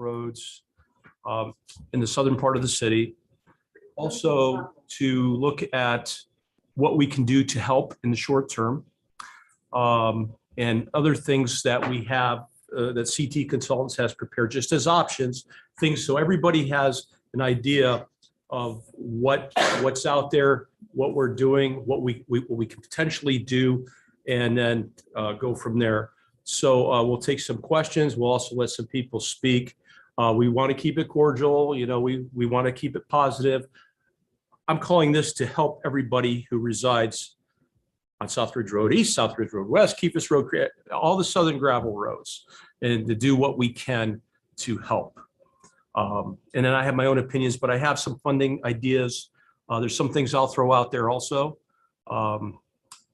roads in the southern part of the city. Also to look at what we can do to help in the short term, and other things that we have that CT Consultants has prepared just as options, things so everybody has an idea of what's out there, what we're doing, what we can potentially do, and then go from there. So we'll take some questions. We'll also let some people speak. We want to keep it cordial. You know, we want to keep it positive. I'm calling this to help everybody who resides on Southridge Road East, Southridge Road West, Keepus Road, all the southern gravel roads, and to do what we can to help. And then I have my own opinions, but I have some funding ideas. There's some things I'll throw out there also. And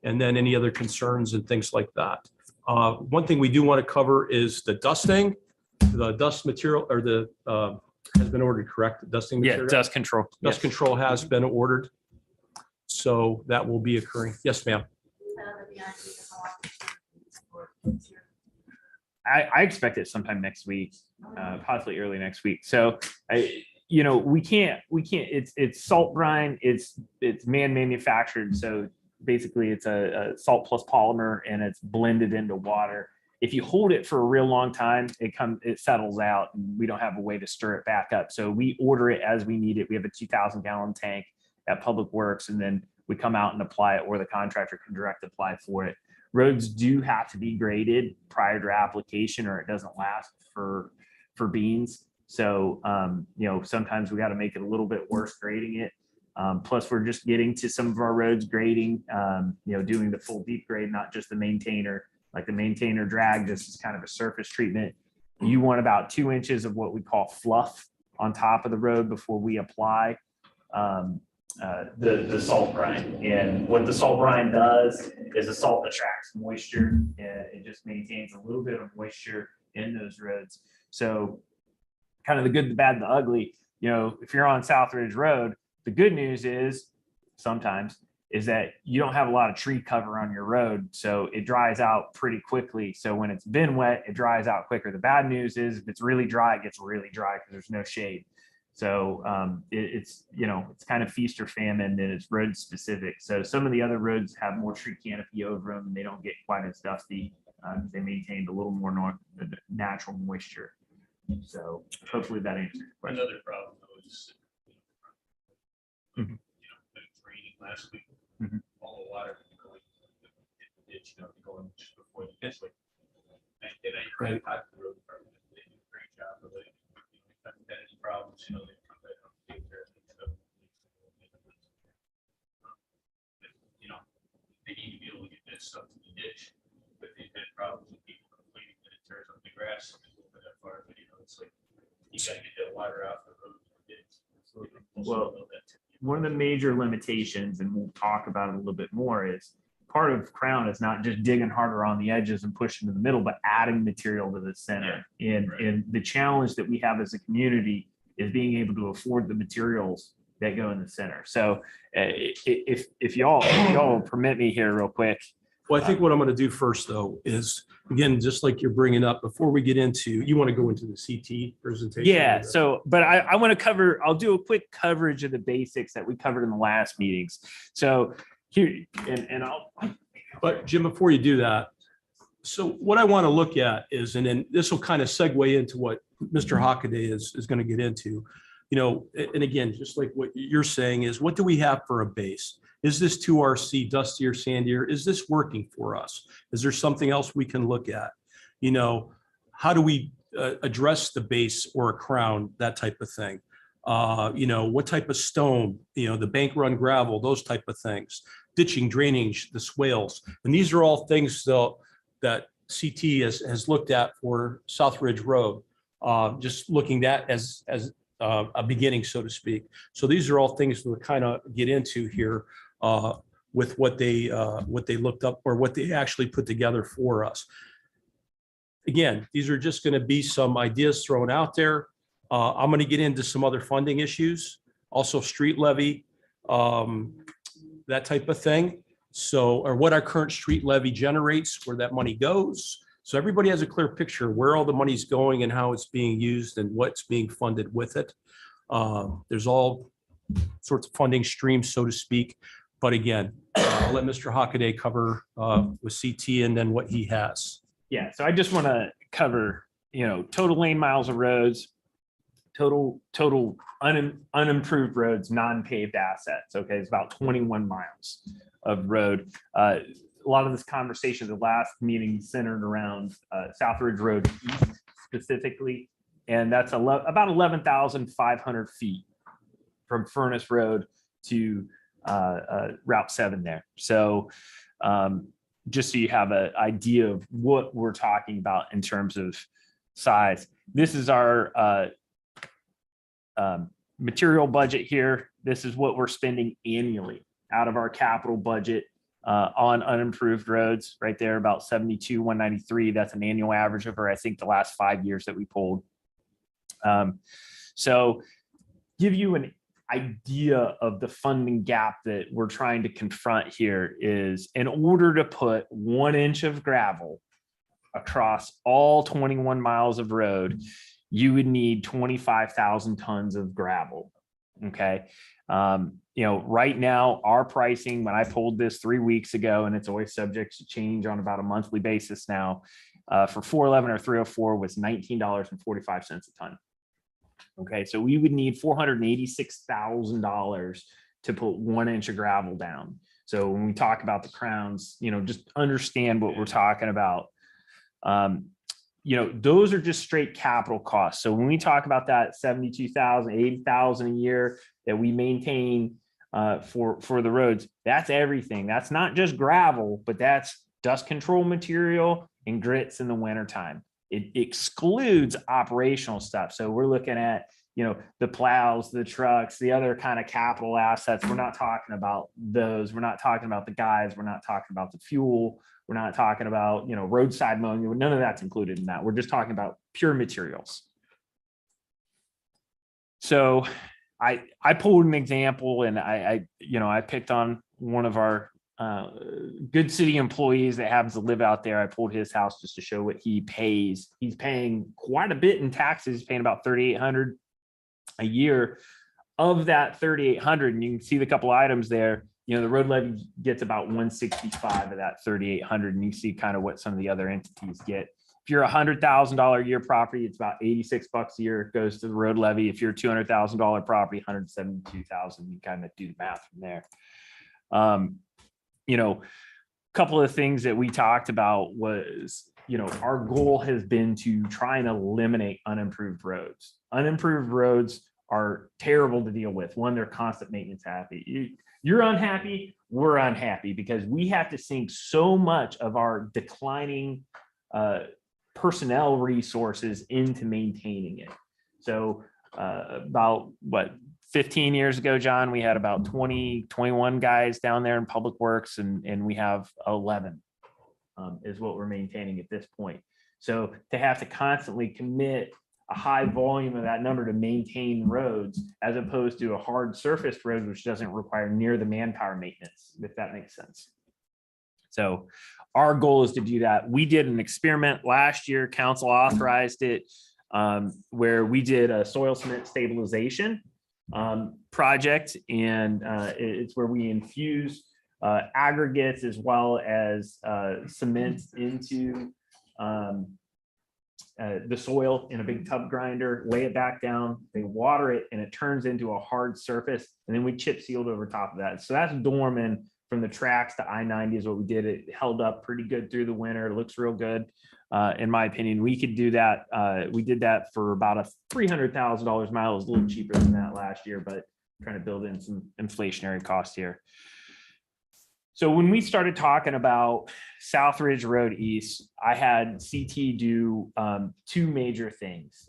then any other concerns and things like that. One thing we do want to cover is the dusting, the dust material, or the has been ordered, correct? Dusting material? Yeah, dust control. Dust control has been ordered. So that will be occurring. Yes, ma'am. I expect it sometime next week, possibly early next week. So we can't, it's salt brine, it's man manufactured. So basically it's a salt plus polymer and it's blended into water. If you hold it for a real long time, it settles out and we don't have a way to stir it back up. So we order it as we need it. We have a 2,000 gallon tank at Public Works, and then we come out and apply it, or the contractor can direct apply for it. Roads do have to be graded prior to application or it doesn't last for beans. So, sometimes we got to make it a little bit worse grading it. Plus we're just getting to some of our roads grading, doing the full deep grade, not just the maintainer. Like the maintainer drag, this is kind of a surface treatment. You want about 2 inches of what we call fluff on top of the road before we apply the salt brine. And what the salt brine does is the salt attracts moisture, and it just maintains a little bit of moisture in those roads. So kind of the good, the bad, the ugly, if you're on Southridge Road, the good news is sometimes is that you don't have a lot of tree cover on your road. So it dries out pretty quickly. So when it's been wet, it dries out quicker. The bad news is if it's really dry, it gets really dry because there's no shade. So it's kind of feast or famine, and it's road specific. So some of the other roads have more tree canopy over them, and they don't get quite as dusty. They maintained a little more natural moisture. So hopefully that answers your question. Another problem though is, been raining last week. All the water going in the ditch, going just before the ditch. And I talked to the road department. They do a great job of it. If I've had any problems, they come back and take care of it. So, they need to be able to get that stuff to the ditch. But they've had problems with people complaining that it tears up the grass a little bit that far. But it's like you got to get that water out of the road. Well, one of the major limitations, and we'll talk about it a little bit more, is part of Crown is not just digging harder on the edges and pushing to the middle, but adding material to the center. And the challenge that we have as a community is being able to afford the materials that go in the center. So if y'all will permit me here real quick. Well, I think what I'm going to do first, though, is, again, just like you're bringing up, before we get into, you want to go into the CT presentation? Yeah. So, but I want to I'll do a quick coverage of the basics that we covered in the last meetings. So here, But Jim, before you do that, so what I want to look at is, and then this will kind of segue into what Mr. Hockaday is going to get into, and again, just like what you're saying is, what do we have for a base? Is this 2RC dustier, sandier? Is this working for us? Is there something else we can look at? How do we address the base or a crown, that type of thing? What type of stone, the bank run gravel, those type of things, ditching, drainage, the swales. And these are all things that CT has looked at for Southridge Road, just looking at as a beginning, so to speak. So these are all things to kind of get into here with what they looked up or what they actually put together for us. Again, these are just going to be some ideas thrown out there. I'm going to get into some other funding issues, also street levy, that type of thing. So, or what our current street levy generates, where that money goes. So everybody has a clear picture where all the money's going and how it's being used and what's being funded with it. There's all sorts of funding streams, so to speak. But again, I'll let Mr. Hockaday cover with CT and then what he has. Yeah, so I just want to cover, total lane miles of roads, total unimproved roads, non-paved assets. Okay, it's about 21 miles of road. A lot of this conversation, the last meeting centered around South Ridge Road East specifically, and that's about 11,500 feet from Furnace Road to Route 7 there. So just so you have an idea of what we're talking about in terms of size. This is our material budget here. This is what we're spending annually out of our capital budget on unimproved roads right there, about 72,193. That's an annual average over, I think, the last 5 years that we pulled. So give you an idea of the funding gap that we're trying to confront here is, in order to put 1 inch of gravel across all 21 miles of road, you would need 25,000 tons of gravel. Okay. Right now our pricing, when I pulled this 3 weeks ago, and it's always subject to change on about a monthly basis now, for 411 or 304 was $19.45 a ton. Okay, so we would need $486,000 to put 1 inch of gravel down. So when we talk about the crowns, just understand what we're talking about. Those are just straight capital costs. So when we talk about that 72,000, 80,000 a year that we maintain for the roads, that's everything. That's not just gravel, but that's dust control material and grits in the wintertime. It excludes operational stuff. So we're looking at, the plows, the trucks, the other kind of capital assets. We're not talking about those. We're not talking about the guys. We're not talking about the fuel. We're not talking about, roadside mowing. None of that's included in that. We're just talking about pure materials. So I pulled an example, and I picked on one of our good city employees that happens to live out there. I pulled his house just to show what he pays. He's paying quite a bit in taxes. He's paying about $3,800 a year. Of that $3,800, and you can see the couple items there, the road levy gets about 165 of that 3,800, and you see kind of what some of the other entities get. If you're $100,000 a year property, it's about $86 a year. It goes to the road levy. If you're $200,000 property, $172,000. You kind of do the math from there. Couple of things that we talked about was, our goal has been to try and eliminate unimproved roads. Unimproved roads are terrible to deal with. One, they're constant maintenance happy. You're unhappy, we're unhappy, because we have to sink so much of our declining personnel resources into maintaining it. So about 15 years ago, John, we had about 21 guys down there in public works, and we have 11 is what we're maintaining at this point. So to have to constantly commit a high volume of that number to maintain roads, as opposed to a hard surfaced road, which doesn't require near the manpower maintenance, if that makes sense. So our goal is to do that. We did an experiment last year, council authorized it, where we did a soil cement stabilization project, and it's where we infuse aggregates as well as cement into the soil in a big tub grinder, lay it back down, they water it, and it turns into a hard surface, and then we chip sealed over top of that. So that's Dorman from the tracks to I-90 is what we did. It held up pretty good through the winter. It looks real good. In my opinion, we could do that. We did that for about a $300,000 mile. It was a little cheaper than that last year, but trying to build in some inflationary costs here. So when we started talking about South Ridge Road East, I had CT do two major things.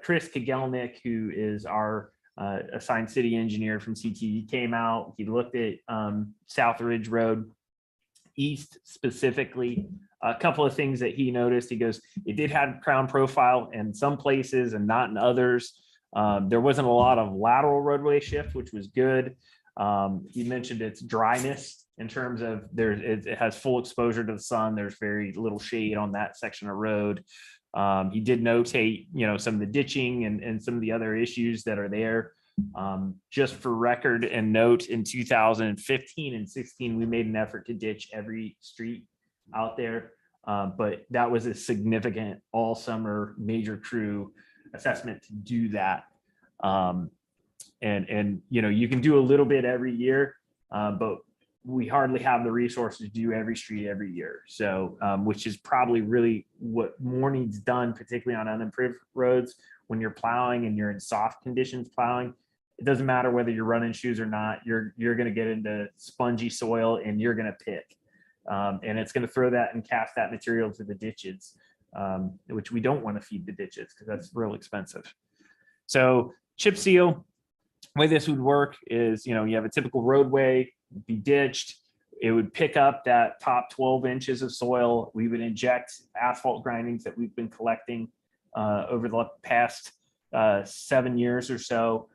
Chris Kagelnick, who is our assigned city engineer from CT, he came out, he looked at South Ridge Road East specifically. A couple of things that he noticed. He goes, it did have crown profile in some places and not in others. There wasn't a lot of lateral roadway shift, which was good. He mentioned its dryness. in terms of it has full exposure to the sun. There's very little shade on that section of road. He did notate, some of the ditching and some of the other issues that are there. Just for record and note, in 2015 and 16, we made an effort to ditch every street out there. But that was a significant all summer major crew assessment to do that. And you can do a little bit every year, but we hardly have the resources to do every street every year. So, which is probably really what more needs done, particularly on unimproved roads. When you're plowing and you're in soft conditions plowing, it doesn't matter whether you're running shoes or not, you're going to get into spongy soil and you're going to pick. And it's going to throw that and cast that material to the ditches, which we don't want to feed the ditches because that's real expensive. So chip seal, the way this would work is, you have a typical roadway, be ditched. It would pick up that top 12 inches of soil. We would inject asphalt grindings that we've been collecting over the past 7 years or so.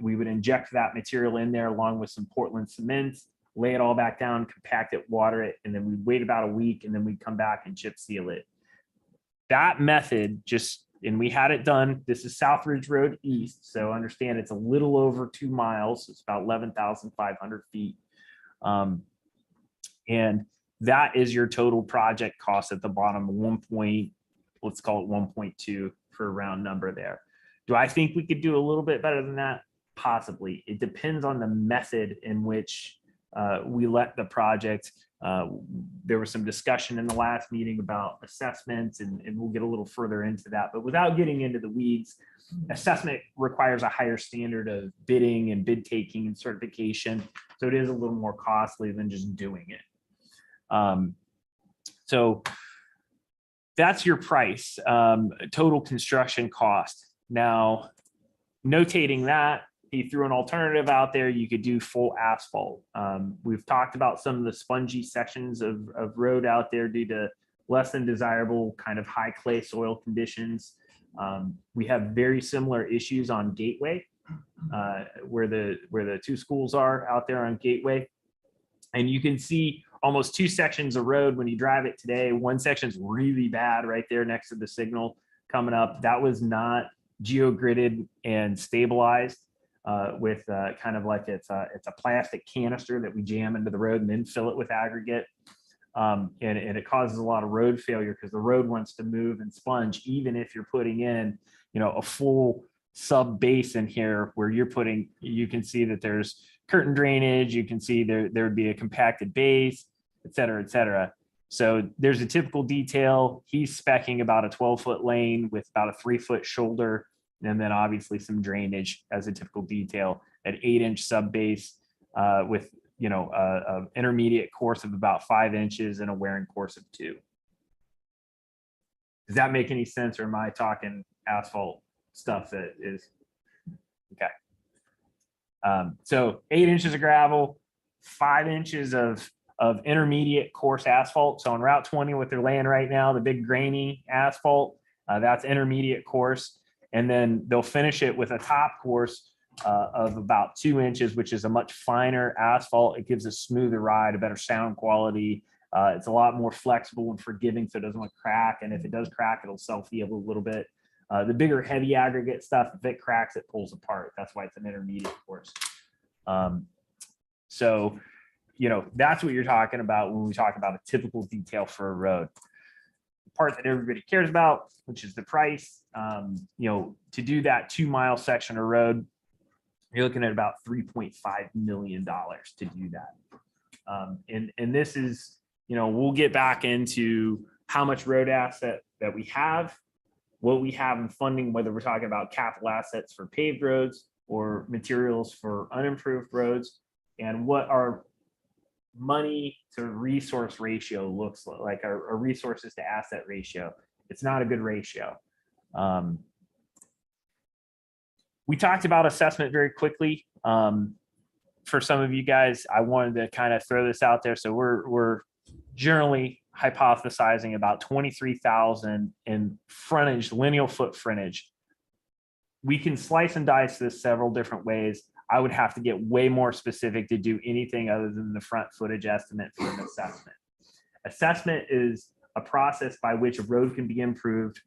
We would inject that material in there along with some Portland cement, lay it all back down, compact it, water it, and then we'd wait about a week and then we'd come back and chip seal it. That method and we had it done. This is South Ridge Road East. So understand it's a little over 2 miles. It's about 11,500 feet. And that is your total project cost at the bottom, let's call it 1.2 for a round number there. Do I think we could do a little bit better than that? Possibly. It depends on the method in which we let the project. There was some discussion in the last meeting about assessments, and we'll get a little further into that. But without getting into the weeds, assessment requires a higher standard of bidding and bid taking and certification. So it is a little more costly than just doing it. So that's your price, total construction cost. Now, notating that, he threw an alternative out there. You could do full asphalt. We've talked about some of the spongy sections of road out there due to less than desirable kind of high clay soil conditions. We have very similar issues on Gateway, where the two schools are out there on Gateway. And you can see almost 2 sections of road when you drive it today. One section's really bad right there next to the signal coming up. That was not geogridded and stabilized. With kind of like it's a plastic canister that we jam into the road and then fill it with aggregate. And it causes a lot of road failure because the road wants to move and sponge, even if you're putting in, a full sub basin here where you can see that there's curtain drainage. You can see there would be a compacted base, et cetera, et cetera. So there's a typical detail. He's speccing about a 12-foot lane with about a 3-foot shoulder. And then obviously some drainage as a typical detail at 8-inch sub base with, a intermediate course of about 5 inches and a wearing course of 2. Does that make any sense, or am I talking asphalt stuff that is okay? So 8 inches of gravel, 5 inches of intermediate course asphalt. So on Route 20, what they're laying right now, the big grainy asphalt, that's intermediate course. And then they'll finish it with a top course of about 2 inches, which is a much finer asphalt. It gives a smoother ride, a better sound quality. It's a lot more flexible and forgiving, so it doesn't want to crack. And if it does crack, it'll self-heal a little bit. The bigger, heavy aggregate stuff, if it cracks, it pulls apart. That's why it's an intermediate course. So, that's what you're talking about when we talk about a typical detail for a road. Part that everybody cares about, which is the price. To do that 2 mile section of road, you're looking at about $3.5 million to do that. And this is, we'll get back into how much road asset that we have, what we have in funding, whether we're talking about capital assets for paved roads or materials for unimproved roads, and what our money to resource ratio looks like, our resources to asset ratio. It's not a good ratio. We talked about assessment very quickly. For some of you guys, I wanted to kind of throw this out there. So we're generally hypothesizing about 23,000 in frontage, lineal foot frontage. We can slice and dice this several different ways. I would have to get way more specific to do anything other than the front footage estimate for an assessment. Assessment is a process by which a road can be improved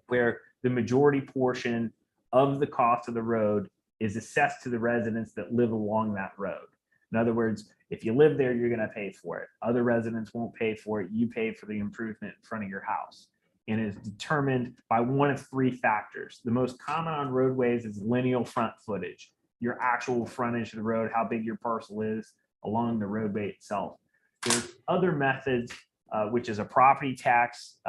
where the majority portion of the cost of the road is assessed to the residents that live along that road. In other words, if you live there, you're going to pay for it. Other residents won't pay for it. You pay for the improvement in front of your house. And is determined by one of three factors. The most common on roadways is lineal front footage, your actual frontage of the road, how big your parcel is along the roadway itself. There's other methods, which is a property tax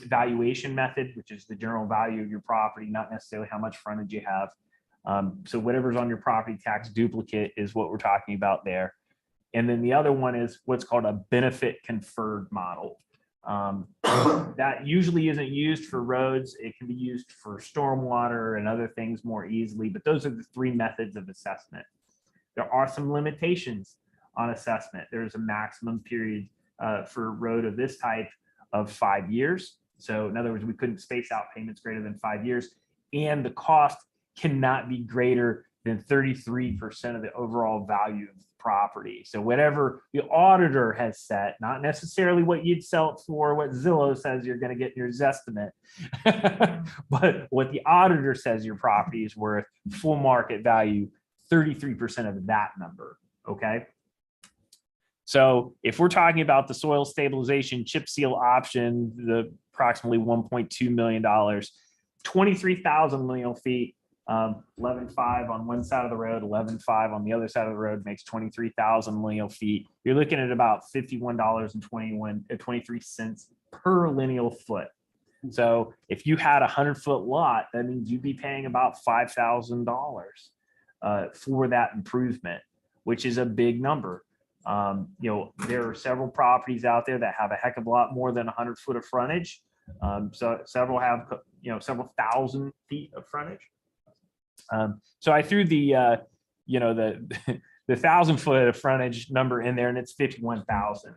valuation method, which is the general value of your property, not necessarily how much frontage you have. So whatever's on your property tax duplicate is what we're talking about there. And then the other one is what's called a benefit conferred model. That usually isn't used for roads. It can be used for stormwater and other things more easily, but those are the three methods of assessment. There are some limitations on assessment. There's a maximum period for a road of this type of 5 years. So in other words, we couldn't space out payments greater than 5 years, and the cost cannot be greater than 33% of the overall value of the property. So whatever the auditor has set, not necessarily what you'd sell it for, what Zillow says you're going to get in your Zestimate, but what the auditor says your property is worth, full market value, 33% of that number. Okay. So if we're talking about the soil stabilization chip seal option, the approximately $1.2 million, 23,000 lineal feet, 11.5 on one side of the road, 11.5 on the other side of the road makes 23,000 lineal feet. You're looking at about $51.23 per lineal foot. So if you had a 100-foot lot, that means you'd be paying about $5,000 for that improvement, which is a big number. You know, there are several properties out there that have a heck of a lot more than 100 foot of frontage. So several have, you know, several thousand feet of frontage. So I threw the, you know, the 1,000 foot of frontage number in there, and it's 51,000.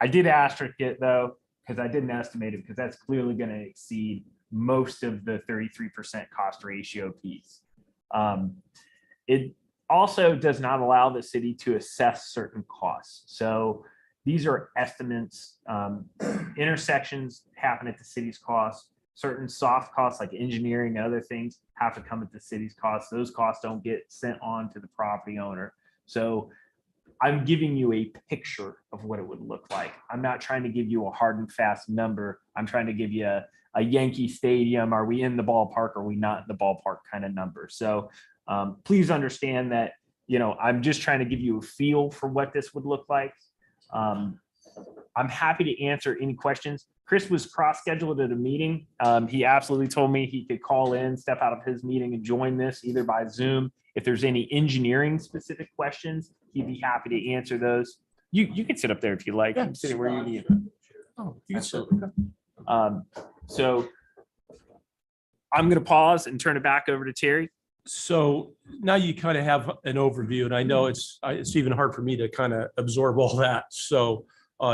I did asterisk it though, because I didn't estimate it, because that's clearly going to exceed most of the 33% cost ratio piece. It also does not allow the city to assess certain costs. So these are estimates. Intersections happen at the city's cost. Certain soft costs like engineering and other things have to come at the city's cost. Those costs don't get sent on to the property owner. So I'm giving you a picture of what it would look like. I'm not trying to give you a hard and fast number. I'm trying to give you a Yankee Stadium. Are we in the ballpark? Are we not in the ballpark kind of number? So please understand that, you know, I'm just trying to give you a feel for what this would look like. I'm happy to answer any questions. Chris was cross-scheduled at a meeting. He absolutely told me he could call in, step out of his meeting and join this either by Zoom. If there's any engineering specific questions, he'd be happy to answer those. You can sit up there if you like. You can sit where you need. Oh, you can sit. So I'm going to pause and turn it back over to Terry. So now you kind of have an overview, and I know it's even hard for me to kind of absorb all that. So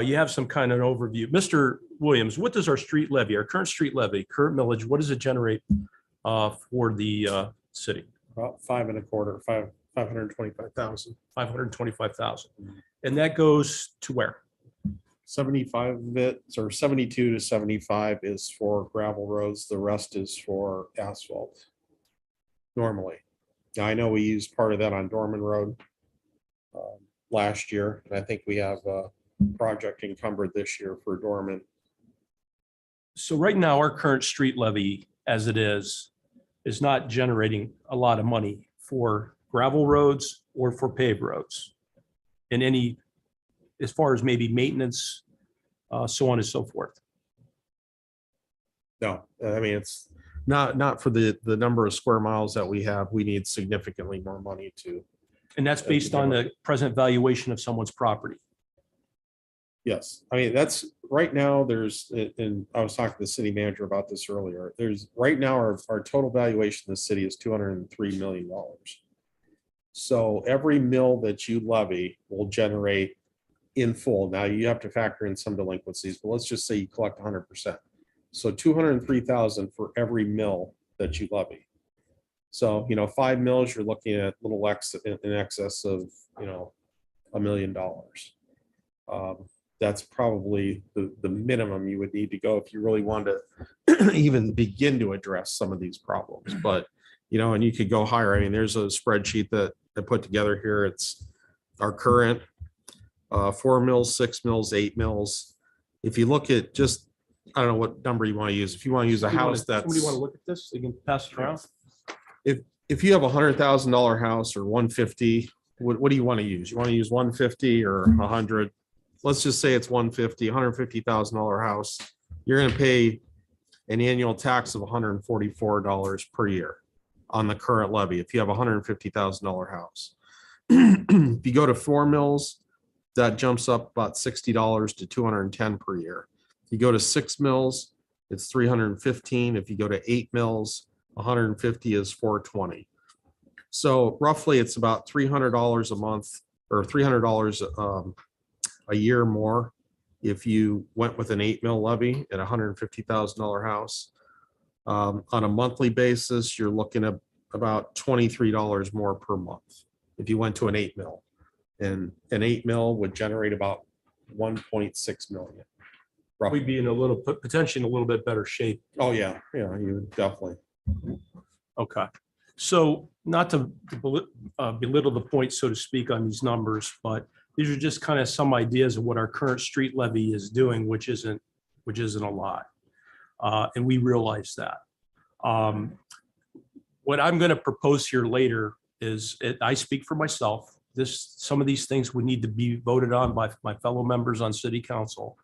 you have some kind of an overview. Mr. Williams, what does our street levy, our current street levy, current millage, what does it generate for the city? About 525,000. 525,000. And that goes to where? 75 of it, or 72 to 75 is for gravel roads. The rest is for asphalt. Normally. Now I know we used part of that on Dorman Road last year, and I think we have a project encumbered this year for Dorman. So right now, our current street levy as it is not generating a lot of money for gravel roads or for paved roads. In any, as far as maybe maintenance, so on and so forth. No, I mean, it's not for the number of square miles that we have. We need significantly more money to. And that's based on the present valuation of someone's property. Yes, I mean, that's right now there's, and I was talking to the city manager about this earlier. There's right now our total valuation of the city is $203 million. So every mill that you levy will generate in full. Now you have to factor in some delinquencies, but let's just say you collect 100%. So 203,000 for every mill that you levy. So, 5 mils, you're looking at little in excess of, $1 million. That's probably the minimum you would need to go if you really wanted to even begin to address some of these problems. But, and you could go higher. I mean, there's a spreadsheet that I put together here. It's our current 4 mils, 6 mils, 8 mils. If you look at just, I don't know what number you want to use. If you want to use a house that's. Somebody want to look at this? You can pass it around. If you have $100,000 house or 150, what do you want to use? You want to use 150 or 100? Let's just say it's 150, $150,000 house. You're going to pay an annual tax of $144 per year on the current levy if you have a $150,000 house. If you go to 4 mils, that jumps up about $60 to $210 per year. If you go to 6 mils, it's $315. If you go to 8 mils, 150 is $420. So roughly it's about $300 a month or $300 a year more if you went with an 8 mil levy at a $150,000 house. On a monthly basis, you're looking at about $23 more per month if you went to an 8 mil. And an 8 mil would generate about 1.6 million. roughly. We'd be in a little, potentially in a little bit better shape. Oh, yeah, you would definitely. Okay. So not to belittle the point, so to speak, on these numbers, but these are just kind of some ideas of what our current street levy is doing, which isn't a lot. And we realize that. What I'm going to propose here later is, I speak for myself. Some of these things would need to be voted on by my fellow members on city council.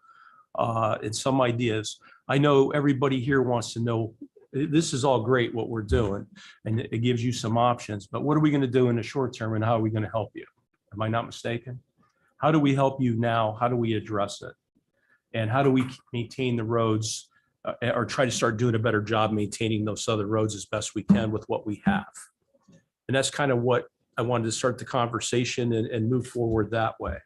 And some ideas. I know everybody here wants to know, this is all great what we're doing, and it gives you some options, but what are we going to do in the short term, and how are we going to help you? Am I not mistaken? How do we help you now? How do we address it? And how do we maintain the roads, or try to start doing a better job maintaining those other roads as best we can with what we have? And that's kind of what I wanted to start the conversation and move forward that way.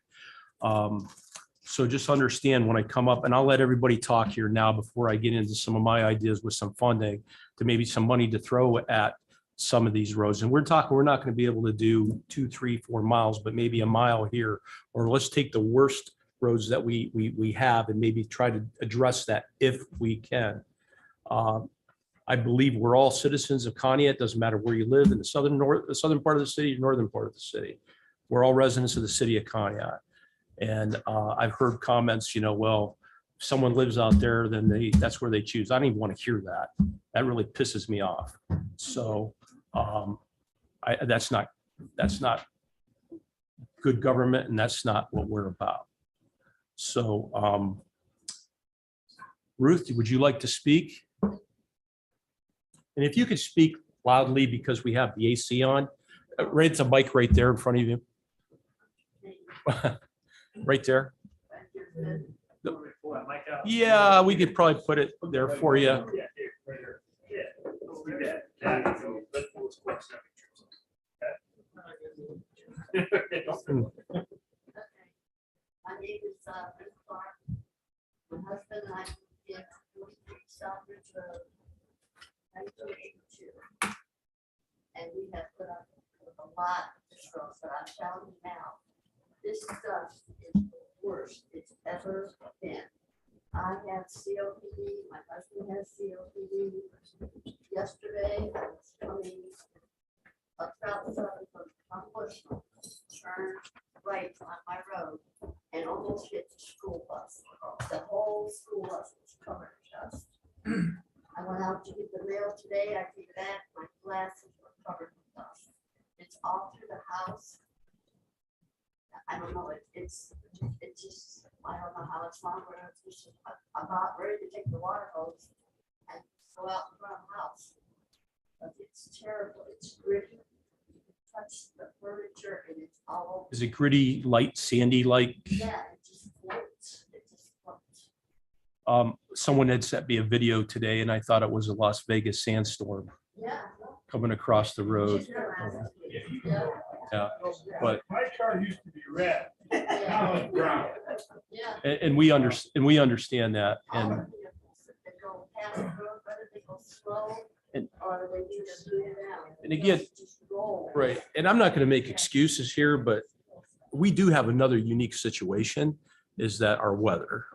So just understand when I come up, and I'll let everybody talk here now before I get into some of my ideas with some funding to maybe some money to throw at some of these roads. And we're not going to be able to do 2, 3, 4 miles, but maybe a mile here, or let's take the worst roads that we have and maybe try to address that if we can. I believe we're all citizens of Conneaut. It doesn't matter where you live in the southern part of the city, northern part of the city. We're all residents of the city of Conneaut. And I've heard comments, well, if someone lives out there, then that's where they choose. I don't even want to hear that. That really pisses me off. So that's not good government, and that's not what we're about. So Ruth, would you like to speak? And if you could speak loudly, because we have the AC on, it's a mic right there in front of you. Right there. Yeah, we could probably put it there for you. My name is Ruth Clark. My husband and I did 43 Southbridge Road, 1982. And we have put up with a lot of this road, but I'm telling you now, this stuff is the worst it's ever been. I have COPD, my husband has COPD. Yesterday, I was coming up South Southern from Bushville, turned right on my road and almost hit the school bus. The whole school bus was covered in dust. I went out to get the mail today. I came back, my glasses were covered in dust. It's all through the house. I don't know, it's just, I don't know how it's longer. It's just, I'm about ready to take the water hose and go out in front of the house. But it's terrible, it's gritty. You can touch the furniture and it's all over. Is it gritty, light, sandy like? Yeah, it just floats, it just floats. Someone had sent me a video today, and I thought it was a Las Vegas sandstorm Yeah. coming across the road. Just realized it. Yeah. Yeah, but My car used to be red. Now it's brown. Yeah. and we understand that, All and the vehicles, if they go past the road, whether they go slow Or they just do it out. And again, Just roll. right, and I'm not going to make excuses here, but we do have another unique situation, is that our weather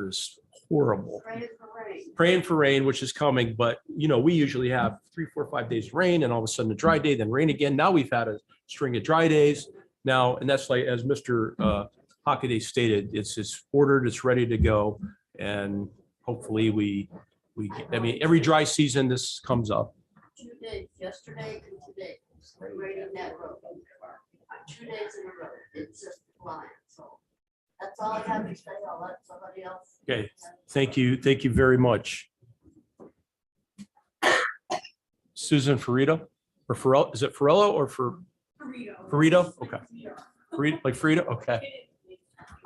is horrible. Pray for rain. Praying for rain, which is coming, but we usually have 3, 4, 5 days of rain and all of a sudden a dry day, then rain again. Now we've had a string of dry days now, and that's like, as Mr. Hockaday stated, it's ordered, it's ready to go. And hopefully I mean, every dry season this comes up. 2 days, yesterday and today, raining that road. 2 days in a row, it's just flying, so. That's all I have to say, I'll let somebody else. Okay, thank you very much. Susan Farida, or Farrell, is it Farello or Farida? Okay. Farida, like Frida, okay.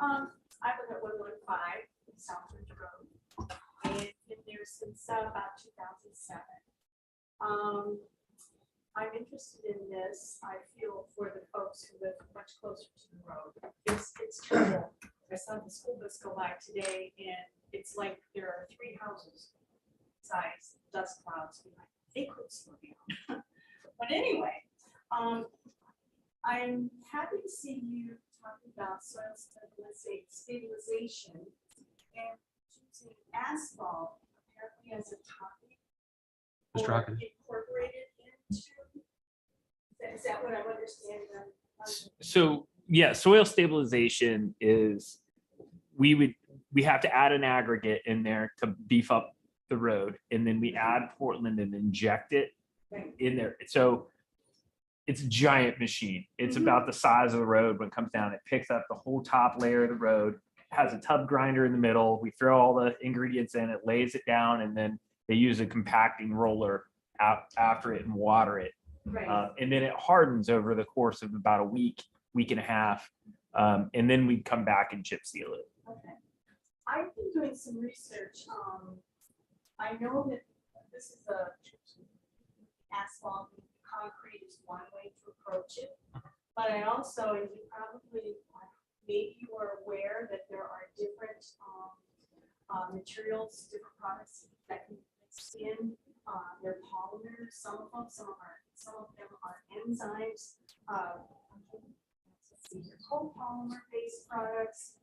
I live at 115 Southbridge Road, and been there since about 2007. I'm interested in this. I feel for the folks who live much closer to the road. It's terrible. I saw the school bus go by today, and it's like there are 3 houses size dust clouds behind. They could slow down. But anyway, I'm happy to see you talking about soil stabilization and choosing asphalt apparently as a topic. Mr. or Hockaday. Incorporated into, is that what I'm understanding? So yeah, soil stabilization is, we have to add an aggregate in there to beef up the road, and then we add Portland and inject it Right. in there. So it's a giant machine. It's about the size of the road. When it comes down, it picks up the whole top layer of the road, has a tub grinder in the middle. We throw all the ingredients in, it lays it down, and then they use a compacting roller out after it and water it. Right. And then it hardens over the course of about a week and a half. And then we come back and chip seal it. Okay. I've been doing some research. I know that this is a asphalt, concrete is one way to approach it. But I also, and you probably, maybe you are aware that there are different materials, different products that can mix in. They're polymers, some of them are enzymes. Let's see here, copolymer-based products,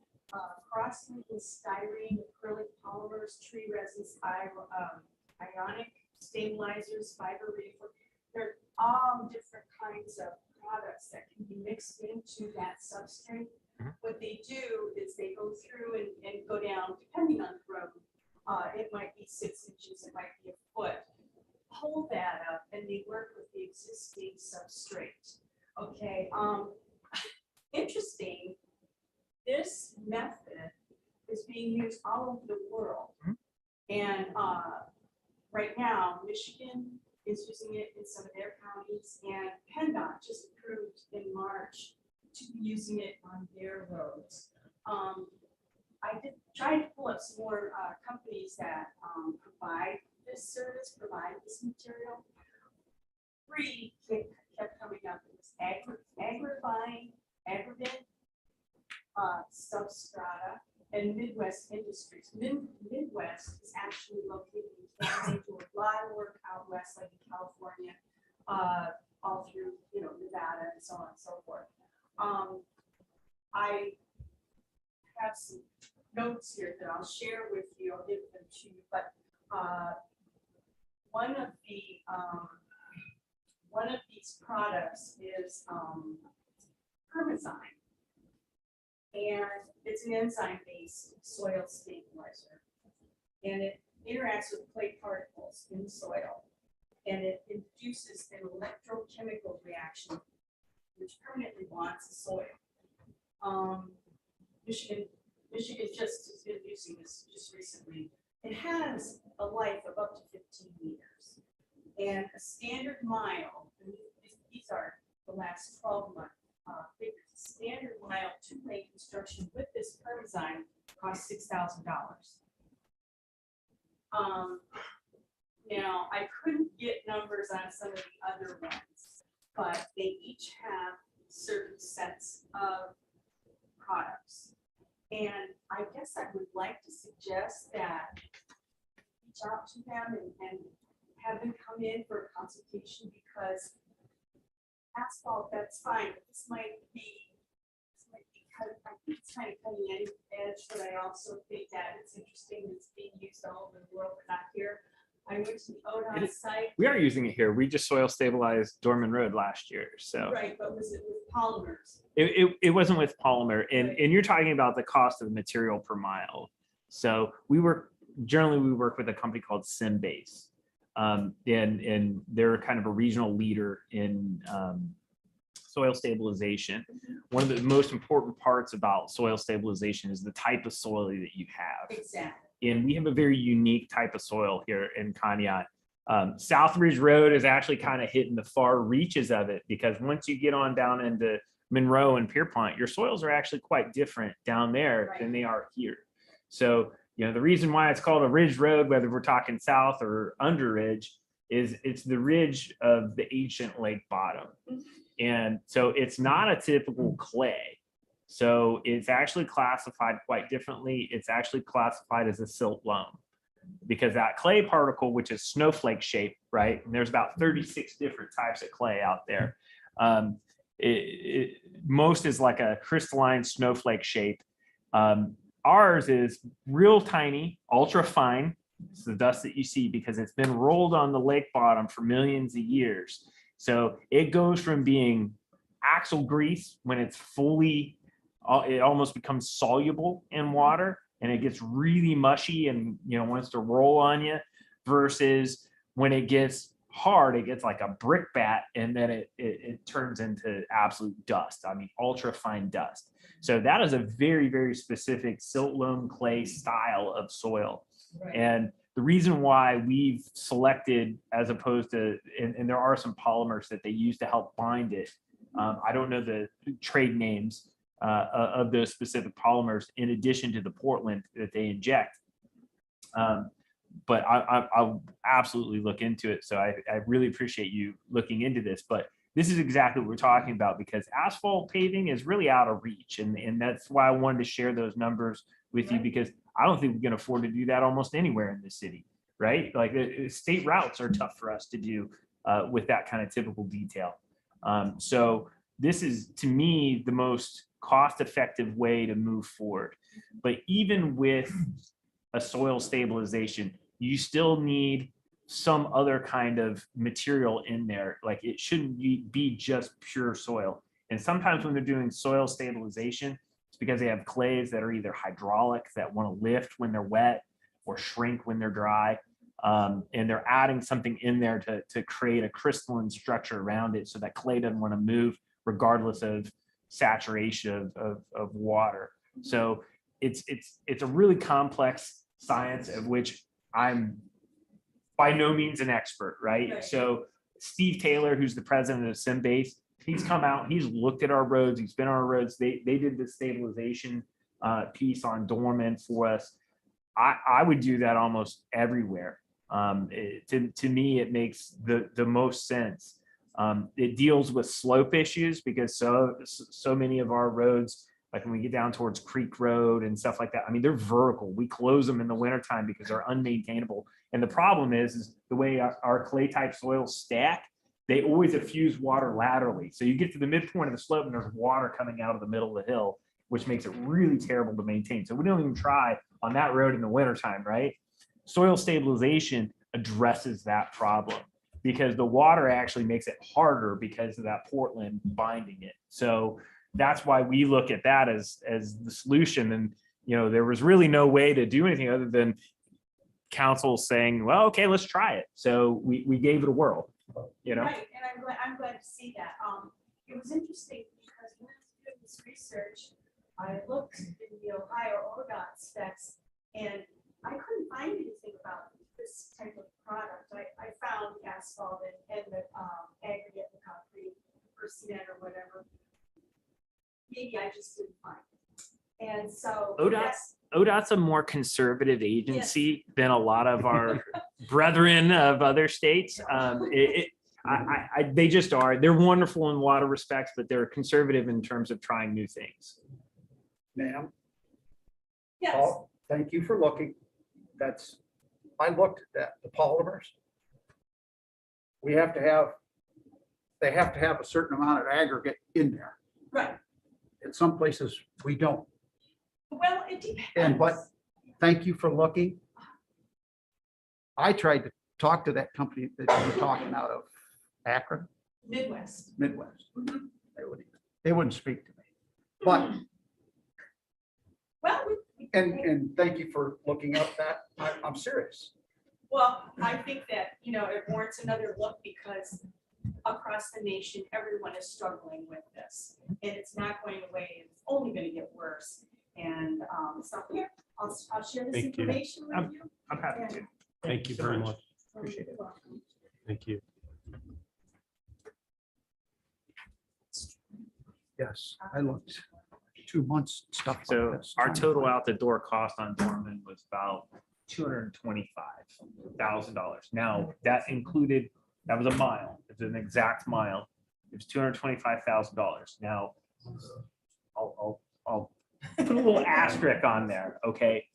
cross-linking styrene, acrylic polymers, tree resins, ionic stabilizers, fiber reinforcement. They're all different kinds of products that can be mixed into that substrate. What they do is they go through and go down, depending on the road. It might be 6 inches, it might be a foot. Pull that up and they work with the existing substrate. Okay, interesting. This method is being used all over the world. And right now, Michigan is using it in some of their counties, and PennDOT just approved in March to be using it on their roads. I did try to pull up some more companies that provide this service, provide this material. 3 kept coming up. It was Agrifine, Agrivent, Substrata, and Midwest Industries. Midwest is actually located in Canada. They do a lot of work out west, like in California, all through Nevada and so on and so forth. I have some notes here that I'll share with you. I'll give them to you. But one of these products is Permazyme, and it's an enzyme-based soil stabilizer, and it interacts with clay particles in the soil, and it induces an electrochemical reaction which permanently bonds the soil. Michigan just has been using this just recently. It has a life of up to 15 years, and a standard mile, and these are the last 12-month figures. Standard mile 2-lane construction with this Permazyme costs $6,000. Now, I couldn't get numbers on some of the other ones, but they each have certain sets of products. And I guess I would like to suggest that reach out to them and have them come in for a consultation because asphalt, that's fine, but this might be I think it's kind of cutting edge, but I also think that it's interesting, it's being used all over the world, but not here. I went to the It ODOT is- site. We are using it here. We just soil stabilized Dorman Road last year, so. Right, but was it with polymers? It wasn't with polymer, and you're talking about the cost of the material per mile. So we work with a company called Symbase. And they're kind of a regional leader in soil stabilization. One of the most important parts about soil stabilization is the type of soil that you have. Exactly. And we have a very unique type of soil here in Conneaut. Southridge Road is actually kind of hitting the far reaches of it, because once you get on down into Monroe and Pierpont, your soils are actually quite different down there than they are here. So, you know, the reason why it's called a ridge road, whether we're talking south or under ridge, is it's the ridge of the ancient lake bottom. And so it's not a typical clay. So it's actually classified quite differently. It's actually classified as a silt loam, because that clay particle, which is snowflake shaped, right? And there's about 36 different types of clay out there. Most is like a crystalline snowflake shape. Ours is real tiny, ultra fine. It's the dust that you see because it's been rolled on the lake bottom for millions of years. So it goes from being axle grease when it's fully, it almost becomes soluble in water, and it gets really mushy and, you know, wants to roll on you, versus when it gets hard, it gets like a brick bat, and then it turns into absolute dust. I mean, ultra fine dust. So that is a very, very specific silt loam clay style of soil. Right. And the reason why we've selected, as opposed to, and there are some polymers that they use to help bind it. I don't know the trade names of those specific polymers, in addition to the Portland that they inject. But I'll absolutely look into it. So I really appreciate you looking into this. But this is exactly what we're talking about, because asphalt paving is really out of reach. And that's why I wanted to share those numbers with you, because I don't think we can afford to do that almost anywhere in the city, right? Like state routes are tough for us to do with that kind of typical detail. So this is, to me, the most cost-effective way to move forward. But even with a soil stabilization, you still need some other kind of material in there. Like, it shouldn't be just pure soil. And sometimes when they're doing soil stabilization, it's because they have clays that are either hydraulic, that want to lift when they're wet or shrink when they're dry. And they're adding something in there to create a crystalline structure around it, so that clay doesn't want to move regardless of saturation of water. So it's a really complex science, of which I'm by no means an expert, right? Right. So Steve Taylor, who's the president of Symbase, he's come out, he's looked at our roads, he's been on our roads. They did the stabilization piece on Dorman for us. I would do that almost everywhere. To me, it makes the most sense. It deals with slope issues, because so many of our roads, like when we get down towards Creek Road and stuff like that, I mean, they're vertical. We close them in the wintertime because they're unmaintainable. And the problem is the way our clay type soils stack, they always effuse water laterally. So you get to the midpoint of the slope and there's water coming out of the middle of the hill, which makes it really terrible to maintain. So we don't even try on that road in the wintertime, right? Soil stabilization addresses that problem, because the water actually makes it harder because of that Portland binding it. So that's why we look at that as the solution. And, you know, there was really no way to do anything other than council saying, well, okay, let's try it. So we gave it a whirl, you know? Right, and I'm glad to see that. It was interesting because when I was doing this research, I looked in the Ohio ODOT specs, and I couldn't find anything about this type of product. I found asphalt and the aggregate, the concrete, or cement or whatever. Maybe I just didn't find it. And so ODOT's a more conservative agency than a lot of our brethren of other states. They just are. They're wonderful in a lot of respects, but they're conservative in terms of trying new things. Ma'am, yes, Paul, thank you for looking. I looked at that, the polymers. we have to have, they have to have a certain amount of aggregate in there. Right, In some places, we don't. well, it depends. And but thank you for looking. I tried to talk to that company that you were talking out of Akron, Midwest. Midwest. Mhm. They wouldn't speak to me. But, Well, and thank you for looking up that. I'm serious. well, I think that, you know, it warrants another look because across the nation, everyone is struggling with this. And it's not going away. It's only going to get worse. And so here, I'll share this Thank you. information with you. I'm happy to. Thank you very much. Appreciate it. You're welcome. Thank you. Yes, I looked 2 months, stuff like So this. our total out the door cost on Dorman was about $225,000. Now, that included, that was a mile, it's an exact mile. It was $225,000. Now, I'll put a little asterisk on there, okay?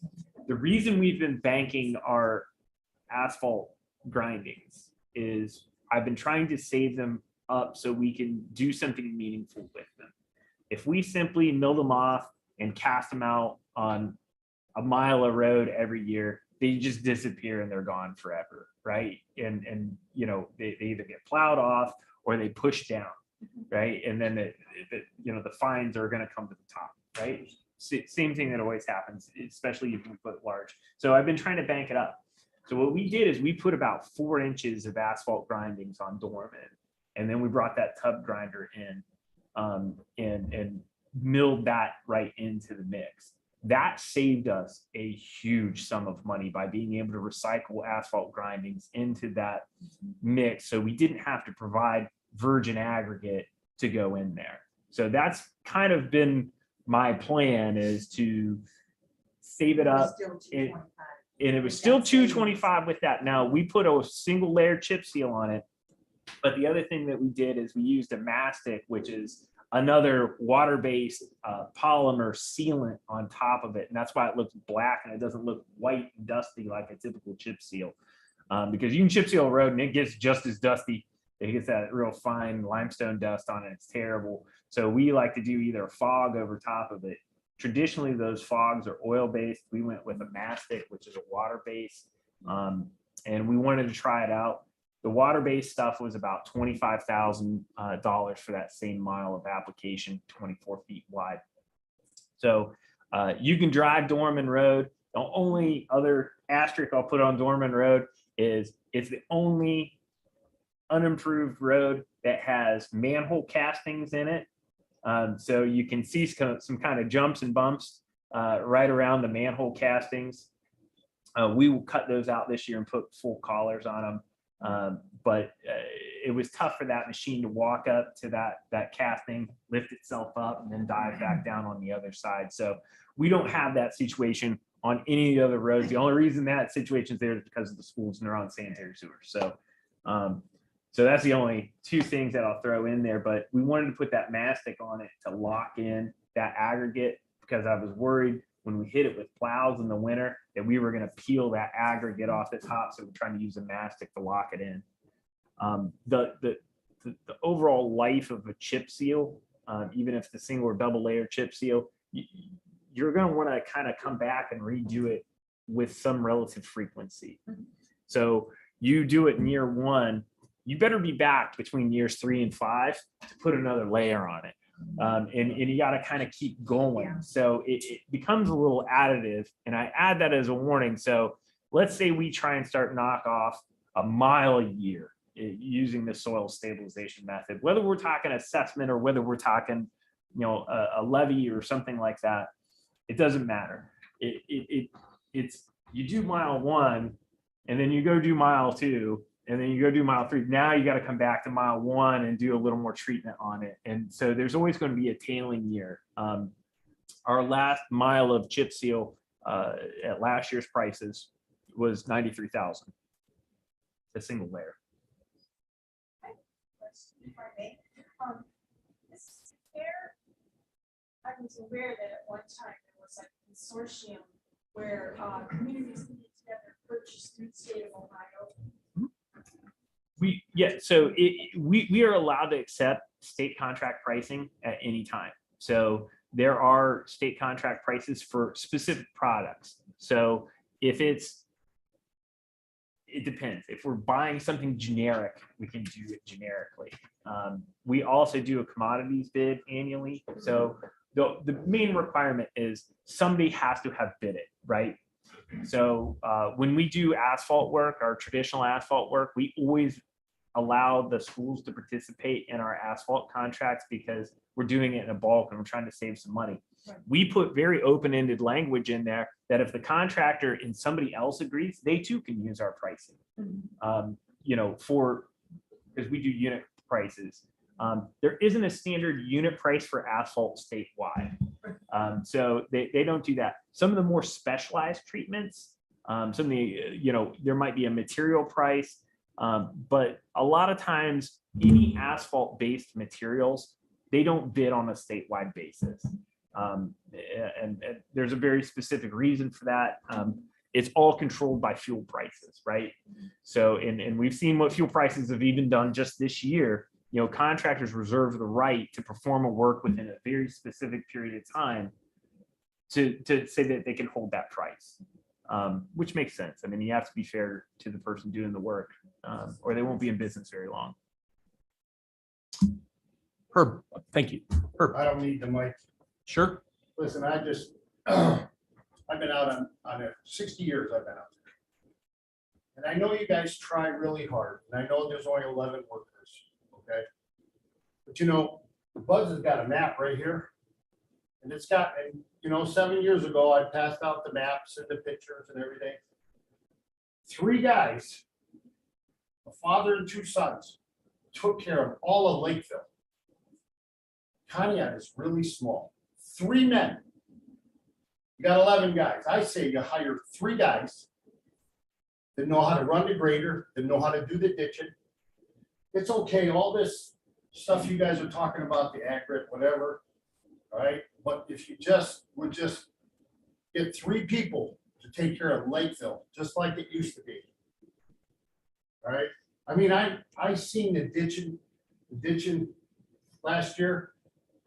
The reason we've been banking our asphalt grindings is I've been trying to save them up so we can do something meaningful with them. If we simply mill them off and cast them out on a mile of road every year, they just disappear and they're gone forever, right? And you know, they either get plowed off or they push down, right? And then the fines are gonna come to the top, right? Same thing that always happens, especially if we put large. So I've been trying to bank it up. So what we did is we put about 4 inches of asphalt grindings on Dorman, and then we brought that tub grinder in and milled that right into the mix. That saved us a huge sum of money by being able to recycle asphalt grindings into that mix. So we didn't have to provide virgin aggregate to go in there. So that's kind of been my plan, is to save it up. And it was still 225 with that. Now, we put a single layer chip seal on it. But the other thing that we did is we used a mastic, which is another water-based polymer sealant on top of it. And that's why it looks black and it doesn't look white and dusty like a typical chip seal. Because you can chip seal a road and it gets just as dusty. It gets that real fine limestone dust on it. It's terrible. So we like to do either a fog over top of it. Traditionally, those fogs are oil-based. We went with a mastic, which is a water-based. And we wanted to try it out. The water-based stuff was about $25,000 for that same mile of application, 24 feet wide. So you can drive Dorman Road. The only other asterisk I'll put on Dorman Road is it's the only unimproved road that has manhole castings in it. So you can see some kind of jumps and bumps right around the manhole castings. We will cut those out this year and put full collars on them. But it was tough for that machine to walk up to that casting, lift itself up, and then dive back down on the other side. So we don't have that situation on any of the other roads. The only reason that situation's there is because of the schools and they're on sanitary sewer. So so that's the only 2 things that I'll throw in there. But we wanted to put that mastic on it to lock in that aggregate, because I was worried when we hit it with plows in the winter that we were going to peel that aggregate off the top. So we're trying to use a mastic to lock it in. The overall life of a chip seal, even if it's a single or double layer chip seal, you're going to want to kind of come back and redo it with some relative frequency. So you do it in year 1, you better be back between years 3 and 5 to put another layer on it. And you got to kind of keep going. So it becomes a little additive, and I add that as a warning. So let's say we try and start knock off a mile a year using the soil stabilization method, whether we're talking assessment or whether we're talking, a levy or something like that, it doesn't matter. It's you do mile 1 and then you go do mile 2. And then you go do mile 3. Now you got to come back to mile 1 and do a little more treatment on it. And so there's always going to be a tailing year. Our last mile of chip seal at last year's prices was $93,000, a single layer. If I may, this fair, I was aware that at one time there was a consortium where communities get together, purchase through the state of Ohio. We are allowed to accept state contract pricing at any time. So there are state contract prices for specific products. So if it depends. If we're buying something generic, we can do it generically. We also do a commodities bid annually. So the main requirement is somebody has to have bid it, right? So when we do asphalt work, our traditional asphalt work, we always allow the schools to participate in our asphalt contracts because we're doing it in a bulk and we're trying to save some money. Right. We put very open-ended language in there that if the contractor and somebody else agrees, they too can use our pricing. Because we do unit prices. There isn't a standard unit price for asphalt statewide. So they don't do that. Some of the more specialized treatments, some of the, there might be a material price, but a lot of times any asphalt-based materials, they don't bid on a statewide basis. And there's a very specific reason for that. It's all controlled by fuel prices, right? So, and we've seen what fuel prices have even done just this year. Contractors reserve the right to perform a work within a very specific period of time to say that they can hold that price, which makes sense. I mean, you have to be fair to the person doing the work, or they won't be in business very long. Herb, thank you. Herb, I don't need the mic. sure. Listen, I just, I've been out on it, 60 years I've been out there. And I know you guys try really hard, and I know there's only 11 workers, okay? But Buzz has got a map right here. And it's got, 7 years ago, I passed out the maps and the pictures and everything. 3 guys, a father and 2 sons, took care of all of Lakeville. Conneaut is really small. 3 men. You got 11 guys. I say you hire 3 guys that know how to run the grader, that know how to do the ditching. It's okay, all this stuff you guys are talking about, the aggregate, whatever, all right? But if you would just get 3 people to take care of Lakeville, just like it used to be. All right? I mean, I seen the ditching last year.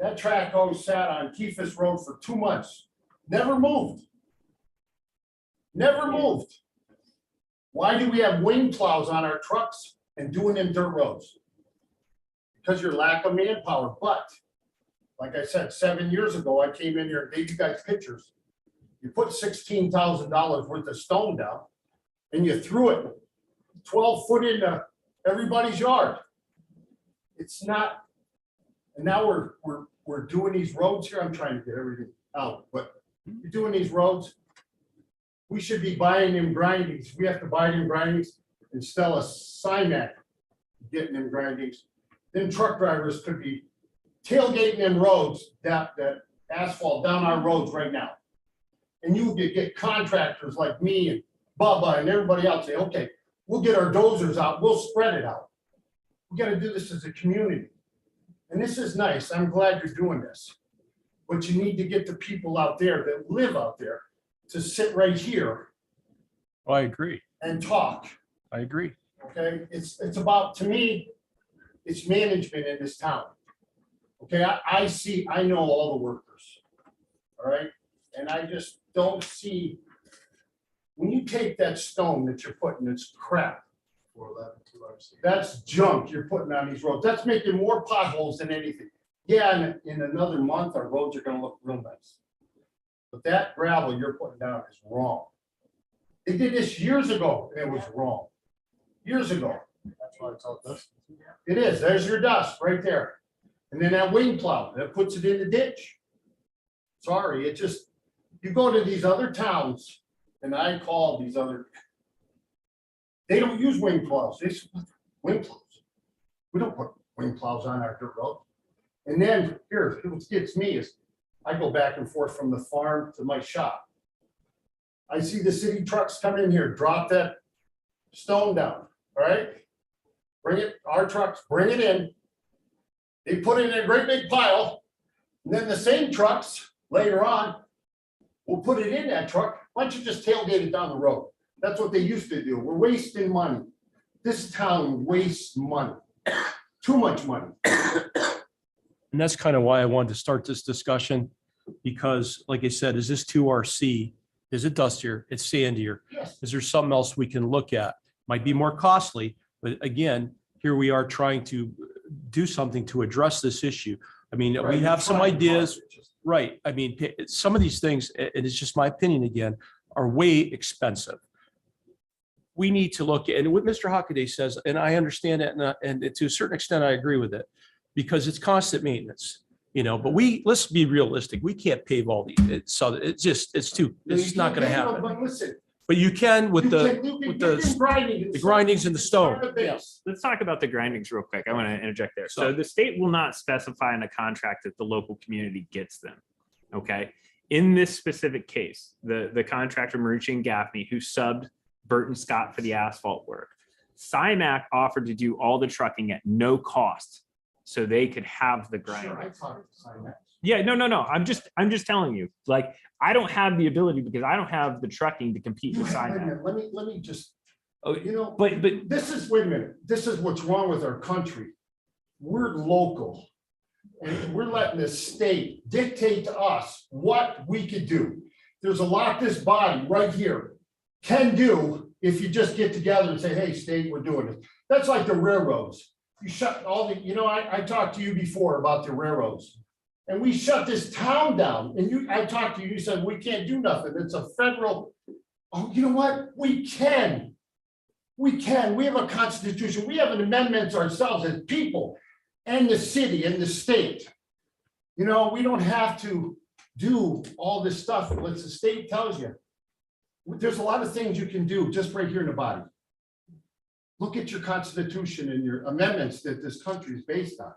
That track hose sat on Keefus Road for 2 months. Never moved. Never moved. Why do we have wing plows on our trucks and doing in dirt roads? Because your lack of manpower. But like I said, 7 years ago, I came in here and gave you guys pictures. You put $16,000 worth of stone down and you threw it 12 foot into everybody's yard. It's not. And now we're doing these roads here. I'm trying to get everything out, but you're doing these roads. We should be buying them grindings. We have to buy them grindings instead of Simac getting them grindings. Then truck drivers could be tailgating them roads, that asphalt down our roads right now. And you could get contractors like me and Bubba and everybody else say, okay, we'll get our dozers out. We'll spread it out. We got to do this as a community. And this is nice. I'm glad you're doing this. But you need to get the people out there that live out there to sit right here Oh, I agree. and talk. I agree. Okay, it's about, to me, it's management in this town. Okay, I know all the workers. All right, and I just don't see, when you take that stone that you're putting, it's crap. That's junk you're putting on these roads. That's making more potholes than anything. Yeah, in another month, our roads are gonna look real nice. But that gravel you're putting down is wrong. They did this years ago, and it was wrong. Years ago. That's why it's all dust. It is. There's your dust right there. And then that wing plow, that puts it in the ditch. Sorry, it just, you go to these other towns, and I call these other, they don't use wing plows. They just put wing plows. We don't put wing plows on our dirt road. And then here, what gets me is I go back and forth from the farm to my shop. I see the city trucks come in here, drop that stone down, all right? Bring it, our trucks, bring it in. They put it in a great big pile. And then the same trucks later on will put it in that truck. Why don't you just tailgate it down the road? That's what they used to do. We're wasting money. this town wastes money, too much money. And that's kind of why I wanted to start this discussion, because like I said, is this 2RC? Is it dustier? It's sandier. Yes. Is there something else we can look at? Might be more costly, but again, here we are trying to do something to address this issue. I mean, we Right, have some trying ideas, hard, it's just- right? I mean, some of these things, and it's just my opinion again, are way expensive. We need to look, and what Mr. Hockaday says, and I understand it, and to a certain extent, I agree with it, because it's constant maintenance, but let's be realistic. We can't pave all these. So it's not going to happen. But listen. But you can with you the, can- you can with get the, them grinding and the stuff. grindings and the stone. Part of the base. Let's talk about the grindings real quick. I want to interject there. So So- the state will not specify in a contract that the local community gets them. Okay. In this specific case, the contractor Marucci and Gaffney, who subbed Burton Scott for the asphalt work, CIMAC offered to do all the trucking at no cost so they could have the Sure, I grindings. talked to Simon. Yeah, no. I'm just telling you, like, I don't have the ability because I don't have the trucking to compete with Wait a CIMAC. minute, let me just, Oh, but but this is, wait a minute, this is what's wrong with our country. We're local. And we're letting the state dictate to us what we could do. There's a lot this body right here can do if you just get together and say, hey, state, we're doing it. That's like the railroads. You shut all the, I talked to you before about the railroads. And we shut this town down, and I talked to you, you said, we can't do nothing, it's a federal. Oh, you know what, we can. We have a constitution, we have an amendments ourselves as people, and the city and the state. We don't have to do all this stuff, what the state tells you. There's a lot of things you can do just right here in the body. Look at your constitution and your amendments that this country is based on.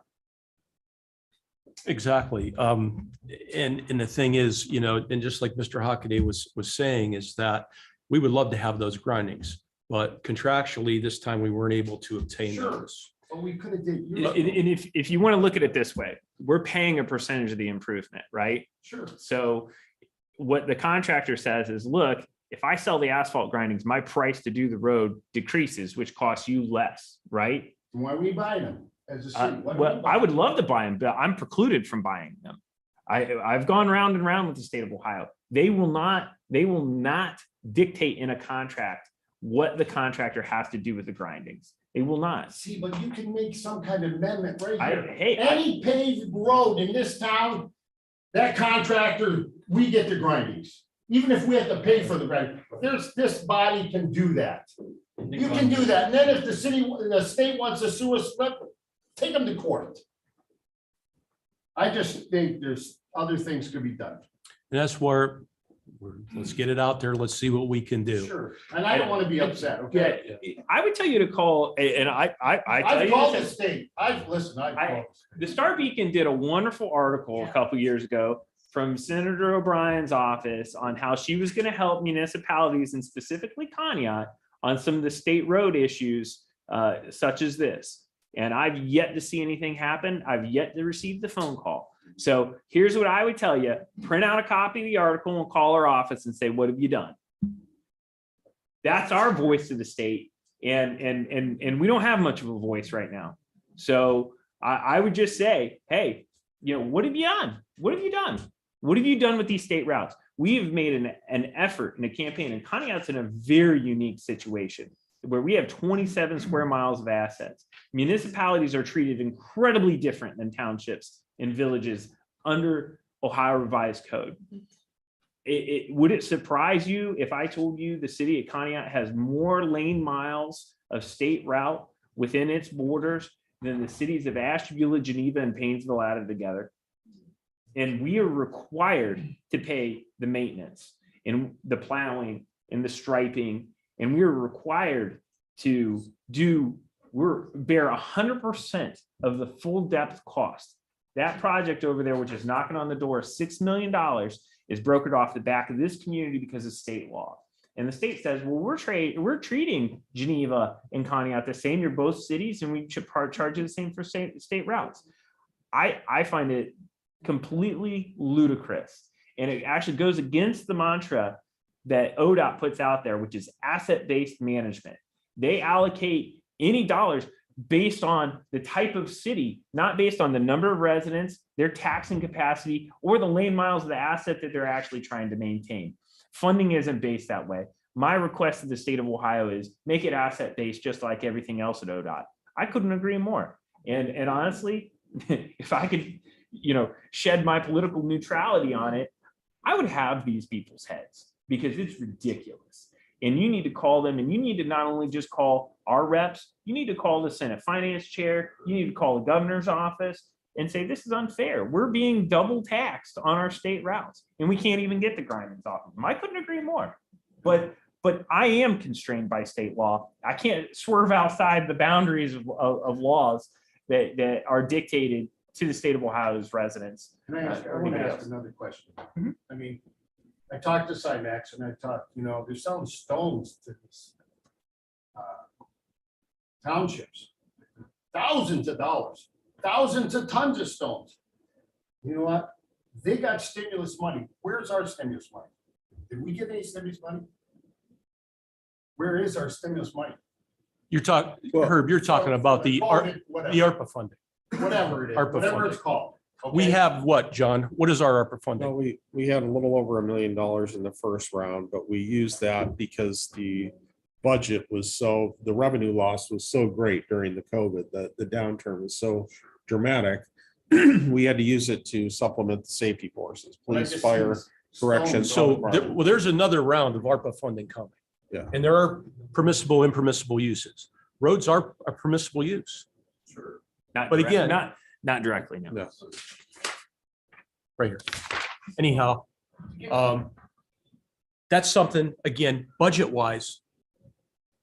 Exactly. And the thing is, and just like Mr. Hockaday was saying, is that we would love to have those grindings, but contractually, this time we weren't able to obtain Sure. those. But we could have did. and if you want to look at it this way, we're paying a percentage of the improvement, right? Sure. So what the contractor says is, look, if I sell the asphalt grindings, my price to do the road decreases, which costs you less, right? Why are we buying them as a city? Why do we Well, buy I would them? love to buy them, but I'm precluded from buying them. I've gone round and round with the state of Ohio. They will not dictate in a contract what the contractor has to do with the grindings. They will not. See, but you can make some kind of amendment right here. Hey, Any paved road in this town, that contractor, we get the grindings. Even if we have to pay for the grinding, this body can do that. You can do that. And then if the state wants to sue us, take them to court. I just think there's other things could be done. And that's where, let's get it out there. Let's see what we can do. Sure. And I don't want to be upset, okay? yeah, I would tell you to call, and I tell I've you called this the as- state. I've called. The Star Beacon did a wonderful article a couple years ago from Senator O'Brien's office on how she was going to help municipalities, and specifically Conneaut, on some of the state road issues such as this. And I've yet to see anything happen. I've yet to receive the phone call. So here's what I would tell you: print out a copy of the article and call our office and say, what have you done? That's our voice to the state. And we don't have much of a voice right now. So I would just say, hey, what have you done? What have you done? What have you done with these state routes? We have made an effort in a campaign, and Conneaut's in a very unique situation where we have 27 square miles of assets. Municipalities are treated incredibly different than townships and villages under Ohio Revised Code. Would it surprise you if I told you the city of Conneaut has more lane miles of state route within its borders than the cities of Ashtabula, Geneva, and Painesville added together? And we are required to pay the maintenance and the plowing and the striping, and we are required to bear 100% of the full depth cost. That project over there, which is knocking on the door of $6 million, is brokered off the back of this community because of state law. And the state says, well, we're treating Geneva and Conneaut the same. You're both cities, and we should charge you the same for state routes. I find it completely ludicrous. And it actually goes against the mantra that ODOT puts out there, which is asset-based management. They allocate any dollars based on the type of city, not based on the number of residents, their taxing capacity, or the lane miles of the asset that they're actually trying to maintain. Funding isn't based that way. My request to the state of Ohio is make it asset-based, just like everything else at ODOT. I couldn't agree more. And honestly, if I could, shed my political neutrality on it, I would have these people's heads because it's ridiculous. And you need to call them, and you need to not only just call our reps, you need to call the Senate Finance Chair, you need to call the governor's office and say, this is unfair. We're being double taxed on our state routes, and we can't even get the grindings off of them. I couldn't agree more. But I am constrained by state law. I can't swerve outside the boundaries of laws that are dictated to the state of Ohio's residents. Can I ask, I want to ask another question. Mhm. I mean, I talked to Cymax and I talked, they're selling stones to these townships. Thousands of dollars, thousands of tons of stones. You know what? They got stimulus money. Where's our stimulus money? Did we get any stimulus money? Where is our stimulus money? You're talking, Well- Herb, you're talking about the Whatever. ARPA funding. Whatever it is, ARPA whatever funding. it's called. We okay? have what, John? What is our ARPA No, funding? we had a little over $1 million in the first round, but we used that because the budget was the revenue loss was so great during the COVID, that the downturn was so dramatic. We had to use it to supplement the safety forces, But I police, just fire. see corrections. stones all So, over. well, there's another round of ARPA funding coming. Yeah. And there are permissible, impermissible uses. Roads are a permissible use. Not But direct- again- not directly, no. No. Right here. Anyhow, that's something, again, budget wise,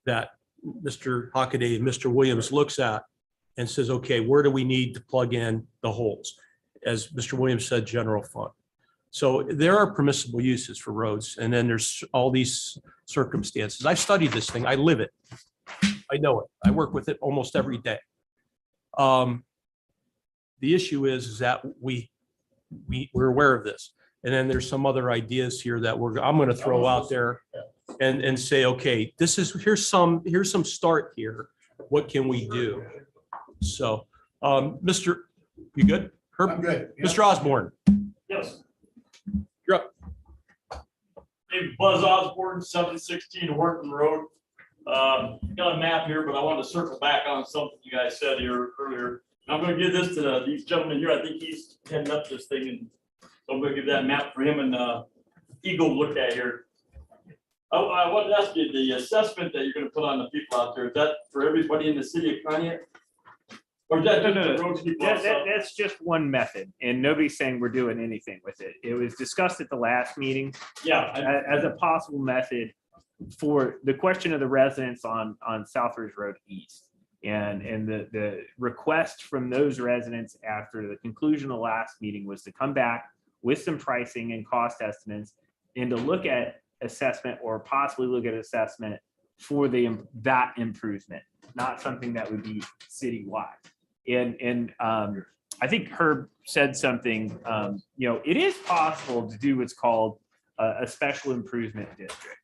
that Mr. Hockaday and Mr. Williams looks at and says, okay, where do we need to plug in the holes? As Mr. Williams said, general fund. So there are permissible uses for roads, and then there's all these circumstances. I've studied this thing. I live it. I know it. I work with it almost every day. The issue is that we're aware of this. And then there's some other ideas here that I'm going to throw out there and say, okay, here's some start here. What can we do? So, Mr. You good? I'm Herb? good. Yeah. Mr. Osborne, Yes. you're up. Hey, Buzz Osborne, 716 Horton Road. Got a map here, but I want to circle back on something you guys said here earlier. I'm going to give this to these gentlemen here. I think he's heading up this thing, and so I'm going to give that map for him and Eagle to look at here. I wanted to ask you, the assessment that you're going to put on the people out there, is that for everybody in the city of Pontiac? Or is that just the road people outside? That's just one method, and nobody's saying we're doing anything with it. It was discussed at the last meeting Yeah, as a possible method for the question of the residents on Southridge Road East. And the request from those residents after the conclusion of the last meeting was to come back with some pricing and cost estimates and to look at assessment or possibly look at assessment for that improvement, not something that would be citywide. And I think Herb said something, it is possible to do what's called a special improvement district.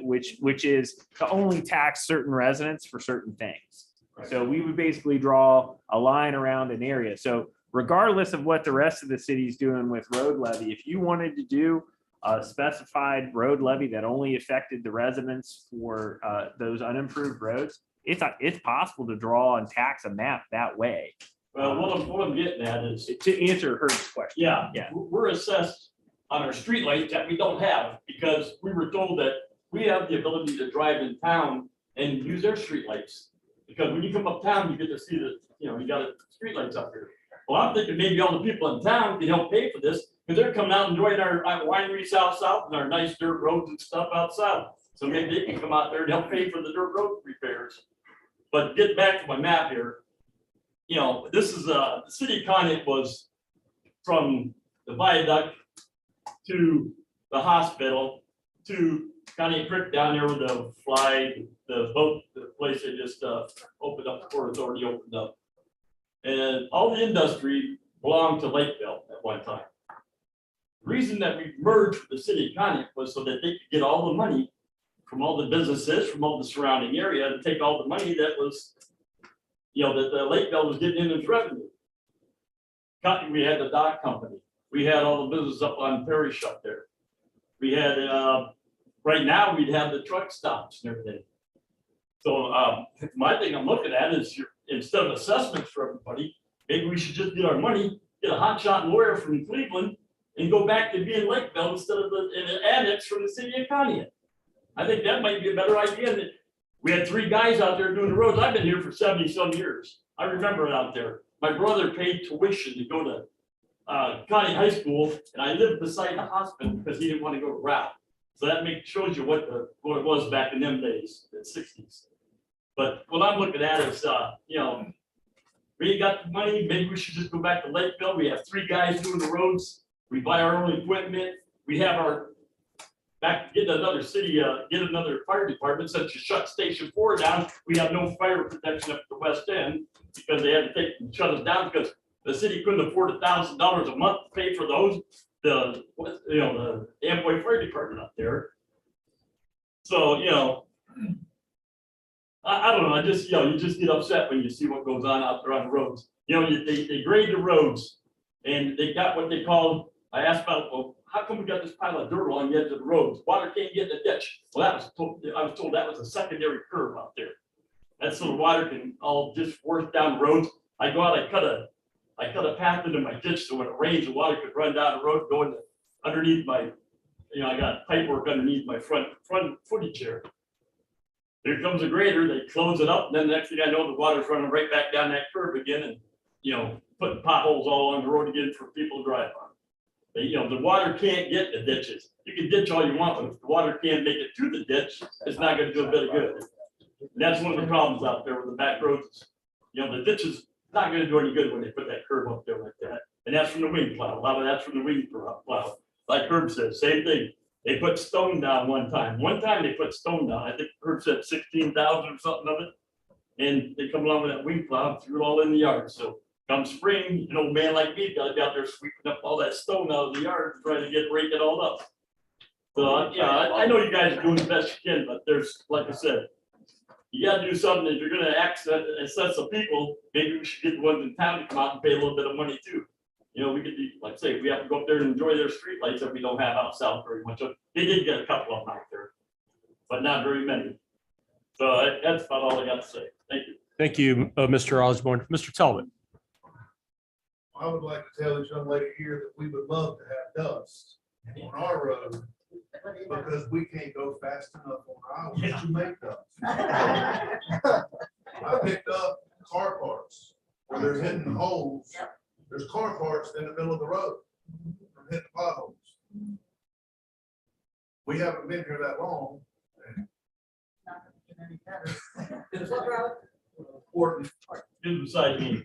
Which is to only tax certain residents for certain things. So we would basically draw a line around an area. So regardless of what the rest of the city is doing with road levy, if you wanted to do a specified road levy that only affected the residents for those unimproved roads, it's possible to draw and tax a map that way. well, what I'm getting at is, To answer Herb's question. yeah, Yeah. we're assessed on our streetlights that we don't have, because we were told that we have the ability to drive in town and use their streetlights. Because when you come uptown, you get to see you got streetlights up here. Well, I'm thinking maybe all the people in town can help pay for this, because they're coming out and enjoying our winery south and our nice dirt roads and stuff out south. So maybe they can come out there and help pay for the dirt road repairs. But get back to my map here. This is, the city of Conneaut was from the viaduct to the hospital to Conneaut Creek down there with the boat, the place they just opened up, the Port Authority opened up. And all the industry belonged to Lakeville at one time. The reason that we merged with the city of Conneaut was so that they could get all the money from all the businesses, from all the surrounding area, and take all the money that was, you know, that the Lakeville was getting in as revenue. We had the dock company. We had all the business up on Parish up there. We had, right now, we'd have the truck stops and everything. So, my thing I'm looking at is instead of assessments for everybody, maybe we should just get our money, get a hotshot lawyer from Cleveland and go back to being Lakeville instead of an annex from the city of Conneaut. I think that might be a better idea. And we had 3 guys out there doing the roads. I've been here for 70-some years. I remember it out there. My brother paid tuition to go to Conneaut High School, and I lived beside the hospital because he didn't want to go to Route. So that shows you what it was back in them days, the 60s. But what I'm looking at is, you know, we ain't got the money. Maybe we should just go back to Lakeville. We have 3 guys doing the roads. We buy our own equipment. We have our get another city, get another fire department, since you shut Station 4 down. We have no fire protection up at the west end because they had to shut us down because the city couldn't afford $1,000 a month to pay for the Amboy Fire Department up there. So, you know, I don't know. I just, you know, you just get upset when you see what goes on out there on the roads. You know, they grade the roads and they got what they call, I asked about, well, how come we got this pile of dirt along the edge of the roads? Water can't get in the ditch. Well, I was told that was a secondary curve out there. That's so the water can all just force down the roads. I go out, I cut a path into my ditch so when it rains, the water could run down the road, going underneath my, you know, I got pipe work underneath my front footage here. Here comes a grader, they close it up, and then the next thing I know, the water's running right back down that curve again and, you know, putting potholes all on the road again for people to drive on. You know, the water can't get in the ditches. You can ditch all you want, but if the water can't make it to the ditch, it's not gonna do a bit of good. And that's one of the problems out there with the back roads. You know, the ditch is not gonna do any good when they put that curb up there like that. And that's from the wing plow. A lot of that's from the wing plow. Like Herb said, same thing. They put stone down one time. One time they put stone down. I think Herb said 16,000 or something of it. And they come along with that wing plow, threw it all in the yard. So come spring, an old man like me gotta be out there sweeping up all that stone out of the yard, trying to rake it all up. So yeah, I know you guys are doing the best you can, but there's, like I said, you gotta do something. If you're gonna assess some people, maybe we should get the ones in town to come out and pay a little bit of money too. You know, we could do, like I say, we have to go up there and enjoy their streetlights that we don't have out south very much. They did get a couple of them out there, but not very many. So that's about all I got to say. Thank you. Thank you, Mr. Osborne. Mr. Talbot. I would like to tell this young lady here that we would love to have dust on our road because we can't go fast enough on ours to make dust. I picked up car parts where there's hidden holes. There's car parts in the middle of the road from hitting potholes. We haven't been here that long. Important. Good beside me.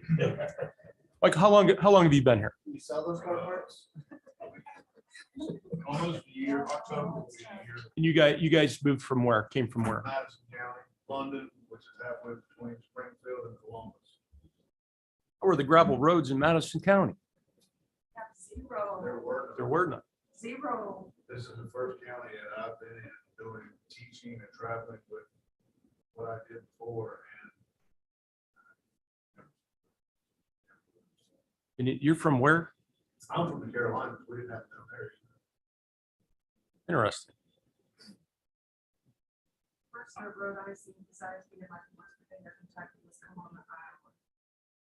Like how long have you been here? We sell those car parts? Almost a year, October will be a year. And you guys moved from where? Came from where? Madison County, London, which is halfway between Springfield and Columbus. How are the gravel roads in Madison County? Zero. There were none. Zero. This is the first county that I've been in doing teaching and traveling with what I did before. And you're from where? I'm from the Carolinas. We didn't have no area. Interesting. First road I seen besides being like West Virginia, Kentucky was come on to Iowa.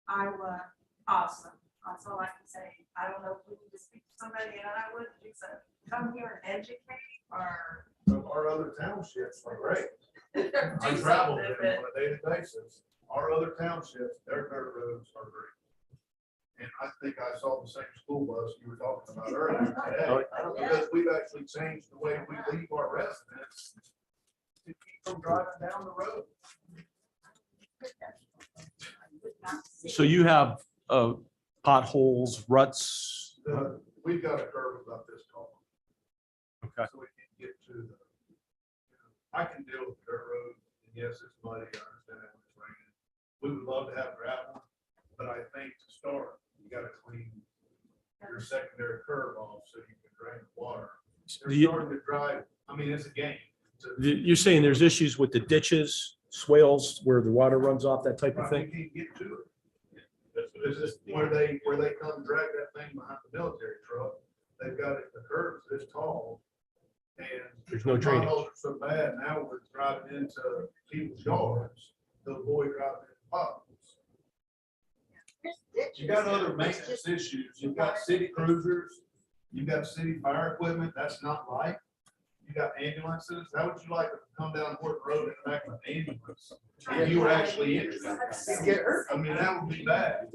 Iowa, awesome. That's all I can say. I don't know if we need to speak to somebody in Iowa to come here and educate or. Our other townships are great. do I travel something there on a daily basis. Our other townships, their dirt roads are great. And I think I saw the same school bus you were talking about earlier today. Because we've actually changed the way we leave our residents to keep them driving down the road. So you have potholes, ruts. We've got a curve about this tall. Okay. So we can get to the, I can deal with dirt road, and yes, it's muddy, I understand that when it's raining. We would love to have gravel, but I think to start, you gotta clean your secondary curb off so you can drain the water. They're starting to drive, I mean, it's a game to You're saying there's issues with the ditches, swales, where the water runs off, that type of Right, thing? you can't get to it. That's what This is where they come drag that thing behind the military truck. They've got it, the curbs this tall. And There's no the drainage. potholes are so bad, now we're driving into people's yards, the boy driving in potholes. You got other maintenance issues. You've got city cruisers, you've got city fire equipment, that's not light. You got ambulances. How would you like to come down Horton Road in the back of an ambulance? If you were actually in it. I mean, that would be bad.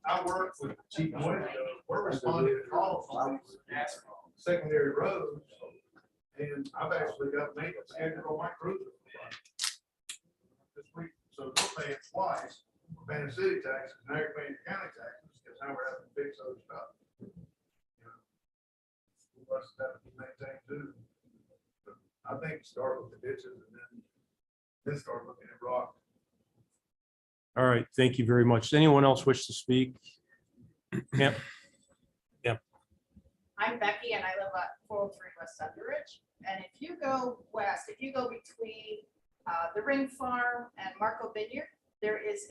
I work with Chief Boyd, we're responding to calls on these secondary roads. And I've actually got maintenance scheduled on my cruiser. This week, so we're paying twice, we're paying city taxes, now you're paying your county taxes, because now we're having to fix other stuff. You know, school buses have to be maintained too. But I think start with the ditches and then start looking at rock. All right, thank you very much. Does anyone else wish to speak? Yeah, I'm Becky and I live at 403 West Thunder Ridge. And if you go west, if you go between the Ring Farm and Marco Vineyard, there's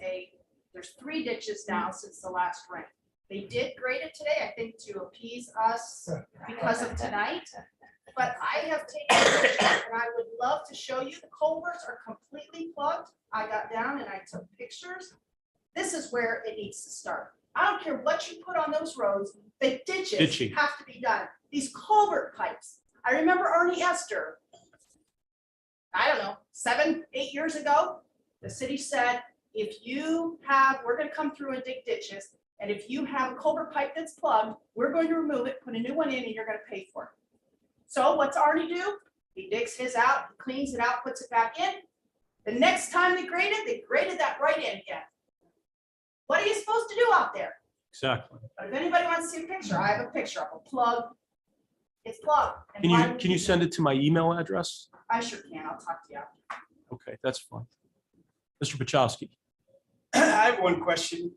3 ditches now since the last rain. They did grade it today, I think, to appease us because of tonight. But I have taken pictures and I would love to show you. The culverts are completely plugged. I got down and I took pictures. This is where it needs to start. I don't care what you put on those roads, the ditches Ditching. have to be done. These culvert pipes. I remember Arnie Esther. I don't know, 7, 8 years ago, the city said, if you have, we're gonna come through and dig ditches. And if you have a culvert pipe that's plugged, we're going to remove it, put a new one in, and you're gonna pay for it. So what's Arnie do? He digs his out, cleans it out, puts it back in. The next time they graded that right in again. What are you supposed to do out there? exactly. But if anybody wants to see a picture, I have a picture of a plug. It's plugged. And Can why you, would can you send it to my email address? I sure can. I'll talk to you after. Okay, that's fine. Mr. Pachowski. I have one question.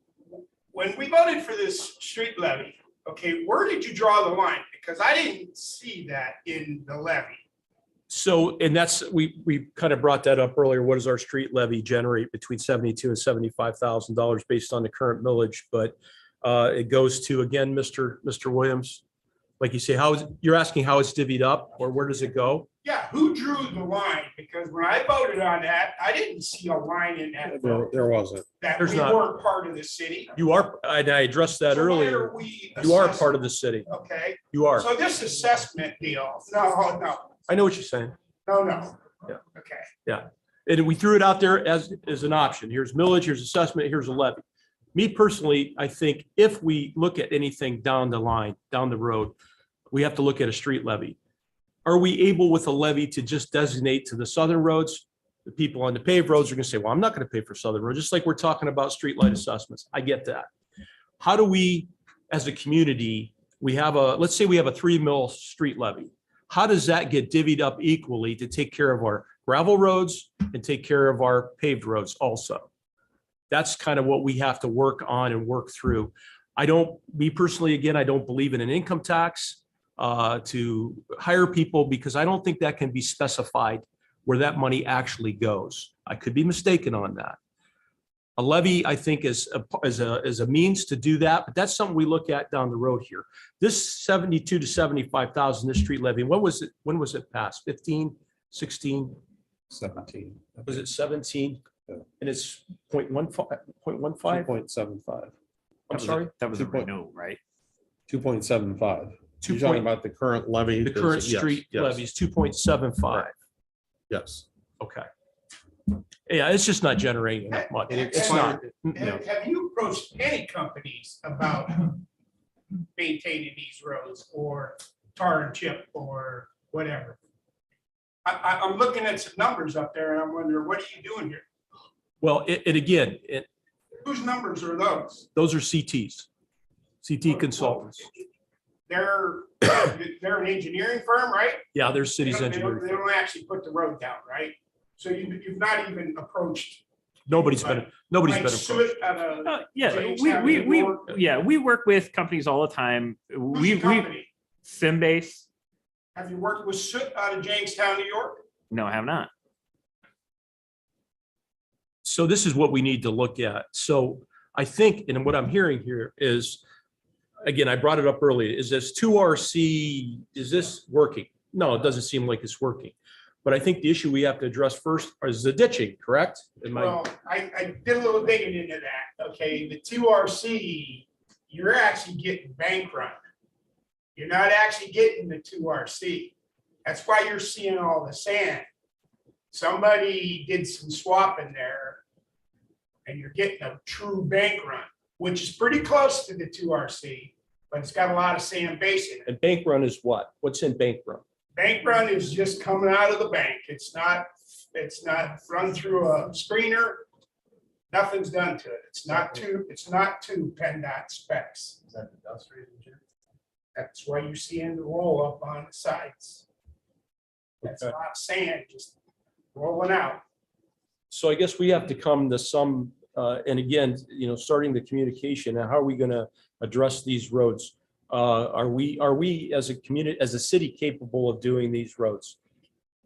When we voted for this street levy, okay, where did you draw the line? Because I didn't see that in the levy. So, and that's, we kind of brought that up earlier. What does our street levy generate between $72,000 and $75,000 based on the current millage? But it goes to, again, Mr. Williams, like you say, you're asking how it's divvied up or where does it go? Yeah, who drew the line? Because when I voted on that, I didn't see a line in that vote There wasn't. that There's we not. weren't part of the city. You are, and I addressed that So why earlier. are we You are assessing- part of the city. Okay, You are. so this assessment deal, no, I know what you're saying. no. Yeah. Okay. And we threw it out there as an option. Here's millage, here's assessment, here's a levy. Me personally, I think if we look at anything down the line, down the road, we have to look at a street levy. Are we able with a levy to just designate to the southern roads? The people on the paved roads are gonna say, well, I'm not gonna pay for southern roads, just like we're talking about streetlight assessments. I get that. How do we, as a community, let's say we have a 3 mil street levy. How does that get divvied up equally to take care of our gravel roads and take care of our paved roads also? That's kind of what we have to work on and work through. Me personally, again, I don't believe in an income tax to hire people because I don't think that can be specified where that money actually goes. I could be mistaken on that. A levy, I think, is a means to do that, but that's something we look at down the road here. This 72 to 75,000, this street levy, when was it passed? 15, 16? 17. Was it 17? Yeah. And it's 0.15? 2.75. I'm sorry? That was a 2 no, right? 2.75. Two You're talking point- about the current levy? The current Yes, street yes, levy is 2.75. Yes. Okay. Yeah, it's just not generating enough money. It's not. No. Have you approached any companies about maintaining these roads or tar and chip or whatever? I'm looking at some numbers up there and I'm wondering, what are you doing here? Well, again, Whose numbers are those? those are CTs, CT consultants. They're an engineering firm, right? Yeah, they're city's They don't- engineering. They don't actually put the road down, right? So you've not even approached. Nobody's been like approached. Soot at a- Yeah, Jamestown, we New York. yeah, we work with companies all the time. Who's the company? Symbase. Have you worked with Soot out of Jamestown, New York? No, I have not. So this is what we need to look at. So I think, and what I'm hearing here is, again, I brought it up earlier, is this 2RC, is this working? No, it doesn't seem like it's working. But I think the issue we have to address first is the ditching, correct? Am I- Well, I did a little digging into that, okay, the 2RC, you're actually getting bank run. You're not actually getting the 2RC. That's why you're seeing all the sand. Somebody did some swapping there, and you're getting a true bank run, which is pretty close to the 2RC, but it's got a lot of sand base in it. And bank run is what? What's in bank run? Bank run is just coming out of the bank. It's not run through a screener. Nothing's done to it. It's not to PennDOT specs. Is that the dust region, Jim? That's why you're seeing the roll up on the sides. That's a lot of sand just rolling out. So I guess we have to come to some, and again, starting the communication, and how are we gonna address these roads? Are we as a community, as a city, capable of doing these roads?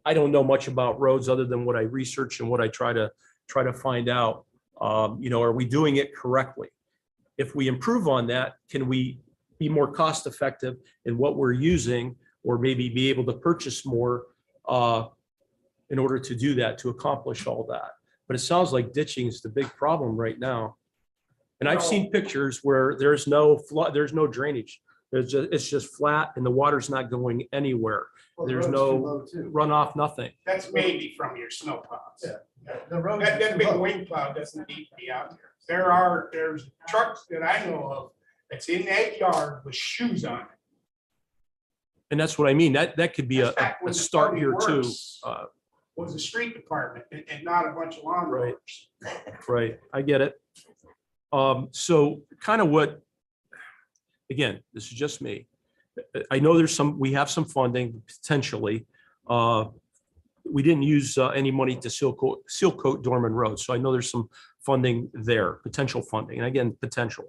I don't know much about roads other than what I research and what I try to find out. Are we doing it correctly? If we improve on that, can we be more cost effective in what we're using, or maybe be able to purchase more in order to do that, to accomplish all that? But it sounds like ditching is the big problem right now. And I've seen pictures where there's no flood, there's no drainage. It's just flat and the water's not going anywhere. There's no runoff, nothing. That's maybe from your snow plows. Yeah. The road. That big wing plow doesn't need to be out there. There's trucks that I know of that's in that yard with shoes on it. And that's what I mean. That could be That's back a when the start Public here too. Works Was the street department and not a bunch of lawn Right. mowers. Right, I get it. So kind of what, again, this is just me. I know we have some funding potentially. We didn't use any money to seal coat Dorman Road, so I know there's some funding there, potential funding, and again, potential.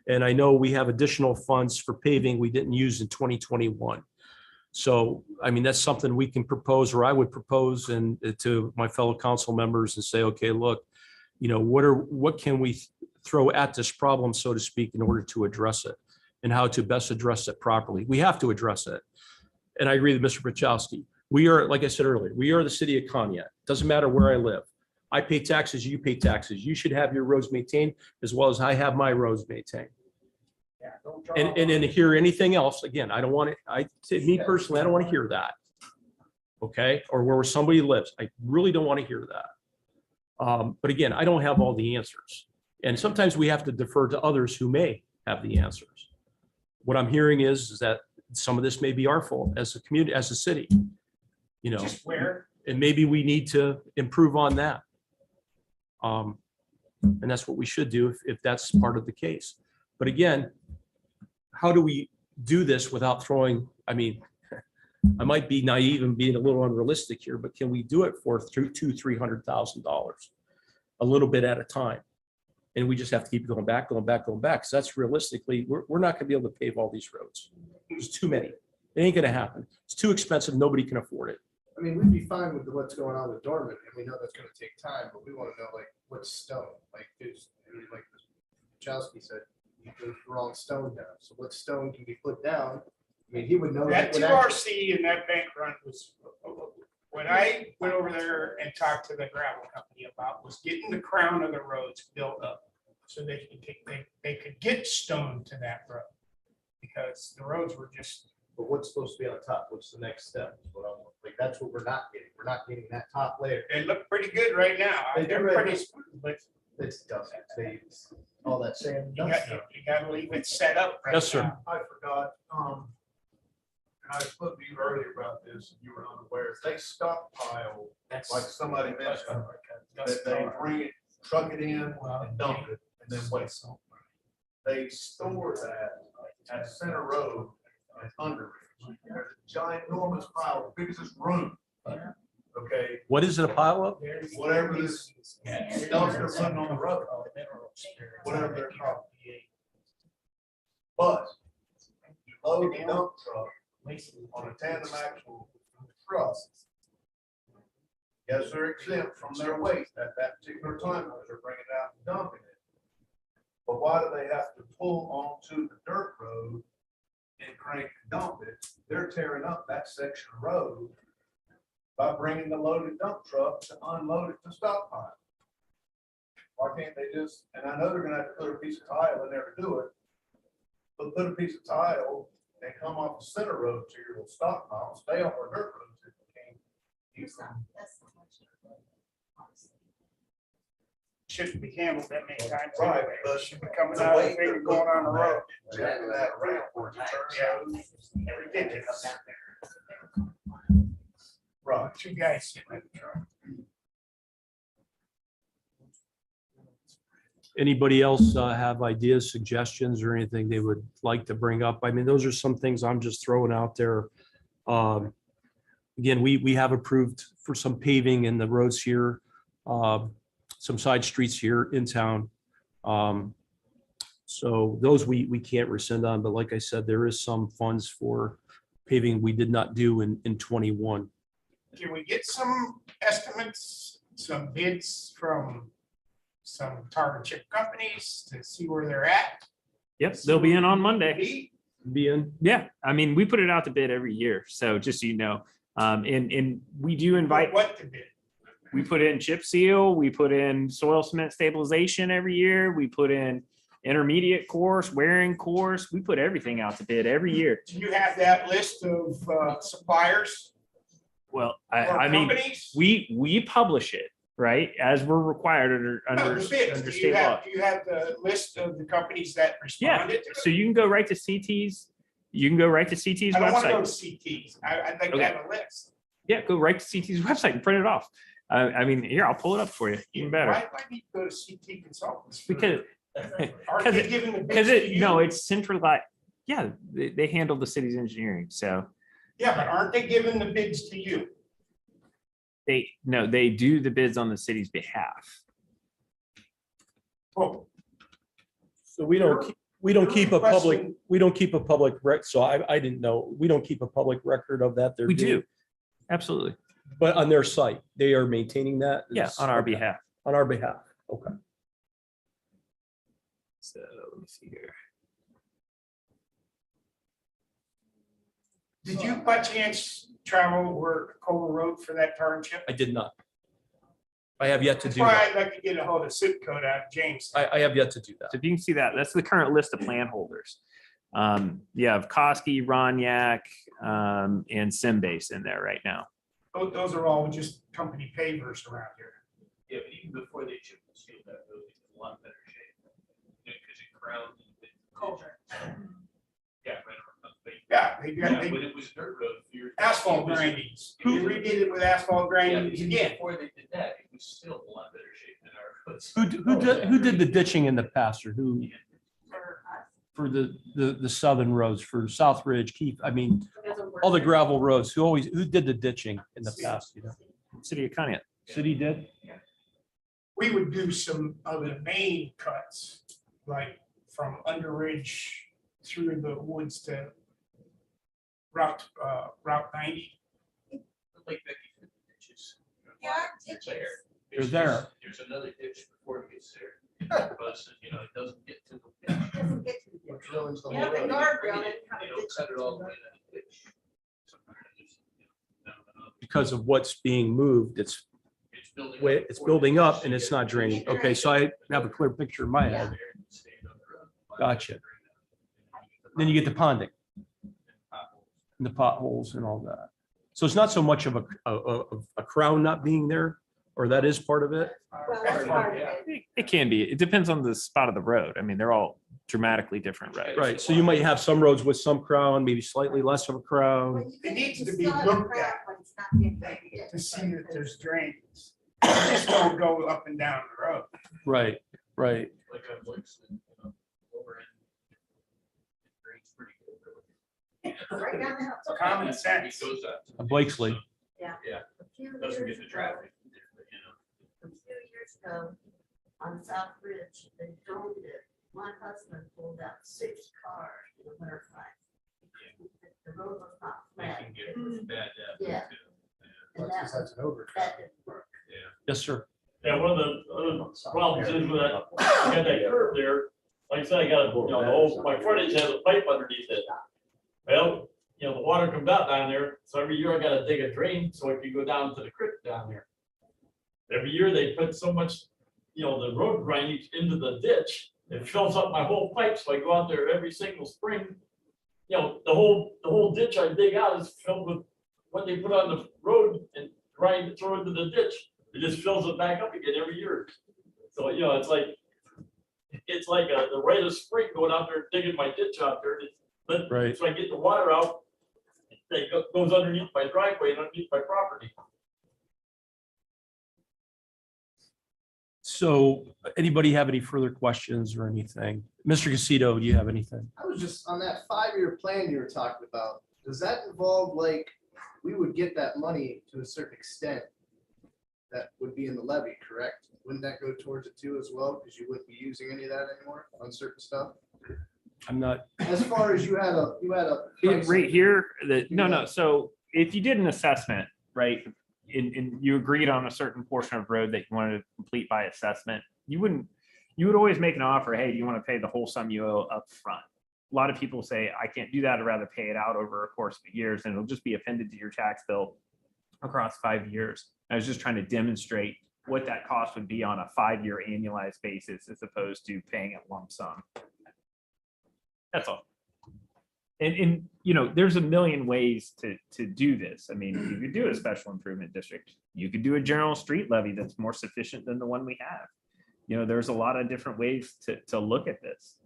And I know we have additional funds for paving we didn't use in 2021. So, I mean, that's something we can propose, or I would propose, and to my fellow council members, and say, okay, look, what can we throw at this problem, so to speak, in order to address it, and how to best address it properly. We have to address it. And I agree with Mr. Pachowski. We are, like I said earlier, we are the city of Conneaut. Doesn't matter where I live. I pay taxes, you pay taxes. You should have your roads maintained as well as I have my roads maintained. Yeah, don't draw And then hear anything else, again, I don't want it, me personally, I don't want to hear that. Okay, or where somebody lives, I really don't want to hear that. But again, I don't have all the answers. And sometimes we have to defer to others who may have the answers. What I'm hearing is that some of this may be our fault as a community, as a city, just where. and maybe we need to improve on that. And that's what we should do if that's part of the case. But again, how do we do this without throwing, I mean, I might be naive and being a little unrealistic here, but can we do it for $200,000-$300,000 a little bit at a time? And we just have to keep going back. Because that's realistically, we're not gonna be able to pave all these roads. There's too many. It ain't gonna happen. It's too expensive. Nobody can afford it. I mean, we'd be fine with what's going on with Dorman, and we know that's gonna take time, but we wanna know, like, what's stone, like, like Chowski said, you put the wrong stone down, so what stone can be put down? I mean, he would know. That when that- 2RC and that bank run was, when I went over there and talked to the gravel company about, was getting the crown of the roads built up. So they could get stone to that road. Because the roads were just, But what's supposed to be on top? What's the next step? Like, that's what we're not getting. We're not getting that top layer. they look pretty good right now. They do They're right pretty now. smooth, but It's dust, it's all that sand. you gotta leave it set up. right Yes, sir. now. I forgot, and I spoke to you earlier about this, and you were unaware, they stockpile, That's- like somebody mentioned, that they bring it, truck it in and dump it, and then waste. They store that at Center Road and under it. There's a giant enormous pile, big as this room. Okay, What is it, a pile of? whatever this stuff they're putting on the road, whatever they're called. But you load the dump truck on a tandem axle truck, Yes, they're exempt from their weight at that particular time, because they're bringing it out and dumping it. But why do they have to pull onto the dirt road and crank and dump it? They're tearing up that section of road by bringing the loaded dump truck to unload it to stockpile. Why can't they just, and I know they're gonna have to put a piece of tile in there to do it, but put a piece of tile and come off the center road to your little stockpile, stay off our dirt roads if you can. That's not much. Shouldn't be handled that many times. Right, anyway. but Should be coming the out weight of they're there, going on the putting road. Jacking that around where it turns Yeah. Ridiculous. Right. Two guys sitting in the truck. Anybody else have ideas, suggestions, or anything they would like to bring up? I mean, those are some things I'm just throwing out there. Again, we have approved for some paving in the roads here, some side streets here in town. So those we can't rescind on, but like I said, there is some funds for paving we did not do in 21. Can we get some estimates, some bids from some tar and chip companies to see where they're at? Yep, they'll be in on Monday. Being, Yeah, I mean, we put it out to bid every year, so just so you know. And we do invite, What to bid? we put in chip seal, we put in soil cement stabilization every year, we put in intermediate course, wearing course, we put everything out to bid every year. Do you have that list of suppliers Well, or I mean, companies? we publish it, right, as we're required No, under the bids. under Do you state law. have, do you have the list of the companies that Yeah, responded to it? so you can go right to CT's, you can go right to CT's I don't want to go website. to CTs. I'd like to Okay. have a list. Yeah, go right to CT's website and print it off. I mean, here, I'll pull it up for you, even better. Why do I need to go to CT consultants? Because, Aren't they giving the bids because to it, you? no, it's centralized. Yeah, they handle the city's engineering, so Yeah, but aren't they giving the bids to you? they do the bids on the city's behalf. Oh, so we don't keep a public rec, so I didn't know, we don't keep a public record of that. They're We doing- do, absolutely. But on their site, they are maintaining that? Yeah, on our Okay. behalf. On our behalf, okay. So let me see here. did you by chance travel over Culver Road for that tar and chip? I did not. I have yet to That's do why that. I'd like to get a hold of SIP code out of James. I have yet to do that. So if you can see that, that's the current list of plan holders. You have Koski, Roniak, and Simbase in there right now. Those are all just company pavers around here. Yeah, but even before they chip and seal that road, it's in a lot better shape. Because it crowned. Culvert. Yeah, right. around the- Yeah, they got, Yeah, they when it was dirt road. a few years- asphalt it was- grindings. They redid it with asphalt Yeah, but grindings even again. before they did that, it was still in a lot better shape than our roads. Who did the ditching in the past, or who, For us, for the southern roads, for South Ridge, Keith, I mean, it doesn't work. all the gravel roads, who did the ditching in the past, you know? City of Conneaut. City did? We would do some of the main cuts, like from Under Ridge through the woods to Route 90. Like Becky, ditches. Yeah, They're ditches. there. They're there. There's another ditch before it gets there. Because, you know, it doesn't get to the ditch. It doesn't get to the ditch. Which ruins the Yeah, whole the road. guardrail. They don't cut it all the way to the ditch. Sometimes it's, you know, down and up. Because of what's being moved, it's It's building. way, up it's before building the up ditch, and so it's you not get- draining. Okay, so I have a clear picture in my Yeah. head. Stayed on the road. Gotcha. Then you get the ponding and the potholes and all that. So it's not so much of a crown not being there, or that is part of it? Well, that's part of it. It can be. It depends on the spot of the road. I mean, they're all dramatically different roads. Right, so you might have some roads with some crown, maybe slightly less of a crown. When you It get needs into to be solid looked ground, at when it's not getting ready to see that there's drains. You just don't go up and down the road. Right, right. Like on Blakesley, you know, over in. It drains pretty good, really. Right down the hill. It's common It sense. goes up. Blakesley. A few Doesn't years get the ago, traffic, but, you know. a few years ago, on South Ridge, they domed it. My husband pulled out 6 cars in the winter time. The road was not They flat. can get It was- bad. Yeah. And that, That's an over. that didn't work. Yes, sir. Yeah, one of the other problems is with that, you got that curve there, like I said, I got, you know, the whole, my frontage has a pipe underneath it. Well, you know, the water comes out down there, so every year I gotta dig a drain so it can go down to the creek down there. Every year they put so much, you know, the road drainage into the ditch, it fills up my whole pipe, so I go out there every single spring. You know, the whole ditch I dig out is filled with what they put on the road and grind it, throw it into the ditch. It just fills it back up again every year. So, you know, it's like the rate of spring going out there digging my ditch out there. But Right. so I get the water out, that goes underneath my driveway and underneath my property. So anybody have any further questions or anything? Mr. Casito, do you have anything? I was just on that 5-year plan you were talking about. Does that involve like, we would get that money to a certain extent that would be in the levy, correct? Wouldn't that go towards it too as well? Because you wouldn't be using any of that anymore on certain stuff? I'm not, As far as you had a price Right on- here, no. So if you did an assessment, right, and you agreed on a certain portion of road that you wanted to complete by assessment, you would always make an offer, hey, do you want to pay the whole sum you owe up front? A lot of people say, I can't do that. I'd rather pay it out over a course of years, and it'll just be appended to your tax bill across 5 years. I was just trying to demonstrate what that cost would be on a 5-year annualized basis as opposed to paying it lump sum. That's all. And you know, there's a million ways to do this. I mean, you could do a special improvement district. You could do a general street levy that's more sufficient than the one we have. You know, there's a lot of different ways to look at this.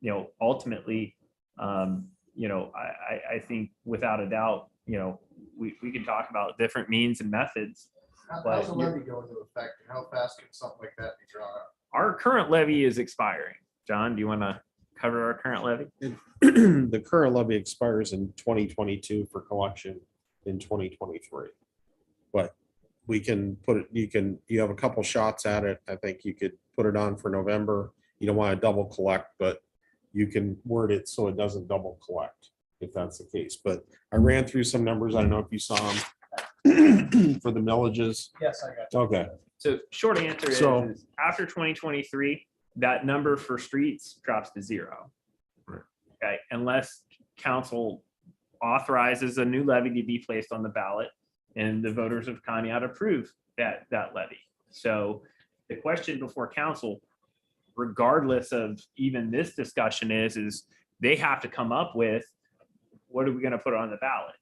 You know, ultimately, you know, I think without a doubt, you know, we can talk about different means and methods. How's the levy going into effect? And how fast can something like that be drawn up? Our current levy is expiring. John, do you want to cover our current levy? The current levy expires in 2022 for collection in 2023. But we can put it, you have a couple shots at it. I think you could put it on for November. You don't want to double collect, but you can word it so it doesn't double collect if that's the case. But I ran through some numbers. I don't know if you saw them for the millages. Yes, I got Okay. So short answer So- is after 2023, that number for streets drops to 0. Right. Okay, unless council authorizes a new levy to be placed on the ballot and the voters of Conneaut approve that levy. So the question before council, regardless of even this discussion is they have to come up with, what are we going to put on the ballot?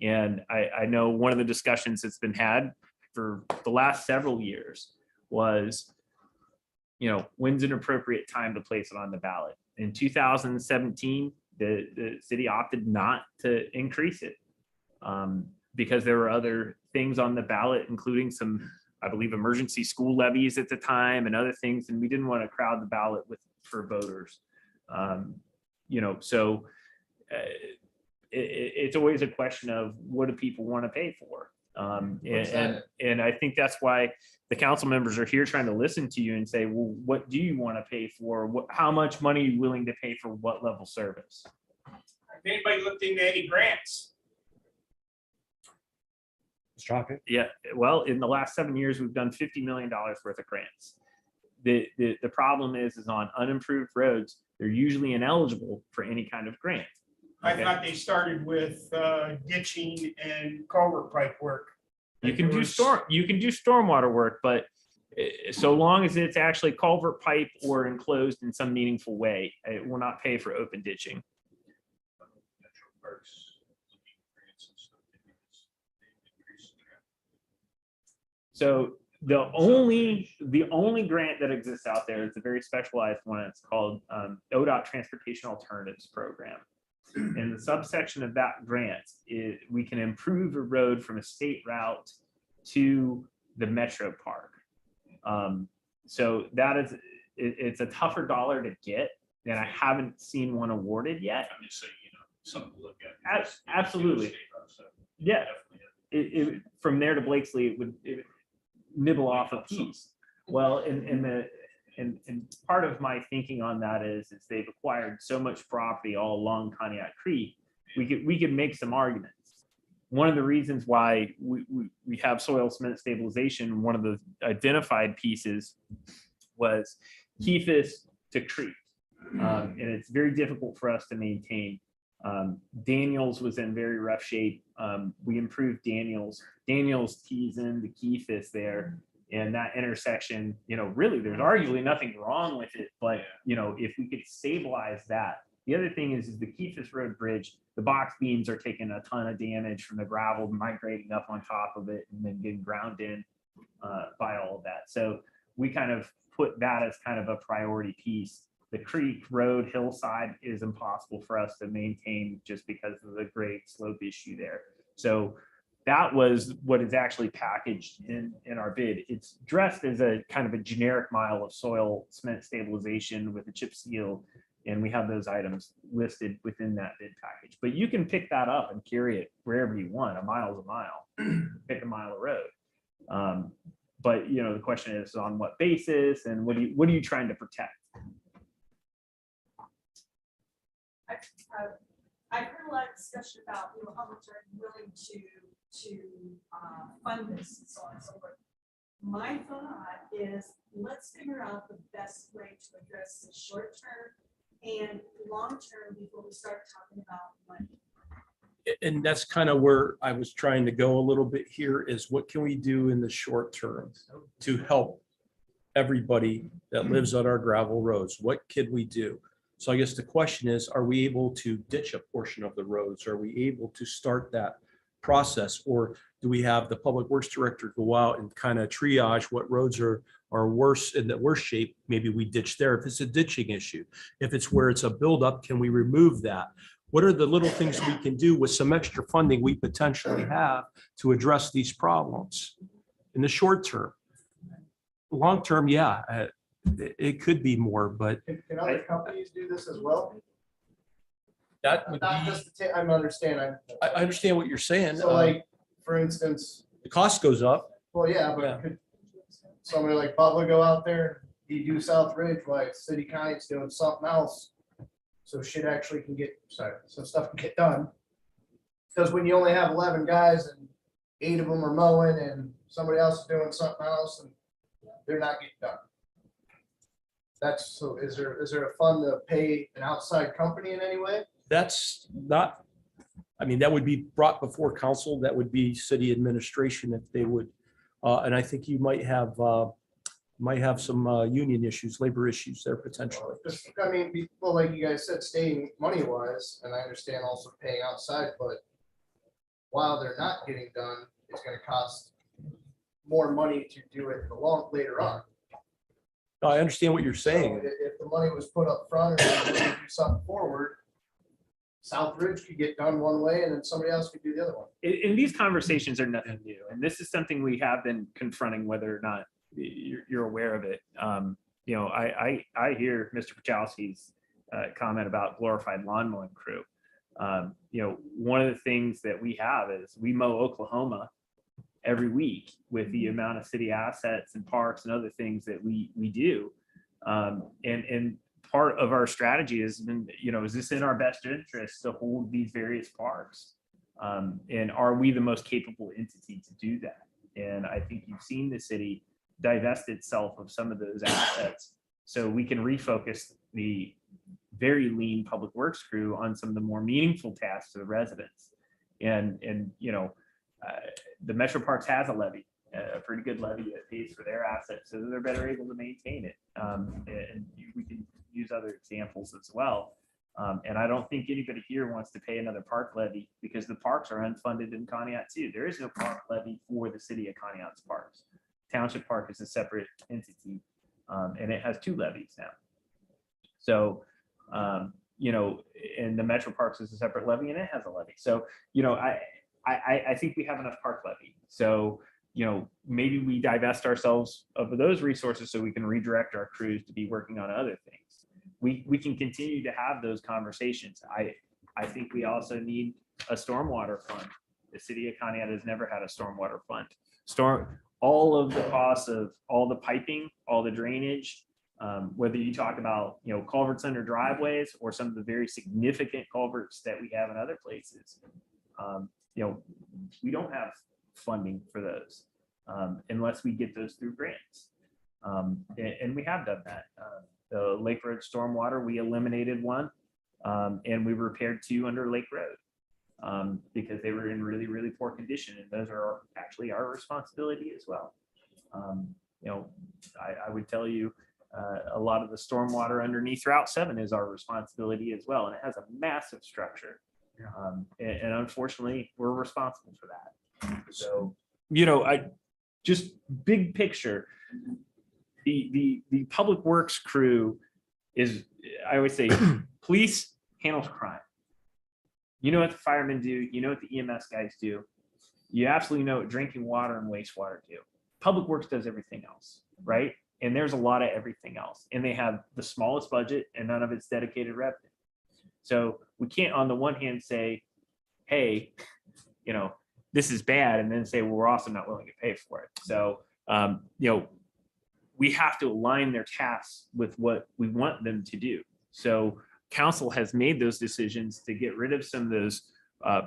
And I know one of the discussions that's been had for the last several years was, you know, when's an appropriate time to place it on the ballot? In 2017, the city opted not to increase it because there were other things on the ballot, including some, I believe, emergency school levies at the time and other things, and we didn't want to crowd the ballot for voters. You know, so it's always a question of what do people want to pay for? And I think that's why the council members are here trying to listen to you and say, well, what do you want to pay for? How much money are you willing to pay for what level service? Have anybody looked into any grants? Yeah, well, in the last 7 years, we've done $50 million worth of grants. The problem is on unimproved roads, they're usually ineligible for any kind of grant. I Okay. thought they started with ditching and culvert pipe work. You can do stormwater work, but so long as it's actually culvert pipe or enclosed in some meaningful way, it will not pay for open ditching. Metro Parks, looking at grants and stuff, they increase the grant. So the only grant that exists out there is a very specialized one. It's called ODOT Transportation Alternatives Program. And the subsection of that grant is we can improve a road from a state route to the metro park. So that is, it's a tougher dollar to get, and I haven't seen one awarded yet. I'm just saying, you know, something to look at. Absolutely. Yeah. From there to Blakesley, it would nibble off a piece. Well, and part of my thinking on that is they've acquired so much property all along Conneaut Creek. We could make some arguments. one of the reasons why we have soil cement stabilization, one of the identified pieces was Kephis to creek. And it's very difficult for us to maintain. Daniels was in very rough shape. We improved Daniels. Daniels tees into Kephis there. And that intersection, really, there's arguably nothing wrong with it. But, if we could stabilize that. The other thing is the Kephis Road Bridge, the box beams are taking a ton of damage from the gravel migrating up on top of it and then getting ground in by all of that. So we kind of put that as kind of a priority piece. The creek road hillside is impossible for us to maintain just because of the grade slope issue there. So that was what is actually packaged in our bid. It's dressed as a kind of a generic mile of soil cement stabilization with a chip seal. And we have those items listed within that bid package. But you can pick that up and carry it wherever you want. A mile is a mile. Pick a mile of road. But the question is on what basis and what are you trying to protect? I've heard a lot of discussion about, how much are you willing to fund this and so on and so forth. My thought is, let's figure out the best way to address the short term and long term before we start talking about money. And that's kind of where I was trying to go a little bit here is what can we do in the short term to help everybody that lives on our gravel roads? What could we do? So I guess the question is, are we able to ditch a portion of the roads? Are we able to start that process? Or do we have the public works director go out and kind of triage what roads are worse in the worst shape? Maybe we ditch there if it's a ditching issue. If it's where it's a buildup, can we remove that? What are the little things we can do with some extra funding we potentially have to address these problems in the short term? Long term, yeah, it could be more, but Can other companies do this as well? that would Not be, just to I understand. I understand what you're saying. So like, for instance, The cost goes up. well, yeah, Yeah. but could somebody like Bubba go out there, he do South Ridge, while City County's doing something else? So shit actually can get, so stuff can get done. Because when you only have 11 guys and 8 of them are mowing and somebody else is doing something else and they're not getting done. So is there a fund to pay an outside company in any way? That's not, I mean, that would be brought before council. That would be city administration if they would. And I think you might have some union issues, labor issues there potentially. Just, I mean, well, like you guys said, staying money wise, and I understand also paying outside, but while they're not getting done, it's gonna cost more money to do it later on. No, I understand what you're saying. So if the money was put up front or we do something forward, South Ridge could get done one way and then somebody else could do the other one. And these conversations are nothing new. And this is something we have been confronting, whether or not you're aware of it. I hear Mr. Pachowski's comment about glorified lawn mowing crew. One of the things that we have is we mow Oklahoma every week with the amount of city assets and parks and other things that we do. And part of our strategy has been, is this in our best interest to hold these various parks? And are we the most capable entity to do that? And I think you've seen the city divest itself of some of those assets so we can refocus the very lean public works crew on some of the more meaningful tasks to the residents. And the Metro Parks has a levy, a pretty good levy that pays for their assets, so they're better able to maintain it. And we can use other examples as well. And I don't think anybody here wants to pay another park levy because the parks are unfunded in Conneaut too. There is no park levy for the city of Conneaut's parks. Township Park is a separate entity, and it has 2 levies now. So, and the Metro Parks is a separate levy and it has a levy. So, I think we have enough park levy. So, maybe we divest ourselves of those resources so we can redirect our crews to be working on other things. We can continue to have those conversations. I think we also need a stormwater fund. The city of Conneaut has never had a stormwater fund. All of the costs of all the piping, all the drainage, whether you talk about, culverts under driveways or some of the very significant culverts that we have in other places, We don't have funding for those unless we get those through grants. And we have done that. The Lake Road stormwater, we eliminated one and we repaired 2 under Lake Road because they were in really, really poor condition. And those are actually our responsibility as well. I would tell you a lot of the stormwater underneath Route 7 is our responsibility as well. And it has a massive structure. And unfortunately, we're responsible for that. So, I just big picture, the public works crew is, I always say, police handles crime. You know what the firemen do, you know what the EMS guys do. You absolutely know what drinking water and wastewater do. Public works does everything else, right? And there's a lot of everything else. And they have the smallest budget and none of it's dedicated revenue. So we can't on the one hand say, hey, this is bad, and then say, well, we're also not willing to pay for it. So, we have to align their tasks with what we want them to do. So council has made those decisions to get rid of some of those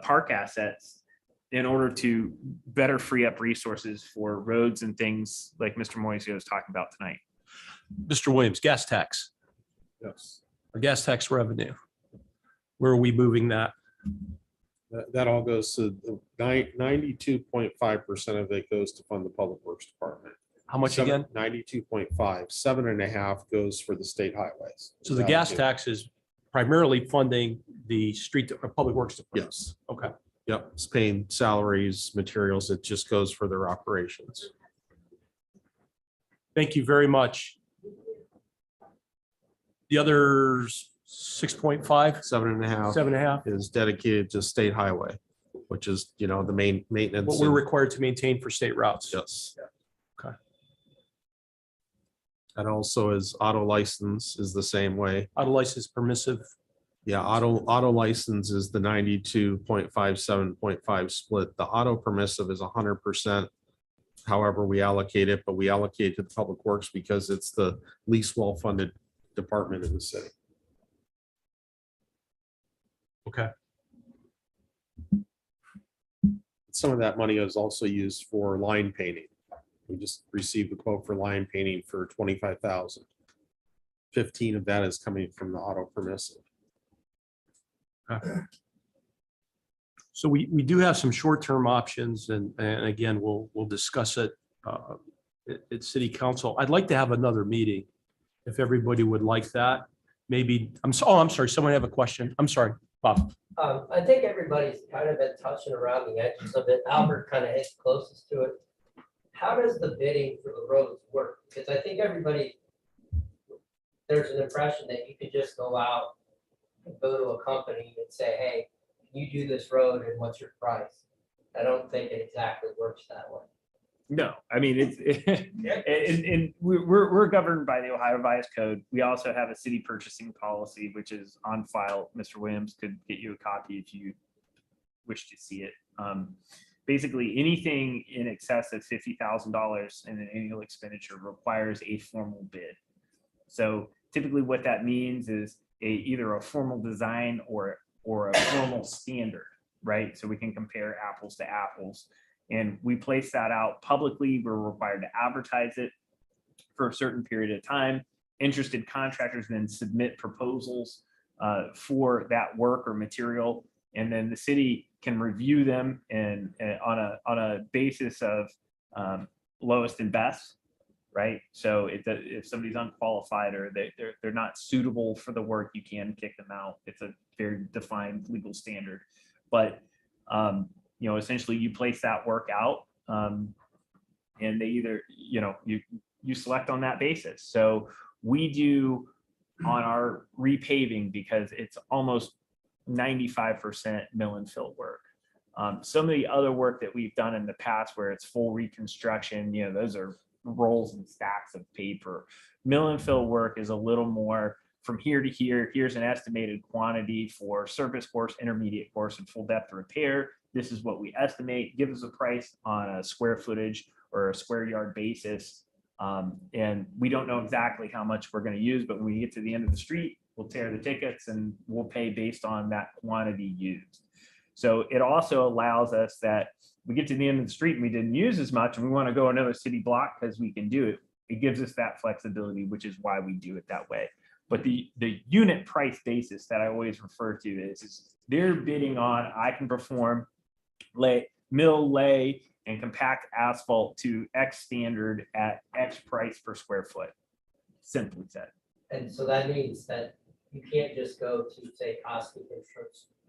park assets in order to better free up resources for roads and things like Mr. Moiseo was talking about tonight. Mr. Williams, gas tax, Yes. or gas tax revenue. Where are we moving that? That all goes to 92.5% of it goes to fund the Public Works Department. How much again? 92.5, 7.5 goes for the state highways. So the gas tax is primarily funding the street or public works department. Yes. Okay. Yep, it's paying salaries, materials. It just goes for their operations. Thank you very much. The others 6.5, 7.5 7.5, is dedicated to state highway, which is, the main maintenance. what we're and- required to maintain for state routes. Yes. Okay. And also is auto license is the same way. Auto license permissive. Yeah, auto license is the 92.57.5 split. The auto permissive is 100%. However, we allocate it, but we allocate to the public works because it's the least well-funded department in the city. Okay. Some of that money is also used for line painting. We just received a quote for line painting for 25,000. 15 of that is coming from the auto permissive. So we do have some short-term options and again, we'll discuss it at city council. I'd like to have another meeting if everybody would like that. Maybe, I'm sorry, someone have a question. I'm sorry, Bob. I think everybody's kind of been touching around the edges of it. Albert kind of hits closest to it. How does the bidding for the roads work? Because I think there's an impression that you could just go out and go to a company and say, hey, you do this road and what's your price? I don't think it exactly works that way. No, I mean, and we're governed by the Ohio Revised Code. We also have a city purchasing policy, which is on file. Mr. Williams could get you a copy if you wish to see it. Basically, anything in excess of $50,000 in an annual expenditure requires a formal bid. So typically what that means is either a formal design or a formal standard, right? So we can compare apples to apples. And we place that out publicly. We're required to advertise it for a certain period of time. Interested contractors then submit proposals for that work or material. And then the city can review them and on a basis of lowest and best, right? So if somebody's unqualified or they're not suitable for the work, you can kick them out. It's a very defined legal standard. But essentially you place that work out and they either, you select on that basis. So we do on our repaving because it's almost 95% mill and fill work. Some of the other work that we've done in the past where it's full reconstruction, those are rolls and stacks of paper. Mill and fill work is a little more from here to here. Here's an estimated quantity for surface course, intermediate course, and full depth repair. This is what we estimate. Give us a price on a square footage or a square yard basis. And we don't know exactly how much we're going to use, but when we get to the end of the street, we'll tear the tickets and we'll pay based on that quantity used. So it also allows us that we get to the end of the street and we didn't use as much and we want to go another city block because we can do it. It gives us that flexibility, which is why we do it that way. But the unit price basis that I always refer to is they're bidding on, I can perform mill, lay, and compact asphalt to X standard at X price per square foot. Simply said. And so that means that you can't just go to, say, Costa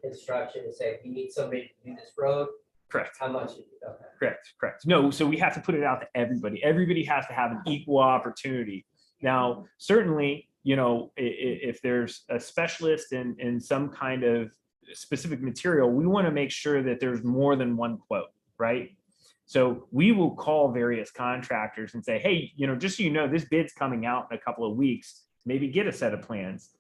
Construction and say, we need somebody to do this road. Correct. How much? Okay. Correct. No, so we have to put it out to everybody. Everybody has to have an equal opportunity. Now, certainly, you know, if there's a specialist in some kind of specific material, we want to make sure that there's more than one quote, right? So we will call various contractors and say, hey, you know, just so you know, this bid's coming out in a couple of weeks, maybe get a set of plans.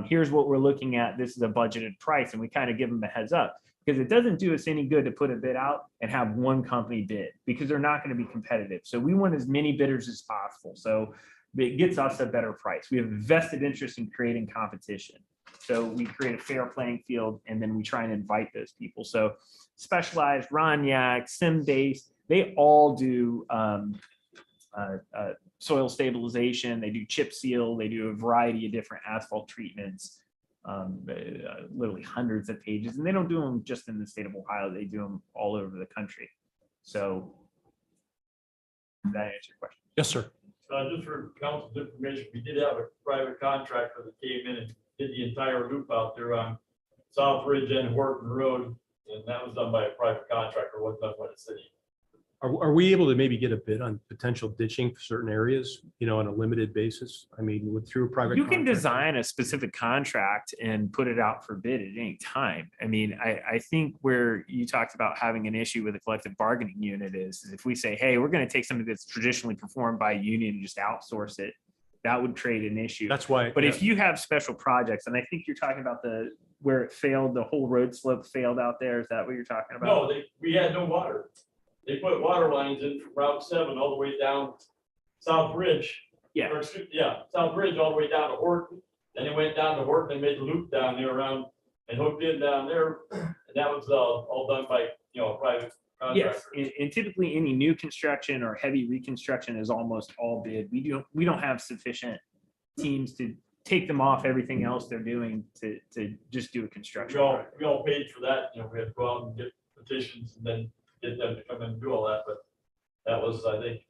Here's what we're looking at. This is a budgeted price. And we kind of give them a heads up, because it doesn't do us any good to put a bid out and have one company bid, because they're not going to be competitive. So we want as many bidders as possible. So it gets us a better price. We have a vested interest in creating competition. So we create a fair playing field, and then we try and invite those people. So Specialized, Roniak, Sim-based, they all do soil stabilization. They do chip seal. They do a variety of different asphalt treatments, literally hundreds of pages. And they don't do them just in the state of Ohio. They do them all over the country. So does that answer your question? Yes, sir. Just for council's information, we did have a private contractor that came in and did the entire loop out there on South Ridge and Horton Road. And that was done by a private contractor, wasn't done by the city. Are we able to maybe get a bid on potential ditching for certain areas, you know, on a limited basis? I mean, through a private. You can contractor? design a specific contract and put it out for bid at any time. I mean, I think where you talked about having an issue with a collective bargaining unit is if we say, hey, we're going to take something that's traditionally performed by a union and just outsource it, that would create an issue. That's why. But if you have special projects, and I think you're talking about where it failed, the whole road slope failed out there. Is that what you're talking about? No, we had no water. They put water lines in from Route 7 all the way down South Ridge. Yeah. South Ridge all the way down to Horton. Then they went down to Horton and made the loop down there around and hooked in down there. And that was all done by, you know, a private contractor. Yes, and typically any new construction or heavy reconstruction is almost all bid. We don't have sufficient teams to take them off everything else they're doing to just do a construction. We all paid for that. You know, we had to go out and get petitions and then get them to come in and do all that. But that was, I think,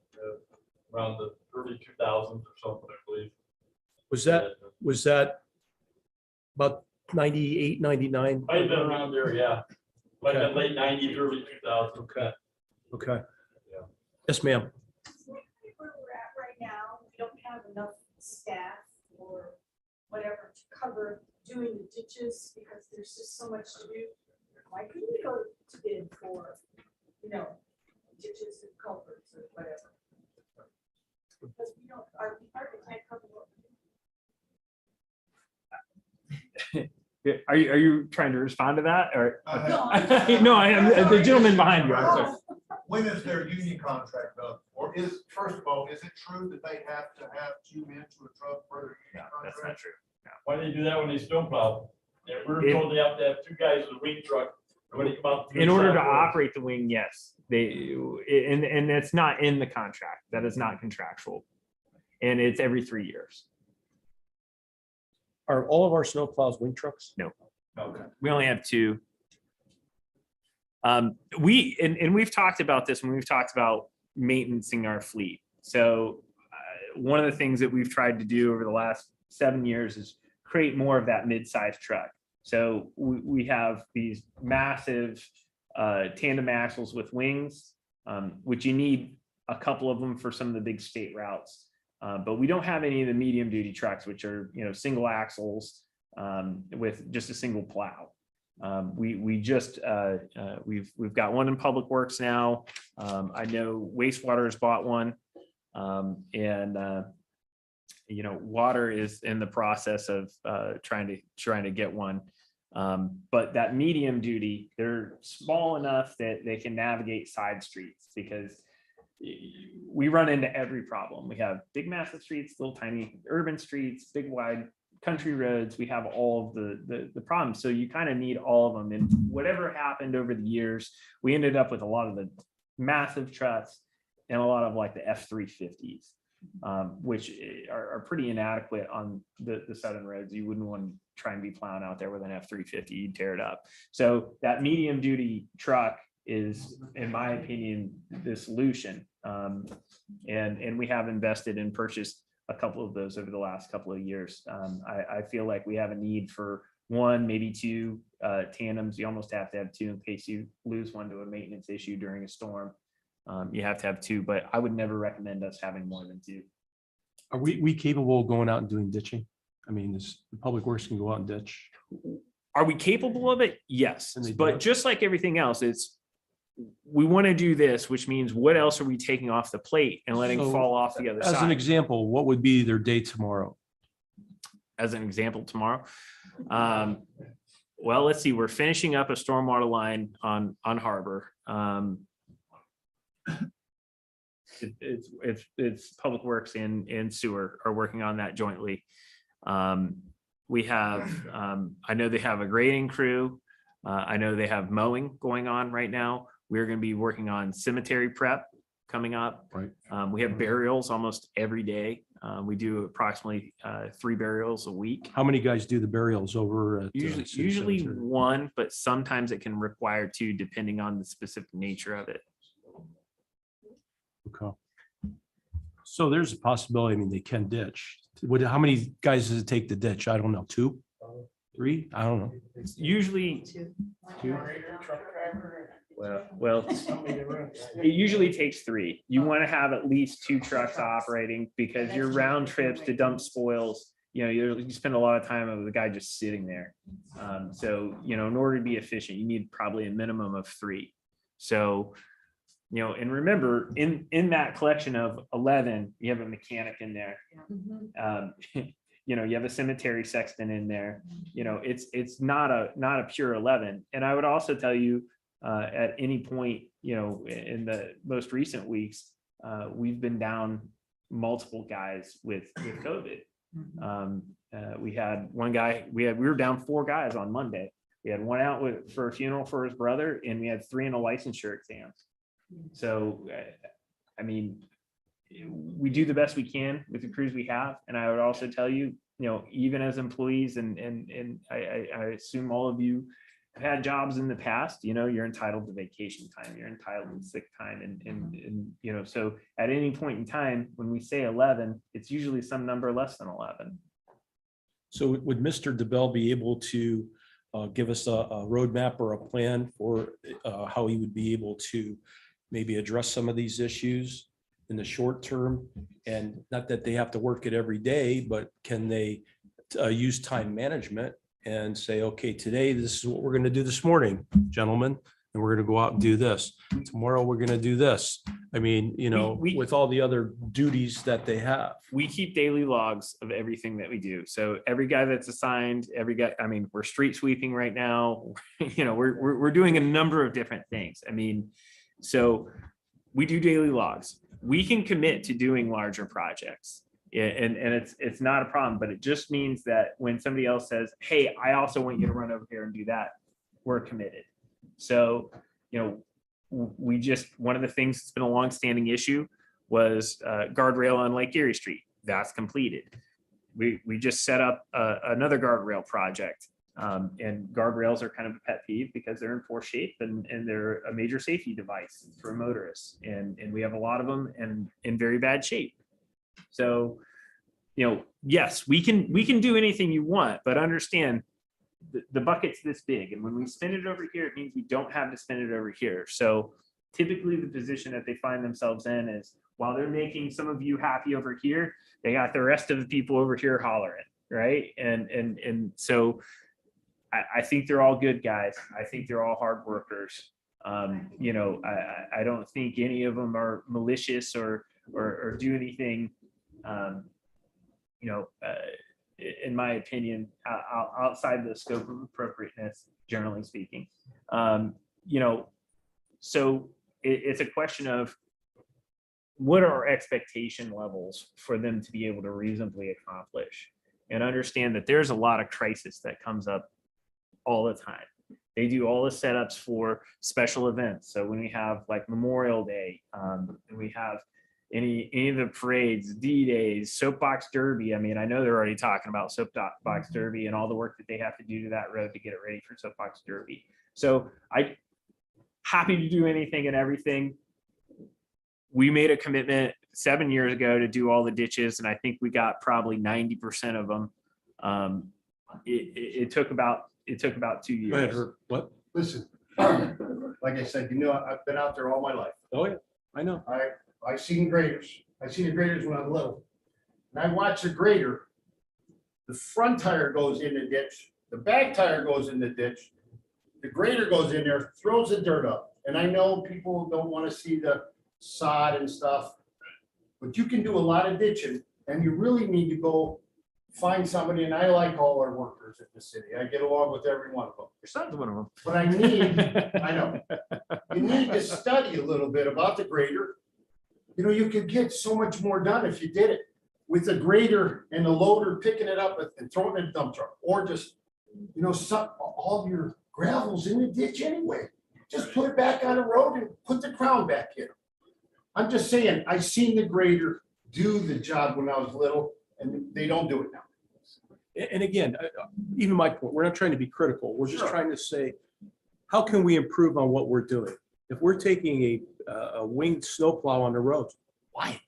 around the early 2000s or something, I believe. Was that about 98, 99? Might have been around there, yeah. Might have been Okay. late 90s, early 2000s. Okay. Yes, ma'am. Where we're at right now, we don't have enough staff or whatever to cover doing the ditches because there's just so much to do. Why couldn't we go to bid for, you know, ditches and culverts or whatever? Because we don't, our department can't cover what we do. Are you trying to respond to that or? No, No, I am the gentleman behind you. I'm sorry. When is their union contract up? Or first of all, is it true that they have to have 2 men to a truck for their union That's not contract? true. Why do they do that when they snowplow? We were If- told they have to have 2 guys with a wing truck. When they come out. In order to operate the wing, yes, and it's not in the contract. That is not contractual. And it's every 3 years. Are all of our snowplows wing trucks? No. Okay. We only have 2. We've talked about this when we've talked about maintaining our fleet. So one of the things that we've tried to do over the last 7 years is create more of that mid-sized truck. So we have these massive tandem axles with wings, which you need a couple of them for some of the big state routes. But we don't have any of the medium duty trucks, which are, you know, single axles with just a single plow. We've got one in Public Works now. I know Wastewater has bought one, and you know, Water is in the process of trying to get one. But that medium duty, they're small enough that they can navigate side streets, because we run into every problem. We have big massive streets, little tiny urban streets, big wide country roads, we have all of the problems. So you kind of need all of them. And whatever happened over the years, we ended up with a lot of the massive trucks and a lot of like the F-350s, which are pretty inadequate on the southern roads. You wouldn't want to try and be plowing out there with an F-350, you'd tear it up. So that medium duty truck is, in my opinion, the solution. And we have invested and purchased a couple of those over the last couple of years. I feel like we have a need for one, maybe two tandems. You almost have to have two in case you lose one to a maintenance issue during a storm. You have to have two, but I would never recommend us having more than two. Are we capable of going out and doing ditching? I mean, the public works can go out and ditch. Are we capable of it? Yes, And they do but it? just like everything else, we want to do this, which means what else are we taking off the plate and letting So, fall off the other As an side? example, what would be their day tomorrow? As an example, tomorrow. Well, let's see, we're finishing up a stormwater line on Harbor. It's Public Works and Sewer are working on that jointly. We have, I know they have a grading crew. I know they have mowing going on right now. We're going to be working on cemetery prep coming up. Right. We have burials almost every day. We do approximately 3 burials a week. How many guys do the burials over at? Usually Cemetery? one, but sometimes it can require 2 depending on the specific nature of it. Okay. So there's a possibility, I mean, they can ditch. How many guys does it take to ditch? I don't know, 2, 3? I don't know. It's usually, well, it usually takes 3. You want to have at least 2 trucks operating because your round trips to dump spoils, you spend a lot of time with the guy just sitting there. So, in order to be efficient, you need probably a minimum of 3. So, and remember, in that collection of 11, you have a mechanic in there. You have a cemetery sexton in there. It's not a pure 11. And I would also tell you, at any point, in the most recent weeks, we've been down multiple guys with COVID. We had one guy, we were down 4 guys on Monday. We had one out for a funeral for his brother, and we had 3 in a licensure exam. So, I mean, we do the best we can with the crews we have. And I would also tell you, even as employees, and I assume all of you have had jobs in the past, you're entitled to vacation time, you're entitled to sick time. And so at any point in time, when we say 11, it's usually some number less than 11. So would Mr. DeBell be able to give us a roadmap or a plan for how he would be able to maybe address some of these issues in the short term? And not that they have to work it every day, but can they use time management and say, okay, today, this is what we're going to do this morning, gentlemen, and we're going to go out and do this. Tomorrow, we're going to do this. I mean, with all the other duties that they have. We keep daily logs of everything that we do. So every guy that's assigned, we're street sweeping right now. We're doing a number of different things. So we do daily logs. We can commit to doing larger projects, and it's not a problem, but it just means that when somebody else says, hey, I also want you to run over here and do that, we're committed. So, one of the things that's been a longstanding issue was guardrail on Lake Erie Street. That's completed. We just set up another guardrail project. And guardrails are kind of a pet peeve because they're in poor shape and they're a major safety device for motorists. And we have a lot of them and in very bad shape. So, yes, we can do anything you want, but understand the bucket's this big. And when we spin it over here, it means we don't have to spin it over here. So typically the position that they find themselves in is while they're making some of you happy over here, they got the rest of the people over here hollering, right? And so I think they're all good guys. I think they're all hard workers. I don't think any of them are malicious or do anything, in my opinion, outside the scope of appropriateness, generally speaking. So it's a question of what are our expectation levels for them to be able to reasonably accomplish? and understand that there's a lot of crisis that comes up all the time. They do all the setups for special events. So when we have like Memorial Day, and we have any of the parades, D-Days, Soapbox Derby. I mean, I know they're already talking about Soapbox Derby and all the work that they have to do to that road to get it ready for Soapbox Derby. So I happy to do anything and everything. We made a commitment 7 years ago to do all the ditches, and I think we got probably 90% of them. It took about 2 years. Go ahead, Herb. What? Listen, like I said, I've been out there all my life. Oh, yeah, I know. I seen graders. I seen the graders when I was little. And I watched the grader. The front tire goes in the ditch, the back tire goes in the ditch. The grader goes in there, throws the dirt up. And I know people don't want to see the sod and stuff. But you can do a lot of ditching, and you really need to go find somebody, and I like all our workers at the city. I get along with every one of them. Your son's one of them. But I need, I know, you need to study a little bit about the grader. You know, you could get so much more done if you did it with the grader and the loader picking it up and throwing it in a dump truck, or just, you know, all of your gravel's in the ditch anyway. Just put it back on the road and put the crown back in. I'm just saying, I seen the grader do the job when I was little, and they don't do it now. And again, even my point, we're not trying to be critical. We're just Sure. trying to say, how can we improve on what we're doing? If we're taking a winged snowplow on the roads, why?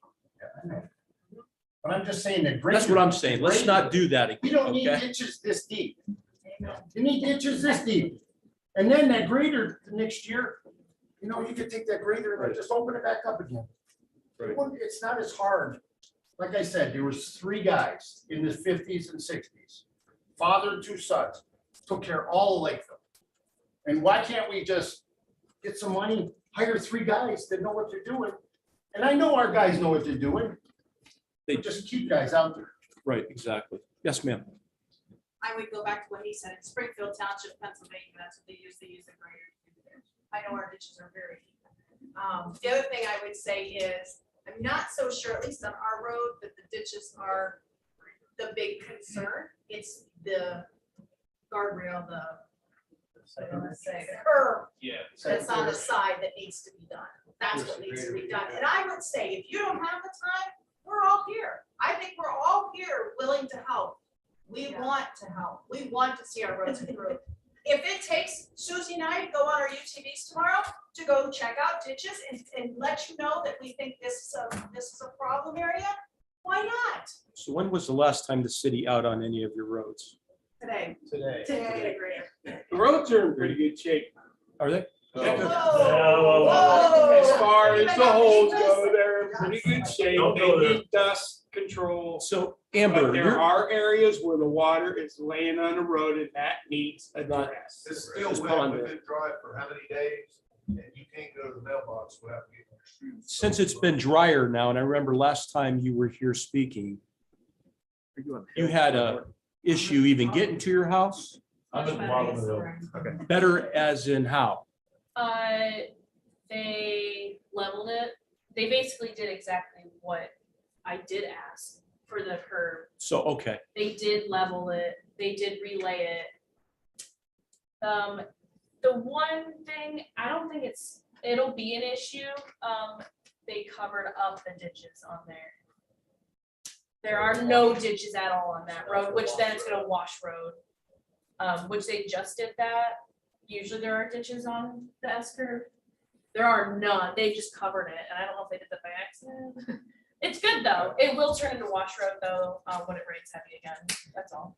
But I'm just saying that grader. That's what I'm saying. Let's not do that again. You don't need okay? ditches this deep. You need ditches this deep. And then that grader the next year, you know, you could take that grader and just open it back up again. Right. It's not as hard. Like I said, there was 3 guys in the 50s and 60s. Father and 2 sons took care of all of Lakeville. And why can't we just get some money, hire 3 guys that know what they're doing? And I know our guys know what they're doing. They just keep guys out there. Right, exactly. Yes, ma'am. I would go back to what he said, in Springfield Township, Pennsylvania, that's what they use a grader to do there. I know our ditches are very deep. The other thing I would say is, I'm not so sure, at least on our road, that the ditches are the big concern. It's the guardrail, what do I wanna say, the curb Yeah. that's on the side that needs to be done. That's what needs to be done. And I would say, if you don't have the time, we're all here. I think we're all here willing to help. We want to help. We want to see our roads improved. If it takes Susie and I to go on our UTVs tomorrow to go check out ditches and let you know that we think this is a problem area, why not? So when was the last time the city out on any of your roads? Today. Today. Today, greater. The roads are in pretty good shape. Are they? As far as the holes go, they're in pretty good shape. Don't They go there. need dust control. So But Amber, there you're, are areas where the water is laying on the road and that needs addressed. It's still Just wet, pond we've it. been dry for how many days, and you can't go to the mailbox without getting your shoes. since it's been drier now, and I remember last time you were here speaking, you had a issue even getting to your house, I'm at the bottom of the hill. better as in how? They leveled it. They basically did exactly what I did ask for the curb. So, okay, They did level it. They did relay it. The one thing, I don't think it'll be an issue. They covered up the ditches on there. There are no ditches at all on that road, which then it's gonna wash road. Which they just did that. Usually there are ditches on the S curve. There are none. They just covered it, and I don't know if they did that by accident. It's good though. It will turn into wash road though, when it rains heavy again. That's all.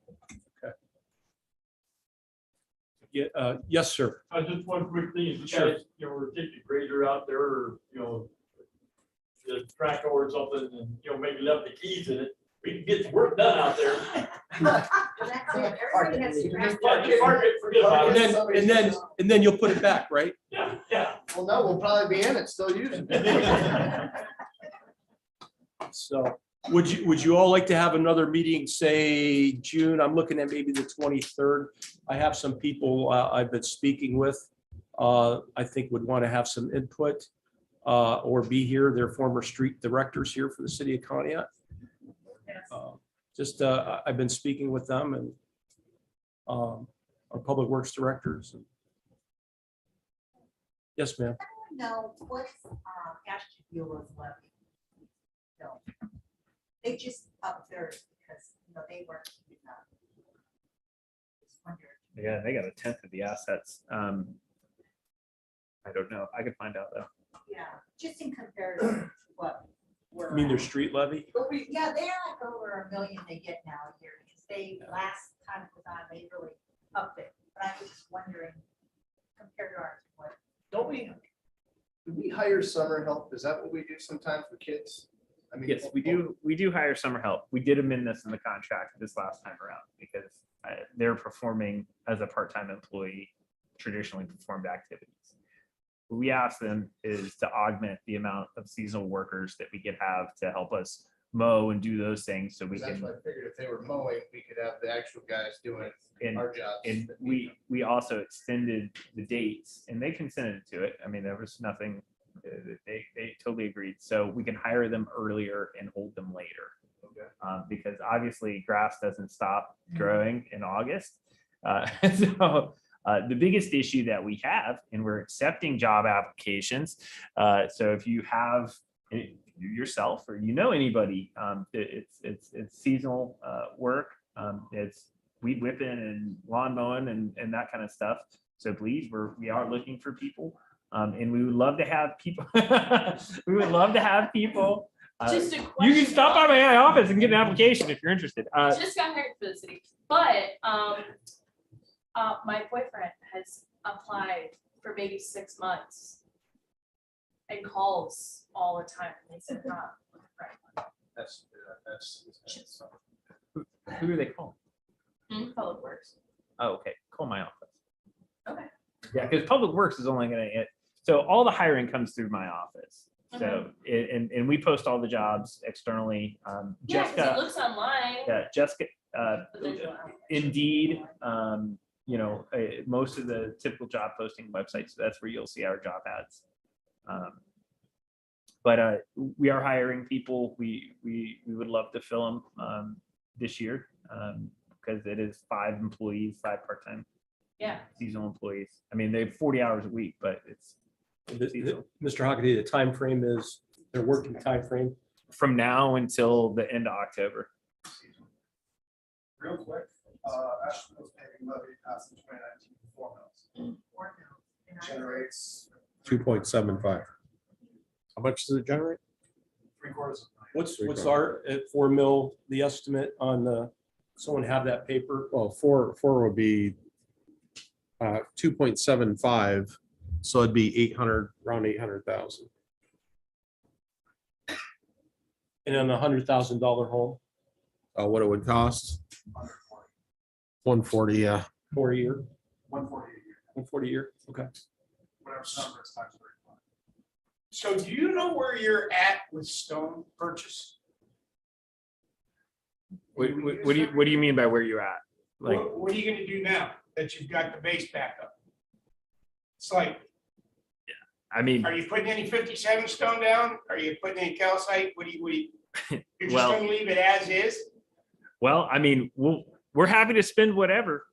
yeah, yes, sir. Just one quick thing, if you Sure. guys, you know, were taking a grader out there, or, you know, the track or something, and, you know, maybe left the keys in it, we can get the work done out there. Everybody has to. Yeah, just park it, forget about it. And then you'll put it back, right? Yeah, yeah. Well, no, we'll probably be in it, still using it. So would you all like to have another meeting, say June? I'm looking at maybe the 23rd. I have some people I've been speaking with, I think would want to have some input or be here. They're former street directors here for the city of Conneaut. just, I've been speaking with them and our public works directors. Yes, ma'am. No, what's Ashtabula's levy? No. They just upped theirs because, they weren't keeping up. Just wondered. Yeah, they got a tenth of the assets. I don't know. I could find out though. Yeah, just in comparison to what we're. I mean, their at. street levy? Yeah, they're like over $1 million they get now a year because they, last time it was on, they really upped it. But I was just wondering, compared to ours, what. Don't we, do we hire summer help? Is that what we do sometimes for kids? I mean, Yes, we do hire summer help. We did amend this in the contract this last time around because they're performing as a part-time employee, traditionally performed activities. What we ask them is to augment the amount of seasonal workers that we could have to help us mow and do those things so we That's can. what I figured if they were mowing, we could have the actual guys doing And, our jobs. and that need them. we also extended the dates and they consented to it. I mean, there was nothing, they totally agreed. So we can hire them earlier and hold them later. Because obviously grass doesn't stop growing in August. So the biggest issue that we have, and we're accepting job applications. So if you have yourself or anybody, it's seasonal work. It's weed whipping and lawn mowing and that kind of stuff. So please, we are looking for people. And we would love to have people. We would love to have people. Just a You can question. stop by my office and get an application if you're interested. Just got hired for the city, but my boyfriend has applied for maybe 6 months and calls all the time. And they said, not looking for anyone." Who do they call? Public Works. Oh, okay. Call my office. Okay. Yeah, because Public Works is only going to, so all the hiring comes through my office. So, and we post all the jobs externally. Yeah, because it Jessica, looks online. yeah, Jessica, but there's no- Indeed, most of the typical job posting websites, that's where you'll see our job ads. But we are hiring people. We would love to fill them this year because it is 5 employees, 5 part-time Yeah. seasonal employees. I mean, they have 40 hours a week, but it's seasonal. Mr. Hockaday, the time frame is, their working time frame. From now until the end of October. Real quick, Ashtabula's paving levy passed in 2019 for 4 mills. Generates 2.75. How much does it generate? 3/4 of What's our, at 4 mil, the estimate on the, someone have that paper? Well, four would be 2.75, so it'd be 800, around 800,000. And on a $100,000 home What it would cost? 140, yeah. for a year, 140 a year, 140 a year, okay. whatever number is times 35. So do you know where you're at with stone purchase? What do you mean by where you're at? Like, What are you gonna do now that you've got the base back up? It's like, I mean, are you putting any 57 stone down? Are you putting any calcite? What do you, you're just Well- gonna leave it as is? well, I mean, we're happy to spend whatever.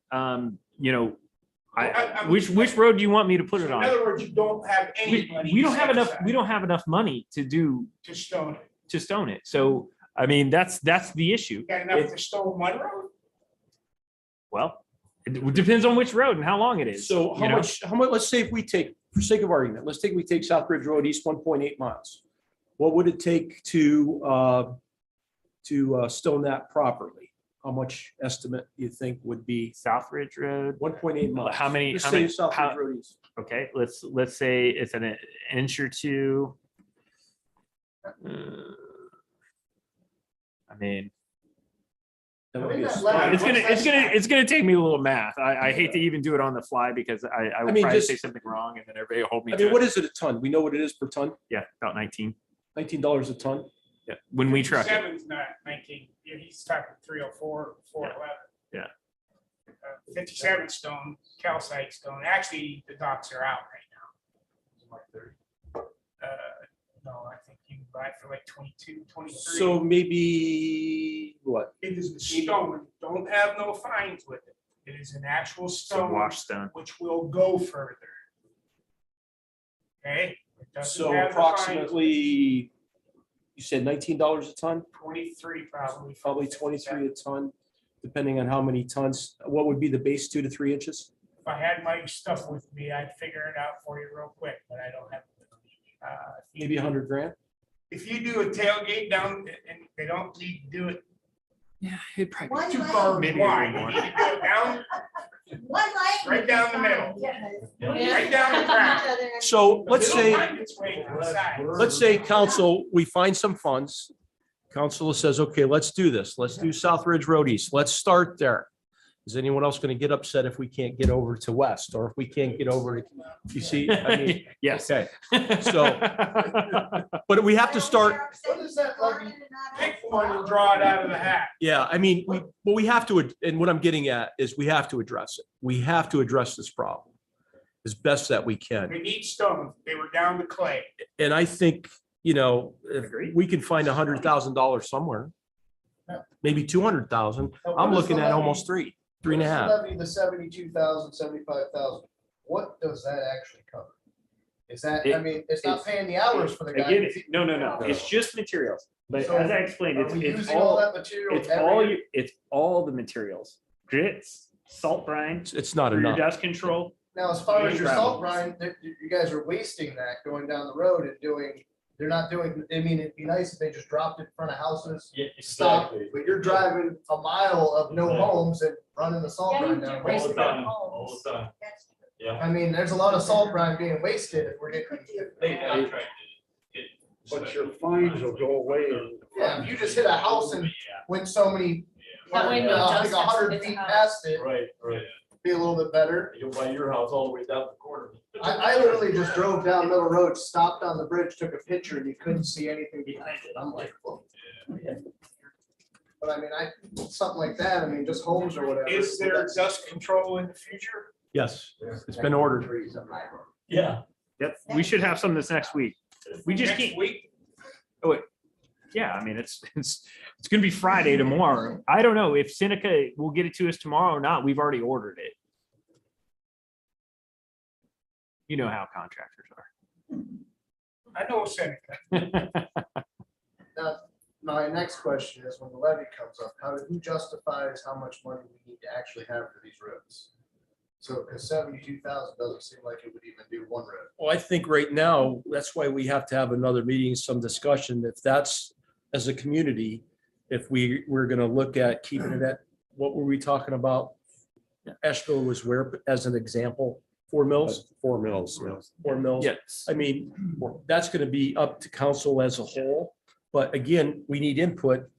Which road do you want me to put it In on? other words, you don't have any money. We don't have set enough. aside We don't have enough money to To stone it. stone it. So I mean, that's the issue. You got enough to stone one road? Well, it depends on which road and how long it is. So you know? how much, let's say if we take, for sake of argument, let's take, we take Southbridge Road east 1.8 miles. What would it take to stone that properly? How much estimate do you think would be Southridge Road. 1.8 miles? How many? Just How say many? Southbridge How, Road east. okay, let's say it's an inch or two. I mean, That would be a It's start. it's gonna take me a little math. I hate to even do it on the fly because I would mean, probably just- say something wrong and then everybody will hold me I to mean, what it. is it a ton? We know what it is per ton? Yeah, about 19. $19 a ton? Yeah, when we truck it. 57's not 19, he's talking 304, 411. Yeah. 57 stone, calcite stone, actually, the docks are out right now. No, I think you can buy for like 22, 23. So maybe what? It is a stone, don't have no fines with it. It is an actual So stone, wash stone. which will go further. Okay? It doesn't So have the fines. approximately, you said $19 a ton, 23 probably. probably 23 a ton, depending on how many tons. What would be the base, 2 to 3 inches? If I had my stuff with me, I'd figure it out for you real quick, but I don't have. it with me. Maybe 100 grand? If you do a tailgate down, and they don't need to do it Yeah, it'd probably One too lane. far Maybe wide, more. you need to go down, One lane. Right down the middle. right down the ground. So let's It'll say, find its way to the side. let's say council, we find some funds. Council says, okay, let's do this. Let's do South Ridge Road East. Let's start there. Is anyone else going to get upset if we can't get over to West, or if we can't get over, you see, I mean, Yes. okay. So- But we have to start, What is that levy? Pick one and draw it out of the hat. yeah, I mean, but we have to, and what I'm getting at is we have to address it. We have to address this problem as best that we can. We need stone. They were down to clay. And I think, you know, if Agreed. we can find $100,000 somewhere, maybe 200,000, I'm looking at almost 3.5. Levy, the 72,000, 75,000. What does that actually cover? Is that, I It- mean, it's not paying the hours for the guy. Again, no, it's just materials. But So as I explained, Are we it's using all all, that material? it's every all, year? it's all the materials. Grits, salt brine, It's not for your enough. dust control. Now, as far as your salt Gravel. brine, you guys are wasting that going down the road and doing, they're not doing, I mean, it'd be nice if they just dropped it in front of houses, Yeah, stop, exactly. but you're driving a mile of no Exactly. homes and running the salt Yeah, brine you do down. All waste the wasting it. time, all the time. Yeah. I mean, there's a lot of salt brine being wasted if we're getting. They contracted it. But your fines will go away. Yeah, if you just hit a house and went so many, That way no I think dust has to 100 hit the feet house. past it, Right, right. be a little bit better. You'll buy your house all the way down the corner. I literally just drove down Middle Road, stopped on the bridge, took a picture, and you couldn't see anything behind it. I'm like, whoa. But I mean, something like that, I mean, just homes or whatever. Is there dust control in the future? Yes, it's been ordered. Yeah. Yep, we should have some this next week. We just Next can't, week? yeah, I mean, it's gonna be Friday tomorrow. I don't know if Seneca will get it to us tomorrow or not. We've already ordered it. You know how contractors I know Seneca. are. Now, my next question is, when the levy comes up, who justifies how much money we need to actually have for these roads? So, because 72,000 doesn't seem like it would even do one road. Well, I think right now, that's why we have to have another meeting, some discussion, if that's, as a community, if we're gonna look at keeping it at, what were we talking about? Asheville was where, as an example, 4 mills, 4 mills, yeah. 4 mills. Yes. I mean, that's gonna be up to council as a whole, but again, we need input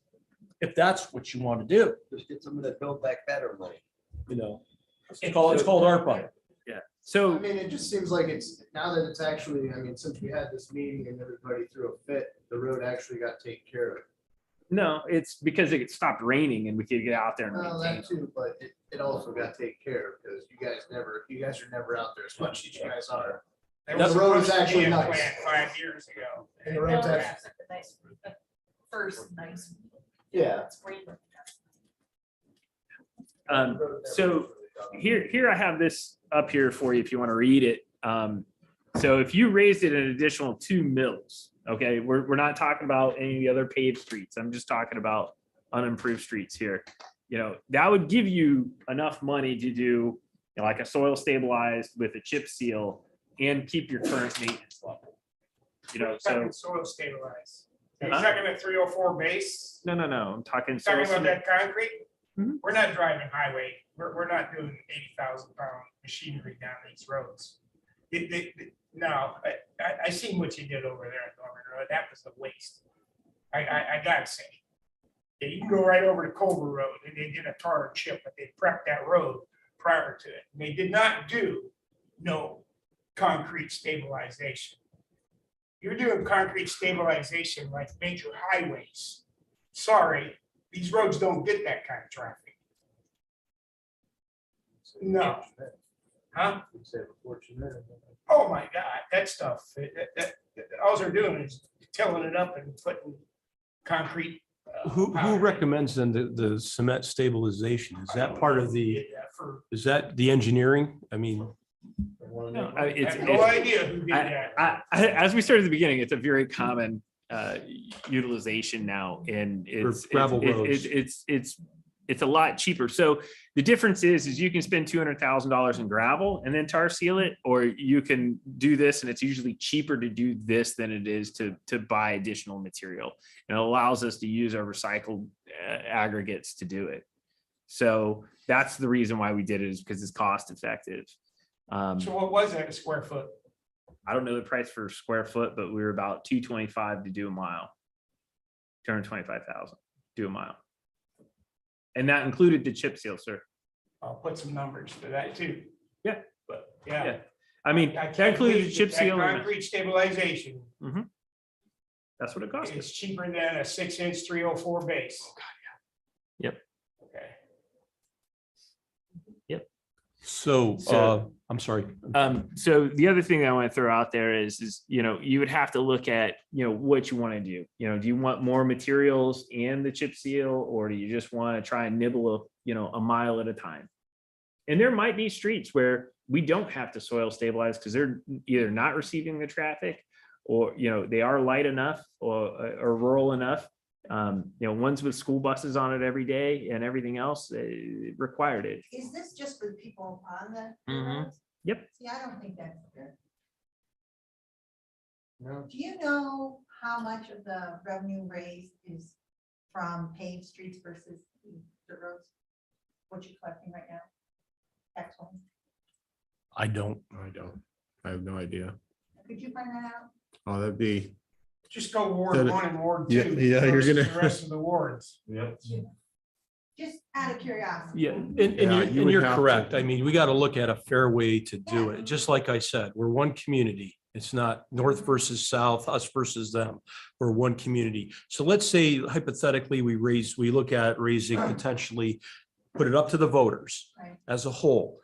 if that's what you want to do, Just get some of that Build Back Better money. you know. It's called ARPA. I So, mean, it just seems like it's, now that it's actually, I mean, since we had this meeting and everybody threw a fit, the road actually got taken care of. no, it's because it stopped raining and we could get out there and Well, maintain. that too, but it also got taken care of because you guys are never out there as much as you guys are. There That was a road is actually plan nice. 5 years ago. And the road's actually, First, nice. yeah. Spring. So here I have this up here for you if you want to read it. So if you raised it an additional 2 mills, okay, we're not talking about any of the other paved streets. I'm just talking about unimproved streets here. You know, that would give you enough money to do, you know, like a soil stabilized with a chip seal and keep your current maintenance level. You know, so Talking soil stabilized. You're Huh? talking a 304 base, no, I'm talking. talking soil about that concrete? Mhm. We're not driving highway, we're not doing 80,000 pound machinery down these roads. No, I seen what you did over there on Norman Road, that was a waste. I gotta say. Yeah, you can go right over to Culver Road and they did a tar and chip, but they prepped that road prior to it. And they did not do no concrete stabilization. You're doing concrete stabilization like major highways. Sorry, these roads don't get that kind of traffic. No. Huh? Oh, my God, that stuff, all they're doing is tilling it up and putting concrete. Who powder in it. recommends then the cement stabilization? Is I that don't part know of who the, did that for- is that the engineering? I mean, No, I it's- have no idea who did that. As we started at the beginning, it's a very common utilization now, and it's gravel roads. it's a lot cheaper. So the difference is you can spend $200,000 in gravel and then tar seal it, or you can do this, and it's usually cheaper to do this than it is to buy additional material. And it allows us to use our recycled aggregates to do it. So that's the reason why we did it, is because it's cost effective. So what was that, a square foot? I don't know the price for square foot, but we were about 225 to do a mile. 225,000, do a mile. And that included the chip seal, sir. I'll put some numbers to that too. Yeah. But, yeah. Yeah. I mean, I that can't included the believe chip that seal. and- concrete stabilization That's what it cost is us. cheaper than a 6-inch 304 base. Yep. Okay. so, So- I'm sorry. So the other thing that I want to throw out there is, you would have to look at, what you want to do. Do you want more materials and the chip seal, or do you just want to try and nibble a mile at a time? And there might be streets where we don't have to soil stabilize because they're either not receiving the traffic, or, they are light enough or rural enough. Ones with school buses on it every day and everything else required it. Is this just for the people on the Mhm. roads? Yep. See, I don't think that's good. No. Do you know how much of the revenue raised is from paved streets versus the roads? What you're collecting right now? Tax one. I don't. I have no idea. Could you find that out? Oh, that'd be, Just go Ward That- 1 and Ward 2. Yeah, yeah, you're versus gonna- The rest of the wards. Yep. Just out of curiosity. Yeah, and Yeah, you're, you and would you're have to. correct. I mean, we got to look at a fair way to do it. Just like I said, we're one community. It's not north versus south, us versus them. We're one community. So let's say hypothetically, we look at raising potentially, put it up to the voters Right. as a whole.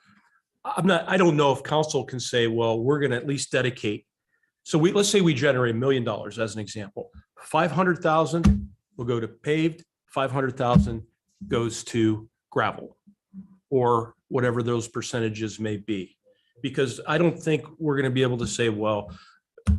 I don't know if council can say, well, we're going to at least dedicate. So let's say we generate $1 million as an example. 500,000 will go to paved, 500,000 goes to gravel, or whatever those percentages may be. Because I don't think we're going to be able to say, well,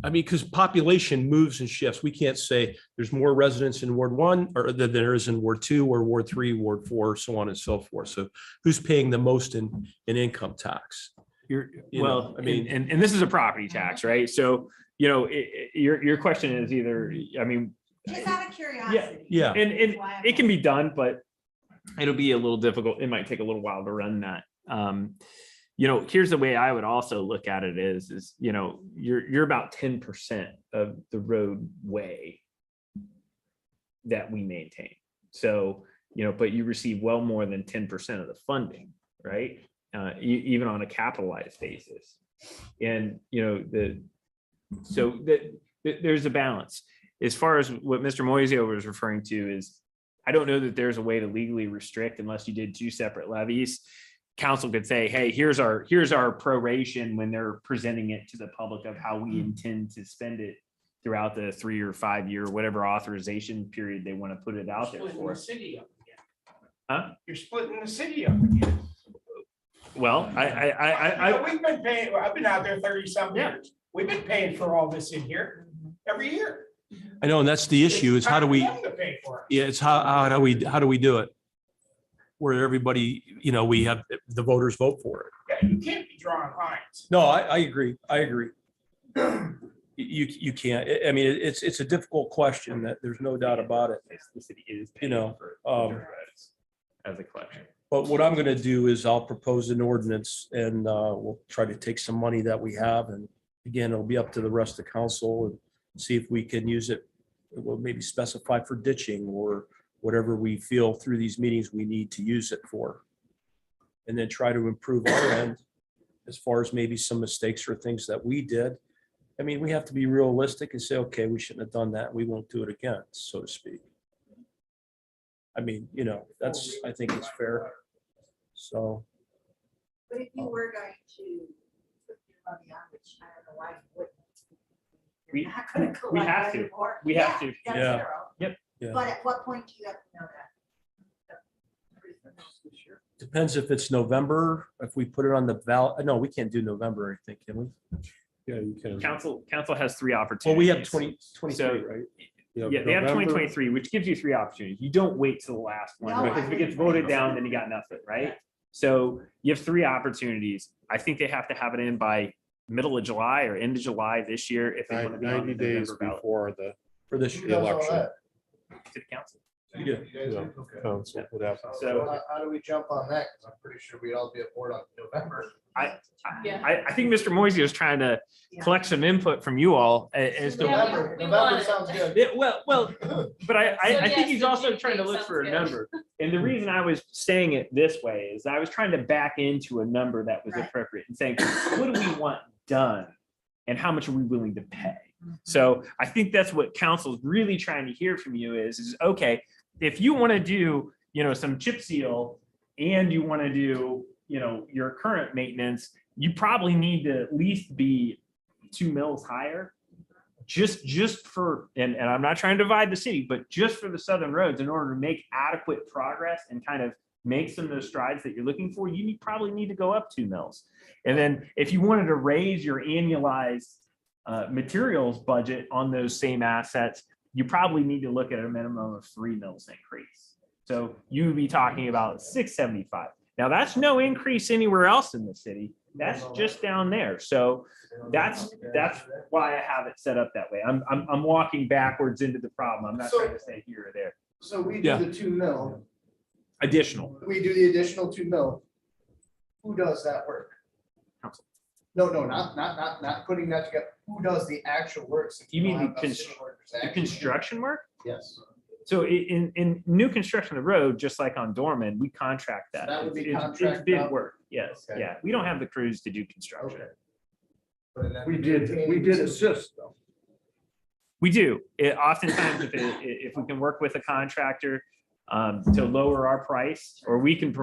I mean, because population moves and shifts. We can't say there's more residents in Ward 1 or than there is in Ward 2 or Ward 3, Ward 4, so on and so forth. So who's paying the most in income tax? You know, Well, I mean- and this is a property tax, right? So, your question is either, Just out of curiosity. Yeah. and That's why I'm it can be done, but it'll be a little difficult. It might take a little while to run that. Here's the way I would also look at it is, you're about 10% of the roadway that we maintain. So, but you receive well more than 10% of the funding, right? Even on a capitalized basis. And, there's a balance. As far as what Mr. Moiseo was referring to is, I don't know that there's a way to legally restrict unless you did 2 separate levies. Council could say, hey, here's our proration when they're presenting it to the public of how we intend to spend it throughout the 3 or 5 year, whatever authorization period they want to put it out there Splitting for. the city up again. Huh? You're splitting the city up again. Well, We've been paying, I've been out there 30-some Yeah. years. We've been paying for all this in here every year. I know, and that's the issue is how do we, It's time for them to pay for it. yeah, it's how do we do it? Where everybody, we have the voters vote for it. Yeah, you can't be drawing lines. No, I agree. You can't. I mean, it's a difficult question that there's no doubt about it. the city is You know, as a collection. But what I'm going to do is I'll propose an ordinance and we'll try to take some money that we have. And again, it'll be up to the rest of council and see if we can use it. We'll maybe specify for ditching or whatever we feel through these meetings we need to use it for. And then try to improve our end as far as maybe some mistakes or things that we did. I mean, we have to be realistic and say, okay, we shouldn't have done that. We won't do it again, so to speak. I mean, I think it's fair. So, But if you were going to We- You're not gonna we collect have to. anymore. We have to. That's Yeah. zero. Yeah. But at what point do you have to know that? Depends if it's November, if we put it on the ballot. No, we can't do November, I think, can we? Yeah, you can. Council has three opportunities. Well, we have 2023, So- right? You Yeah, they have November, 2023, which gives you three opportunities. You don't wait till the last one, No, because I if it gets wouldn't. voted down, then you got nothing, right? So you have three opportunities. I think they have to have it in by middle of July or end of July this year if they want to be on 90 the days November ballot before the For this Who year. does all election. that? to the council. Yeah. You guys Yeah. do? Okay. council would have. So- How do we jump on that? Because I'm pretty sure we'd all be aboard on November. Yeah. I think Mr. Moisey is trying to Yeah. collect some input from you all as to. Yeah, November, we November want it. sounds good. Yeah, well, but I yes, think he's the also June trying to date look for a sounds number. And the reason I was saying it this way is I was trying to back into a number that was Right. appropriate and saying, what do we want done? And how much are we willing to pay? So I think that's what council's really trying to hear from you is okay, if you want to do, some chip seal and you want to do, your current maintenance, you probably need to at least be 2 mils higher. Just for, and I'm not trying to divide the city, but just for the southern roads, in order to make adequate progress and kind of make some of those strides that you're looking for, you probably need to go up 2 mils. And then if you wanted to raise your annualized materials budget on those same assets, you probably need to look at a minimum of 3 mils increase. So you would be talking about 675. Now that's no increase anywhere else in the city. That's just down there. So that's why I have it set up that way. I'm walking backwards into the problem. I'm not trying to say here or there. So we Yeah. do the 2 mil, Additional. we do the additional 2 mil. Who does that work? Council. No, not putting that together. Who does the actual work? since You we mean don't the have enough city workers The actually? construction work? Yes. So in new construction of the road, just like on Dorman, we contract that. That would be It's contract bid out? work. Yes, Okay. yeah. We don't have the crews to do construction. Okay. But then We did assist though. We do. Oftentimes, if we can work with a contractor to lower our price, or we can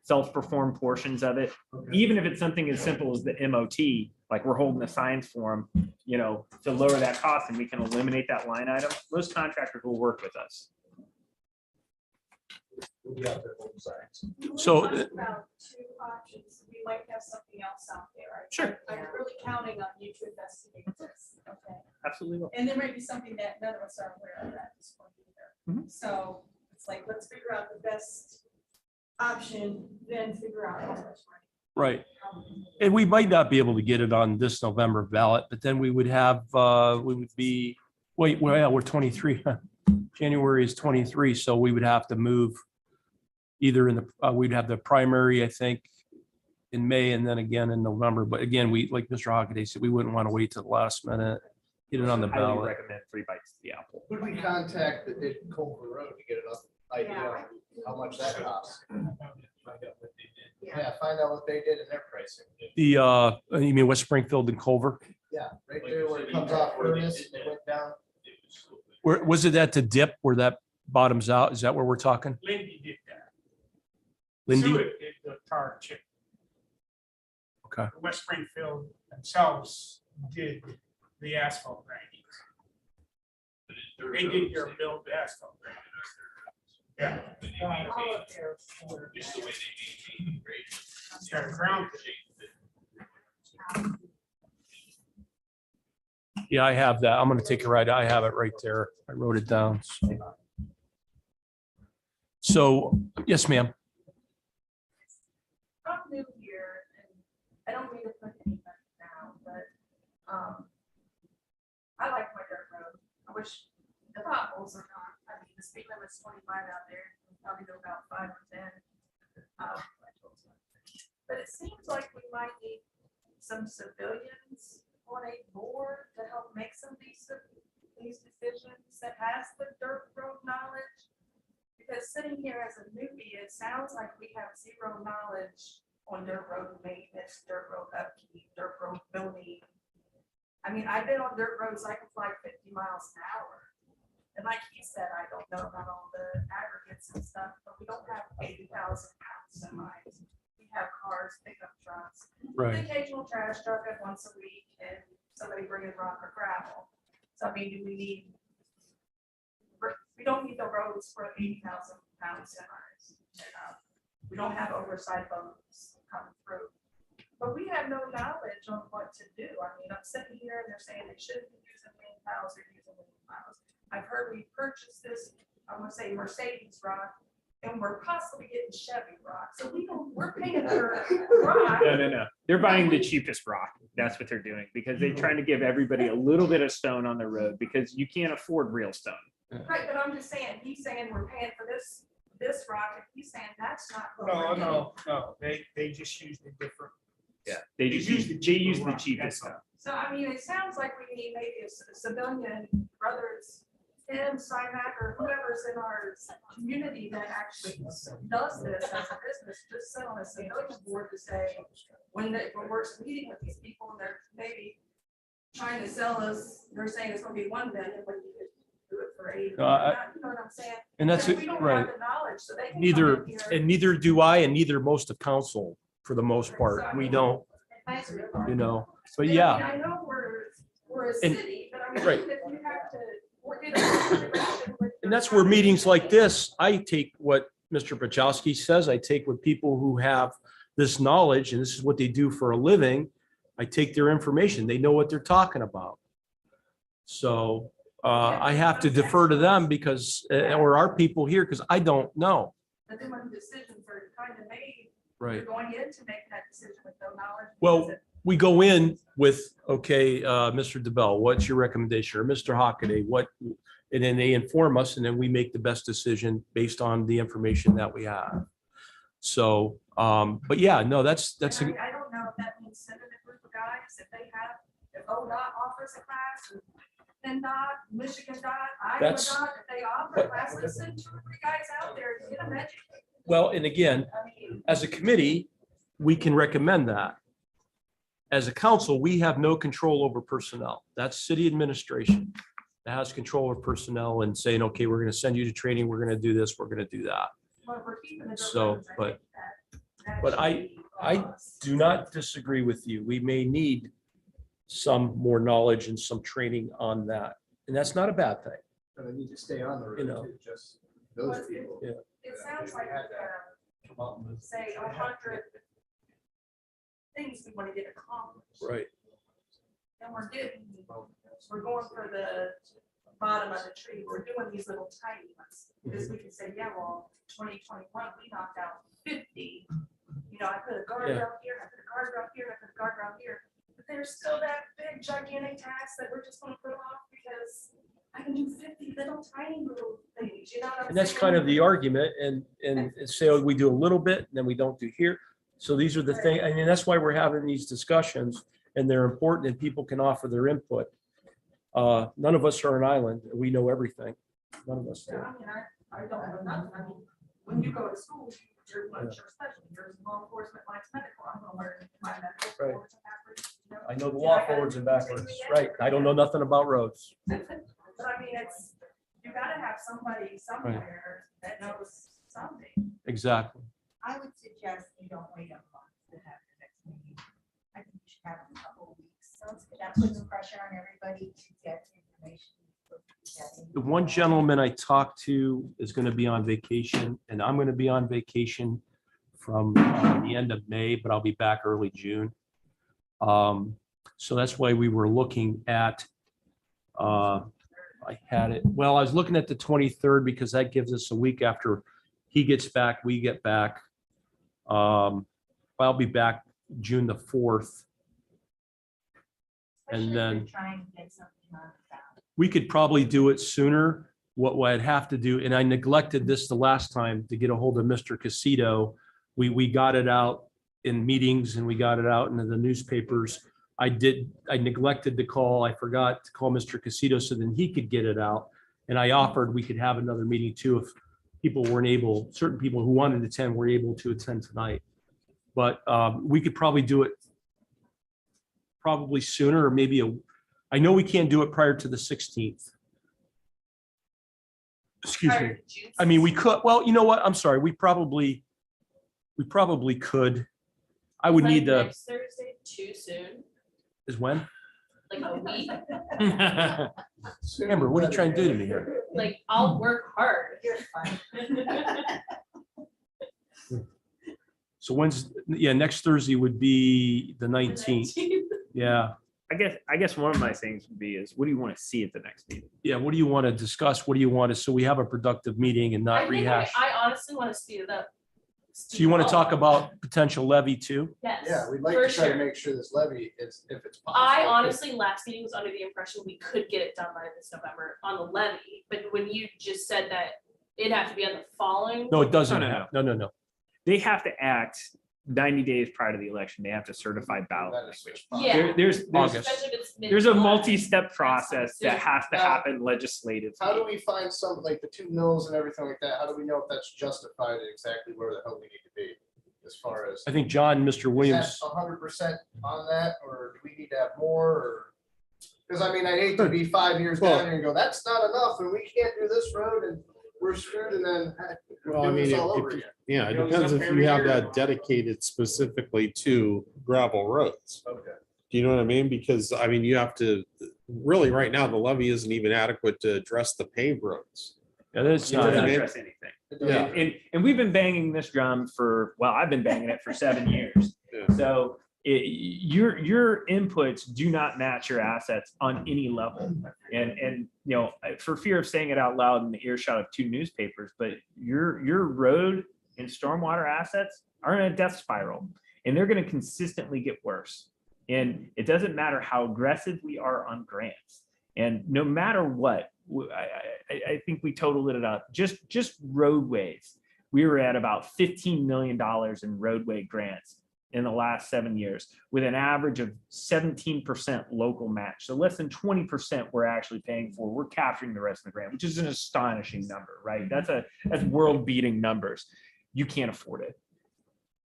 self-perform portions of it, Okay. even if it's something as simple as the MOT, like we're holding the signs for them, to lower that cost and we can eliminate that line item, most contractors will work with us. We'll be out there holding signs. So, Talked about two options. We might have something else out there. Sure. I'm really counting on you to investigate this, okay? Absolutely. And there might be something that none of us are aware of at this point either. So it's like, let's figure out the best option, then figure out how much money. right. And we might not be able to get it on this November ballot, but then we would have, we're 23. January is 23, so we would have to move either we'd have the primary, I think, in May and then again in November. But again, like Mr. Hockaday said, we wouldn't want to wait till the last minute, get it on the Highly ballot. recommend 3 bites to the apple. Who do we contact that did Culver Road to get an idea of how much that costs? Yeah, find out what they did in their pricing. You mean West Springfield and Culver? Yeah, right there where it comes off Ernest, and they went down. Where, was it at the dip where that bottoms out? Is that where we're talking? Lindy did that. Lindy? Suet did the tar and chip. Okay. West Springfield themselves did the asphalt grinding. They did your build asphalt grinding. Yeah. Just the way they maintain the grade. Yeah, ground. Yeah, I have that. I'm gonna take a ride. I have it right there. I wrote it down. So, yes, ma'am. I'm new here, and I don't mean to put anybody down, but, I like my dirt road. I wish the potholes are not, I mean, the speed limit's 25 out there, we probably go about 5 or 10. But it seems like we might need some civilians on a board to help make some of these decisions that has the dirt road knowledge. Because sitting here as a newbie, it sounds like we have zero knowledge on dirt road maintenance, dirt road upkeep, dirt road building. I mean, I've been on dirt roads, I can fly 50 miles an hour. And like he said, I don't know about all the aggregates and stuff, but we don't have 80,000 pound semis. We have cars, pickup trucks, the Right. occasional trash truck at once a week, and somebody bringing rock or gravel. So I mean, do we need? We don't need the roads for 80,000 pound semis. We don't have oversized boats coming through. But we have no knowledge on what to do. I mean, I'm sitting here and they're saying they shouldn't be using lean piles, they're using lean piles. I've heard we purchased this, I'm gonna say Mercedes rock, and we're possibly getting Chevy rock. So we're paying for rock. No. They're buying the cheapest rock. That's what they're doing because they're trying to give everybody a little bit of stone on the road because you can't afford real stone. Right, but I'm just saying, he's saying we're paying for this rock, and he's saying that's not. what we're getting. No, they just used a different. Yeah, they use the cheapest stuff. So I mean, it sounds like we need maybe a civilian, brothers, Tim, Simac, or whoever's in our community that actually does this as a business, just sit on a civilian board to say, when we're meeting with these people and they're maybe trying to sell us, they're saying it's gonna be 1 million, but you could do it for 80. You know what I'm saying? And that's So it, we don't right. have the knowledge, so they can come Neither, in here. and neither do I, and neither most of council, for the most part. We don't, you know, but And yeah. I know we're a And- city, but I mean, right. even if you have to, we're getting a relation with And your that's where county. meetings like this, I take what Mr. Pachowski says, I take what people who have this knowledge, and this is what they do for a living. I take their information. They know what they're talking about. So I have to defer to them because, or our people here, because I don't know. But then when decisions are kind of made, Right. you're going in to make that decision with no knowledge. Well, because it- we go in with, okay, Mr. DeBell, what's your recommendation? Or Mr. Hockaday, what? And then they inform us and then we make the best decision based on the information that we have. So, but yeah, no, that's, and I mean, I don't know if that means sending a group of guys, if they have, if ODOT offers a class, and PennDOT, Michigan DOT, Iowa That's- DOT, if they offer classes, send 2 or 3 guys out there to get them educated. well, and again, I mean, as a committee, we can recommend that. As a council, we have no control over personnel. That's city administration that has control over personnel and saying, okay, we're going to send you to training, we're going to do this, we're going to do that. well, if we're keeping the dirt So, roads, I but- think that but should be I us. do not disagree with you. We may need some more knowledge and some training on that. And that's not a bad thing. And they need to stay on the You road know. too, just those Well, people. It sounds like, say, 100 things we want to get accomplished. Right. And we're going for the bottom of the tree. We're doing these little tiny ones. Because we can say, yeah, well, 2021, we knocked out 50. You know, I put a guardrail here, I put a guardrail here, I put a guardrail here. But there's still that big gigantic task that we're just gonna put off because I can do 50 little tiny little things, you know what I'm saying? And that's kind of the argument and say, oh, we do a little bit and then we don't do here. So these are the things, I mean, that's why we're having these discussions and they're important and people can offer their input. None of us are an island. We know everything. None of us do. Yeah, I mean, I don't know nothing. I mean, when you go to school, you're lunch or special, you're law enforcement, mine's medical, I'm gonna learn my medical. Right. forwards and backwards, you know? I know the And law gotta forwards and continue backwards, to right? I don't know nothing about roads. But I mean, it's, you gotta have somebody somewhere that knows something. Exactly. I would suggest you don't wait a month to have the next meeting. I think you should have it in a couple of weeks. So that puts pressure on everybody to get information. The one gentleman I talked to is going to be on vacation and I'm going to be on vacation from the end of May, but I'll be back early June. So that's why we were looking at, I had it, well, I was looking at the 23rd because that gives us a week after he gets back, we get back. I'll be back June the 4th. And then Trying to get something on the ballot. we could probably do it sooner. What I'd have to do, and I neglected this the last time to get a hold of Mr. Casito. We got it out in meetings and we got it out into the newspapers. I neglected to call, I forgot to call Mr. Casito so then he could get it out. And I offered we could have another meeting too if people weren't able, certain people who wanted to attend were able to attend tonight. But we could probably do it probably sooner or maybe I know we can't do it prior to the 16th. Excuse me. I mean, we could, well, you know what? I'm sorry. We probably could. I would need the, Next Thursday, too soon. is when? like a week. Amber, what are you trying to do to me here? Like, I'll work hard. You're fine. So next Thursday would be the 19th. Yeah. I guess one of my things would be is, what do you want to see at the next meeting? Yeah. What do you want to discuss? What do you want to, so we have a productive meeting and not I think rehash? I honestly want to speed it up. So you want to talk about potential levy too? Yes. Yeah, we'd like for to try to sure. make sure this levy is, if it's possible. I honestly, last meeting was under the impression we could get it done by this November on the levy, but when you just said that it'd have to be on the following. No, it doesn't. No. have- No. They have to act 90 days prior to the election. They have to certify ballot That is language. fine. Yeah. There's August. Especially if it's there's a mid-July. multi-step process that has to Now, happen legislatively. How do we find some, like the 2 mills and everything like that? How do we know if that's justified and exactly where the hell we need to be? As far as, I think John, Mr. is Williams, that 100% on that, or do we need to have more, or? Because I mean, I'd hate to be 5 years down here and go, that's not enough, and we can't do this road, and we're screwed, and then Well, I do mean, this all if- over if- again. yeah, it You know, depends it's if up you have every year. that dedicated specifically to gravel roads. Okay. Do you know what I mean? Because I mean, you have to, really, right now, the levy isn't even adequate to address the paved roads. yeah, that's It not, doesn't I mean? address anything. Yeah. And we've been banging this drum for, well, I've been banging it for 7 years. Yeah. So your inputs do not match your assets on any level. And, you know, for fear of saying it out loud in the earshot of 2 newspapers, but your road and stormwater assets are in a death spiral, and they're going to consistently get worse. And it doesn't matter how aggressive we are on grants. And no matter what, I think we totaled it up. Just roadways, we were at about $15 million in roadway grants in the last 7 years, with an average of 17% local match. So less than 20% we're actually paying for. We're capturing the rest of the grant, which is an astonishing number, right? That's world-beating numbers. You can't afford it.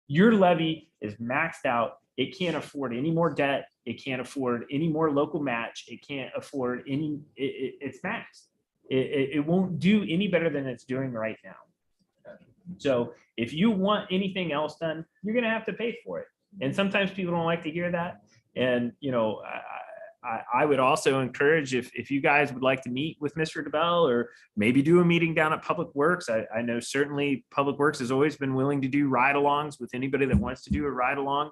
Your levy is maxed out. It can't afford any more debt. It can't afford any more local match. It can't afford any, it's maxed. It won't do any better than it's doing right now. So if you want anything else done, you're going to have to pay for it. And sometimes people don't like to hear that. And, you know, I would also encourage, if you guys would like to meet with Mr. DeBell, or maybe do a meeting down at Public Works. I know certainly Public Works has always been willing to do ride-alongs with anybody that wants to do a ride-along.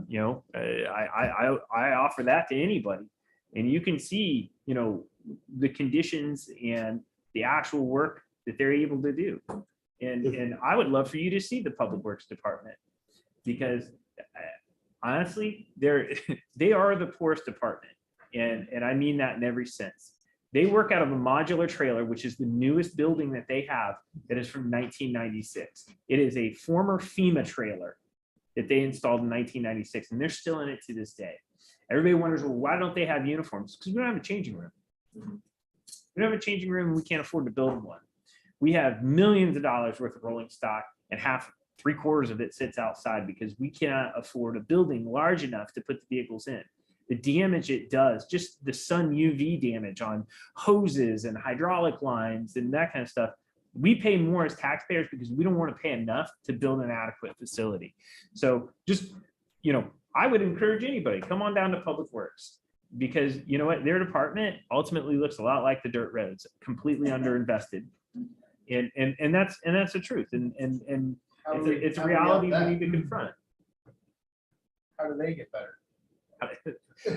You know, I offer that to anybody, and you can see, you know, the conditions and the actual work that they're able to do. And I would love for you to see the Public Works Department, because honestly, they are the poorest department. And I mean that in every sense. They work out of a modular trailer, which is the newest building that they have, that is from 1996. It is a former FEMA trailer that they installed in 1996, and they're still in it to this day. Everybody wonders, well, why don't they have uniforms? Because we don't have a changing room. We don't have a changing room, and we can't afford to build one. We have millions of dollars worth of rolling stock, and 3/4 of it sits outside because we cannot afford a building large enough to put the vehicles in. The damage it does, just the sun UV damage on hoses and hydraulic lines and that kind of stuff, we pay more as taxpayers because we don't want to pay enough to build an adequate facility. So just, you know, I would encourage anybody, come on down to Public Works, because you know what, their department ultimately looks a lot like the dirt roads, completely underinvested. And that's the truth. And it's a reality we need to confront. How do they get better?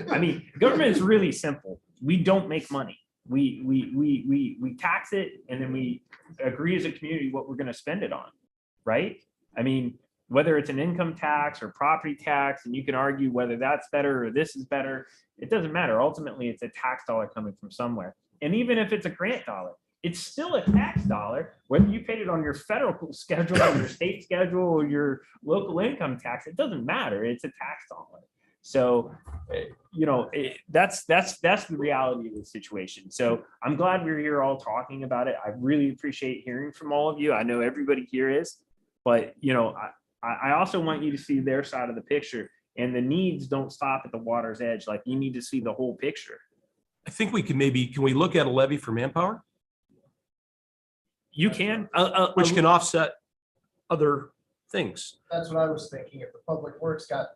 I mean, government is really simple. We don't make money. We tax it, and then we agree as a community what we're going to spend it on, right? I mean, whether it's an income tax or property tax, and you can argue whether that's better or this is better, it doesn't matter. Ultimately, it's a tax dollar coming from somewhere. And even if it's a grant dollar, it's still a tax dollar, whether you paid it on your federal schedule or your state schedule or your local income tax, it doesn't matter. It's a tax dollar. So, you know, that's the reality of the situation. So I'm glad we're here all talking about it. I really appreciate hearing from all of you. I know everybody here is, but you know, I also want you to see their side of the picture, and the needs don't stop at the water's edge. Like, you need to see the whole picture. I think we can we look at a levy for manpower, You can, which can offset other things. That's what I was thinking. If the Public Works got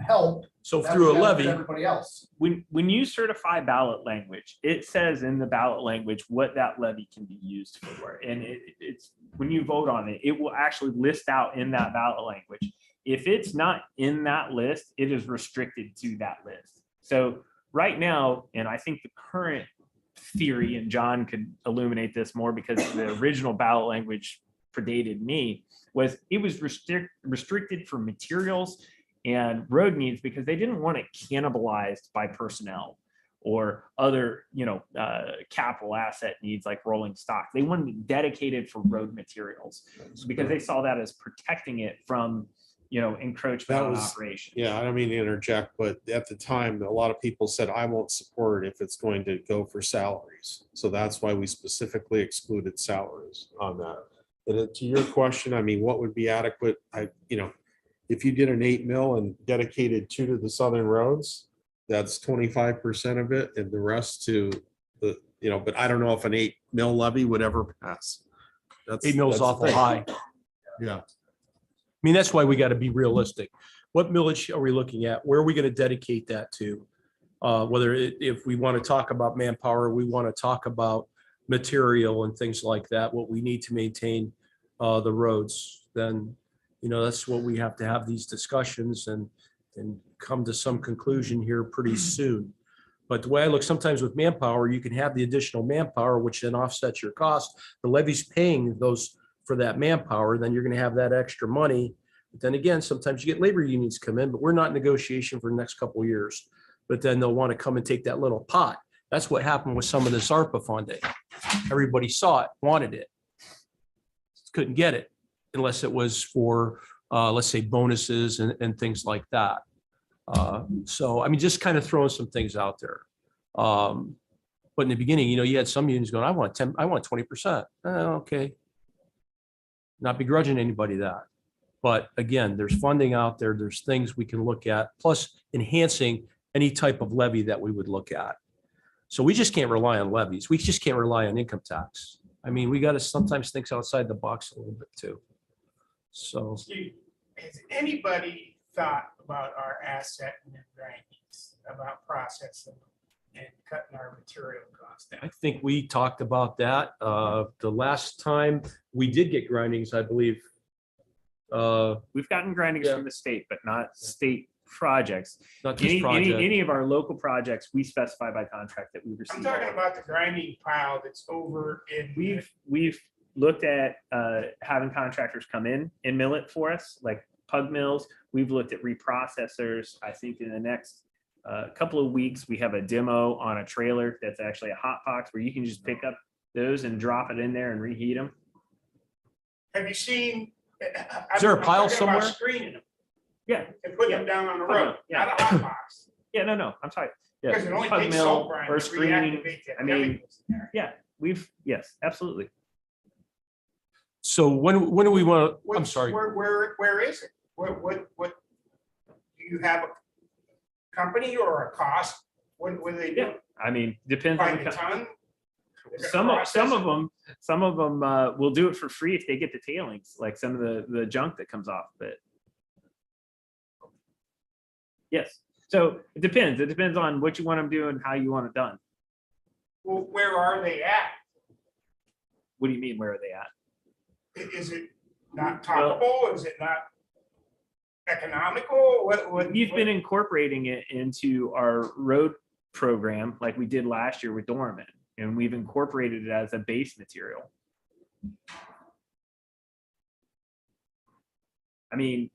help. So that through a would benefit levy, Everybody else. When you certify ballot language, it says in the ballot language what that levy can be used for. And it's, when you vote on it, it will actually list out in that ballot language. If it's not in that list, it is restricted to that list. So right now, and I think the current theory, and John could illuminate this more because the original ballot language predated me, was it was restricted for materials and road needs because they didn't want it cannibalized by personnel or other, capital asset needs like rolling stock. They wanted it dedicated for road materials because they saw that as protecting it from, encroachment That on was- operation. Yeah, I don't mean to interject, but at the time, a lot of people said, I won't support it if it's going to go for salaries. So that's why we specifically excluded salaries on that. And to your question, I mean, what would be adequate? If you did an 8 mil and dedicated 2 to the southern roads, that's 25% of it and the rest to the, but I don't know if an 8 mil levy would ever pass. 8 mils that's the awful thing. high. Yeah. I mean, that's why we got to be realistic. What millage are we looking at? Where are we going to dedicate that to? If we want to talk about manpower, we want to talk about material and things like that, what we need to maintain the roads, then, that's what we have to have these discussions and come to some conclusion here pretty soon. But the way I look, sometimes with manpower, you can have the additional manpower, which then offsets your cost. The levy's paying those for that manpower, then you're going to have that extra money. But then again, sometimes you get labor unions come in, but we're not in negotiation for the next couple of years. But then they'll want to come and take that little pot. That's what happened with some of this ARPA funding. Everybody saw it, wanted it. Couldn't get it unless it was for, let's say, bonuses and things like that. So, I mean, just kind of throwing some things out there. But in the beginning, you had some unions going, I want 20%. Okay. Not begrudging anybody that. But again, there's funding out there. There's things we can look at, plus enhancing any type of levy that we would look at. So we just can't rely on levies. We just can't rely on income tax. I mean, we got to sometimes think outside the box a little bit too. So. Steve, has anybody thought about our asset and rankings, about processing and cutting our material costs down? I think we talked about that. The last time we did get grindings, I believe. We've gotten grindings from the state, but not state projects. Not this Any project. of our local projects, we specify by contract that we receive. I'm talking about the grinding pile that's over in. We've looked at having contractors come in and mill it for us, like Pug Mills. We've looked at reprocessors. I think in the next couple of weeks, we have a demo on a trailer that's actually a hot box where you can just pick up those and drop it in there and reheat them. Have you seen? Is there a I'm pile talking about somewhere? Screening them Yeah. and putting them down on the road, Yeah. not a hot box. Yeah, no, I'm sorry. Yeah, Because it only Pug takes mill salt brine or to screening. reactivate the I mean, chemicals in there. yeah, yes, absolutely. So when do we want to, I'm What's- sorry. Where is it? What, do you have a company or a cost? What do they do? Yeah, I mean, depends on By the the co- ton? They're gonna some process of it? them will do it for free if they get the tailings, like some of the junk that comes off of it. Yes, so it depends. It depends on what you want them to do and how you want it done. Well, where are they at? What do you mean? Where are they at? Is it not toppable? Is it not economical? What? We've been incorporating it into our road program like we did last year with Dorman, and we've incorporated it as a base material. I mean,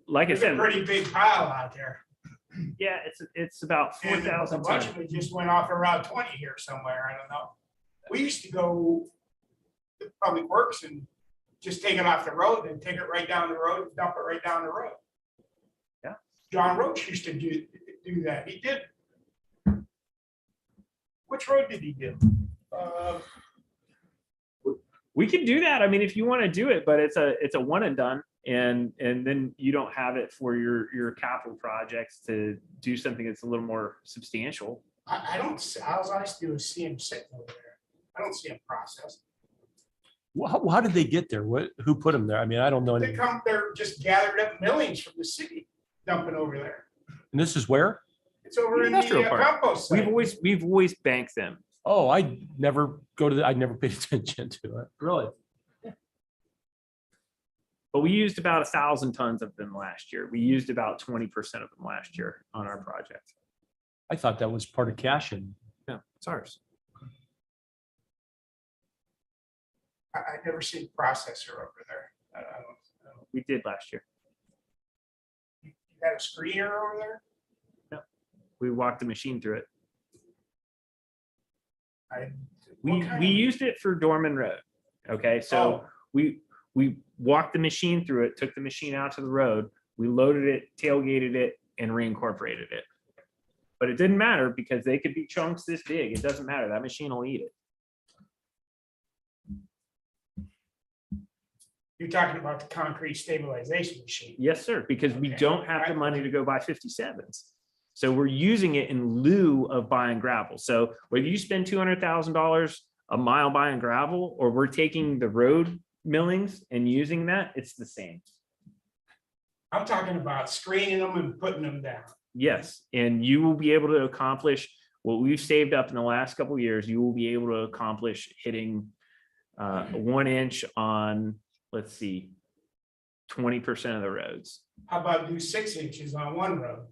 like I There's a said, pretty big pile out there. yeah, it's about And a 4,000 bunch tons. of it just went off around 20 here somewhere. I don't know. We used to go to Public Works and just take it off the road and take it right down the road and dump it right down the road. Yeah. John Roach used to do that. He did. Which road did he do? We can do that. I mean, if you want to do it, but it's a one and done, and then you don't have it for your capital projects to do something that's a little more substantial. I don't, all I do is see him sitting over there. I don't see him processed. How did they get there? Who put them there? I mean, I don't know. They come, they're just gathered up millions from the city dumping over there. And this is where? It's over in Industrial the park. compost site. We've always banked them. Oh, I never I never paid attention to it. Really? But we used about 1,000 tons of them last year. We used about 20% of them last year on our project. I thought that was part of Cashin. No, it's ours. I've never seen processor over there. I don't. We did last year. You got a screener over there? We walked the machine through it. What We kind we of- used it for Dorman Road. Okay, so Oh. we walked the machine through it, took the machine out to the road, we loaded it, tailgated it, and reincorporated it. But it didn't matter because they could be chunks this big. It doesn't matter. That machine will eat it. You're talking about the concrete stabilization machine. Yes, sir, because we Okay. don't have the money to go buy 57s. So we're using it in lieu of buying gravel. So whether you spend $200,000 a mile buying gravel, or we're taking the road millings and using that, it's the same. I'm talking about screening them and putting them down. Yes, and you will be able to accomplish what we've saved up in the last couple of years. You will be able to accomplish hitting 1 inch on, let's see, 20% of the roads, How about do 6 inches on one road?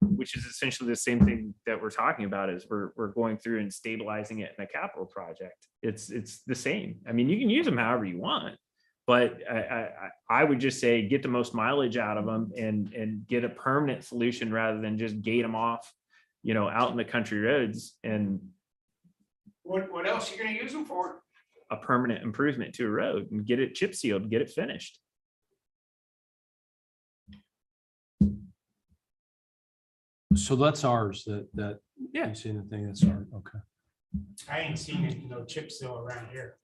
which is essentially the same thing that we're talking about. Is we're going through and stabilizing it in a capital project. It's the same. I mean, you can use them however you want, but I would just say get the most mileage out of them and get a permanent solution rather than just gate them off, out in the country roads, and What else are you gonna use them for? a permanent improvement to a road and get it chip sealed, get it finished. So that's ours, that. Yeah. You seen the thing, that's ours, okay. I ain't seen it, no chip seal around here.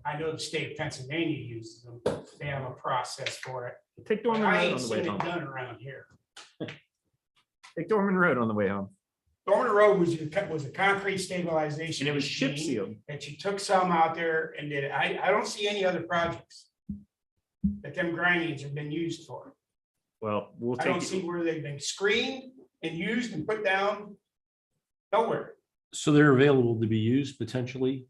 I know the state of Pennsylvania uses them. They have a process for it. Take But Dorman I Road ain't on the seen way it home. done around here. Take Dorman Road on the way home. Dorman Road was a concrete stabilization. And it was chip machine sealed. That you took some out there and did it. I don't see any other projects that them grindings have been used for. Well, we'll I don't take see it. where they've been screened and used and put down. Nowhere. So they're available to be used potentially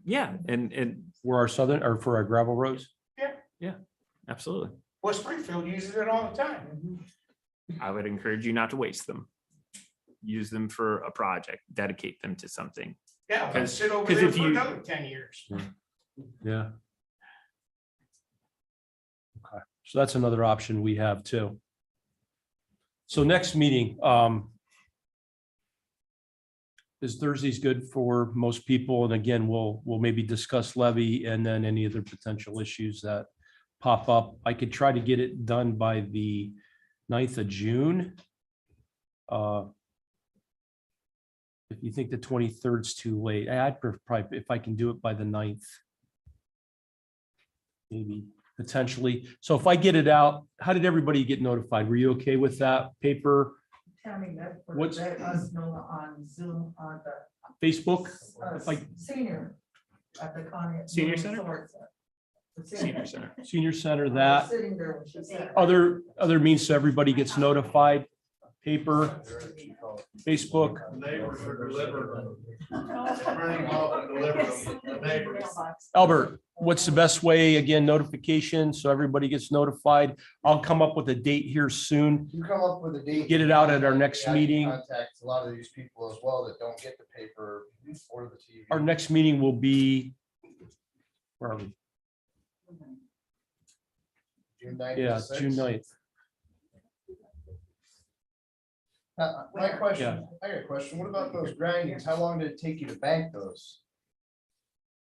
Yeah, and for our southern, or for our gravel roads? absolutely. West Springfield uses it all the time. I would encourage you not to waste them. Use them for a project, dedicate them to something. Yeah, they'll sit over 'cause there if for you- another 10 years. Yeah. Okay, so that's another option we have too. So next meeting, is Thursday's good for most people? And again, we'll maybe discuss levy and then any other potential issues that pop up. I could try to get it done by the 9th of June. If you think the 23rd is too late, I'd probably, if I can do it by the 9th. Maybe potentially. So if I get it out, how did everybody get notified? Were you okay with that paper, Tammy, that, What's- let us know on Zoom on the Facebook? If I- senior at the Connie. Senior Center? The Senior Center. Senior Center, I was that, Sitting there when she said. other means so everybody gets notified, paper, Facebook. Neighbors are delivering. Running off and delivering them to neighbors. Albert, what's the best way? Again, notification, so everybody gets notified. I'll come up with a date here soon. You come up with a date. Get it out at our next I can meeting. Contact a lot of these people as well that don't get the paper or the TV. Our next meeting will be, where are we? June 9th. Yeah, to June 6th. 9th. My question, I got a question. What about those grindings? How long did it take you to bank those?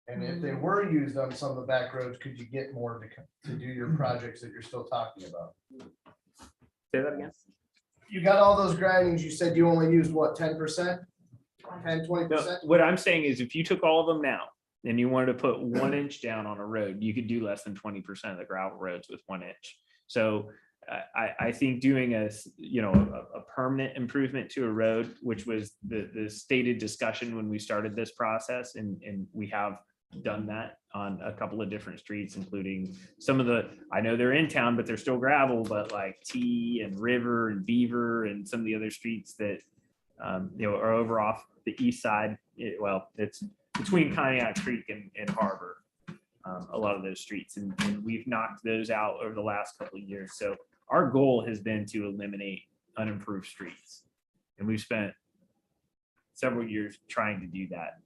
And if they were used on some of the back roads, could you get more to do your projects that you're still talking about? Say that again. You got all those grindings. You said you only used what, 10%? 10, 20%? No, what I'm saying is if you took all of them now and you wanted to put 1 inch down on a road, you could do less than 20% of the gravel roads with 1 inch. So I think doing a permanent improvement to a road, which was the stated discussion when we started this process, and we have done that on a couple of different streets, including some of the, I know they're in town, but they're still gravel, but like T and River and Beaver and some of the other streets that, are over off the east side. Well, it's between Pontiac Creek and Harbor. A lot of those streets, and we've knocked those out over the last couple of years. So our goal has been to eliminate unimproved streets. And we've spent several years trying to do that.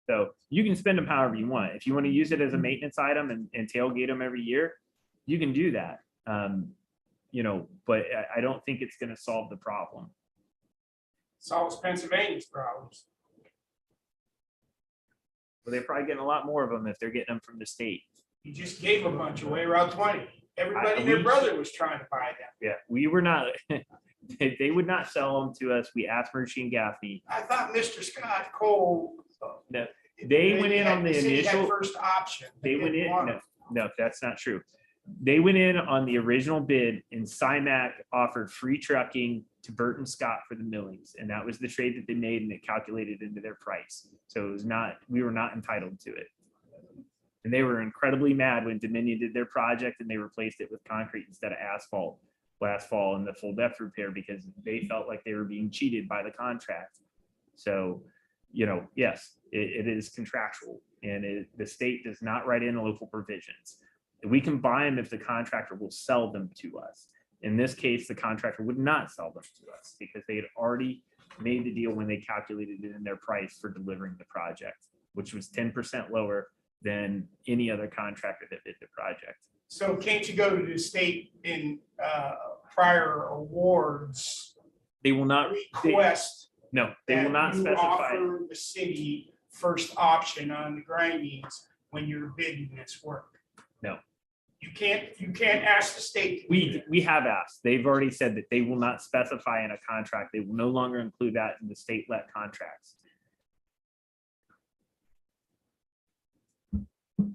So you can spend them however you want. If you want to use it as a maintenance item and tailgate them every year, you can do that. But I don't think it's going to solve the problem. Solves Pennsylvania's problems. Well, they're probably getting a lot more of them if they're getting them from the state. You just gave a bunch away, Route 20. Everybody and their brother was trying to buy them. Yeah, we were not, they would not sell them to us. We asked Murphy and Gaffney. I thought Mr. Scott Cole. No, they went in on the initial. First option. They went in, no, that's not true. They went in on the original bid and CIMAC offered free trucking to Burton Scott for the millings. And that was the trade that they made, and it calculated into their price. So it was not, we were not entitled to it. And they were incredibly mad when Dominion did their project and they replaced it with concrete instead of asphalt last fall in the full depth repair, because they felt like they were being cheated by the contract. So, yes, it is contractual, and the state does not write in local provisions. We can buy them if the contractor will sell them to us. In this case, the contractor would not sell them to us because they had already made the deal when they calculated it in their price for delivering the project, which was 10% lower than any other contractor that did the project. So can't you go to the state in prior awards? They will not request. No, they will not you specify. offer the city first option on the grindings when you're bidding this work. No. You can't ask the state. to do that. We have asked. They've already said that they will not specify in a contract. They will no longer include that in the state-let contracts.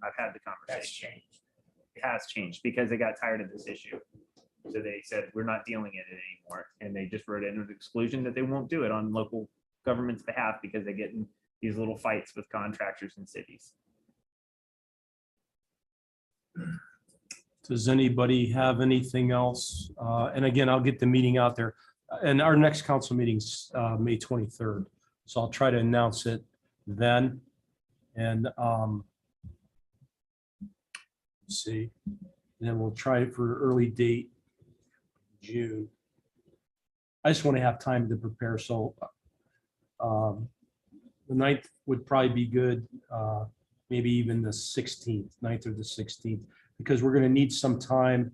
I've had the That's conversation. changed. It has changed because they got tired of this issue. So they said, we're not dealing in it anymore. And they just wrote in an exclusion that they won't do it on local government's behalf because they get in these little fights with contractors and cities. Does anybody have anything else? And again, I'll get the meeting out there. And our next council meeting's May 23rd. So I'll try to announce it then. And let's see, and then we'll try it for early date June. I just want to have time to prepare. So the 9th would probably be good. Maybe even the 16th, 9th or the 16th, because we're going to need some time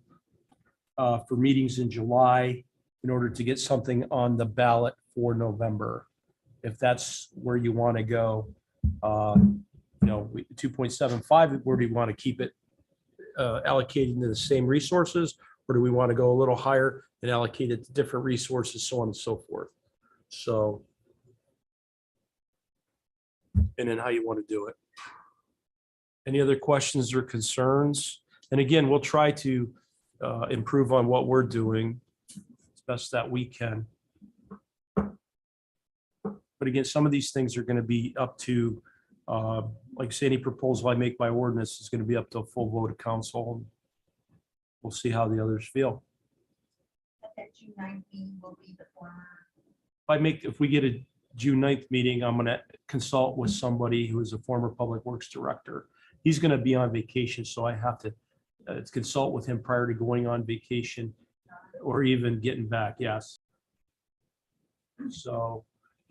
for meetings in July in order to get something on the ballot for November. If that's where you want to go, 2.75, where do you want to keep it allocating to the same resources, or do we want to go a little higher and allocate it to different resources, so on and so forth? So, and then how you want to do it. Any other questions or concerns? And again, we'll try to improve on what we're doing as best that we can. But again, some of these things are going to be up to, like say, any proposal I make by ordinance is going to be up to a full vote of council. We'll see how the others feel. That June 9th meeting will be the former. If we get a June 9th meeting, I'm going to consult with somebody who is a former public works director. He's going to be on vacation, so I have to consult with him prior to going on vacation or even getting back. Yes. So,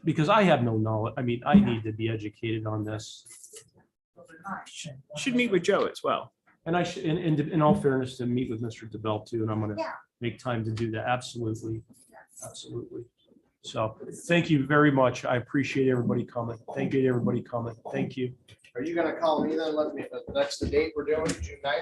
because I have no knowledge. I mean, I need to be educated on this. Should meet with Joe as well. And I should, in all fairness, to meet with Mr. DeBell too, and I'm going to make time to do that. Absolutely. Absolutely. So thank you very much. I appreciate everybody coming. Thank you to everybody coming. Thank you. Are you gonna call me then, let me, that's the date we're doing, June 9th?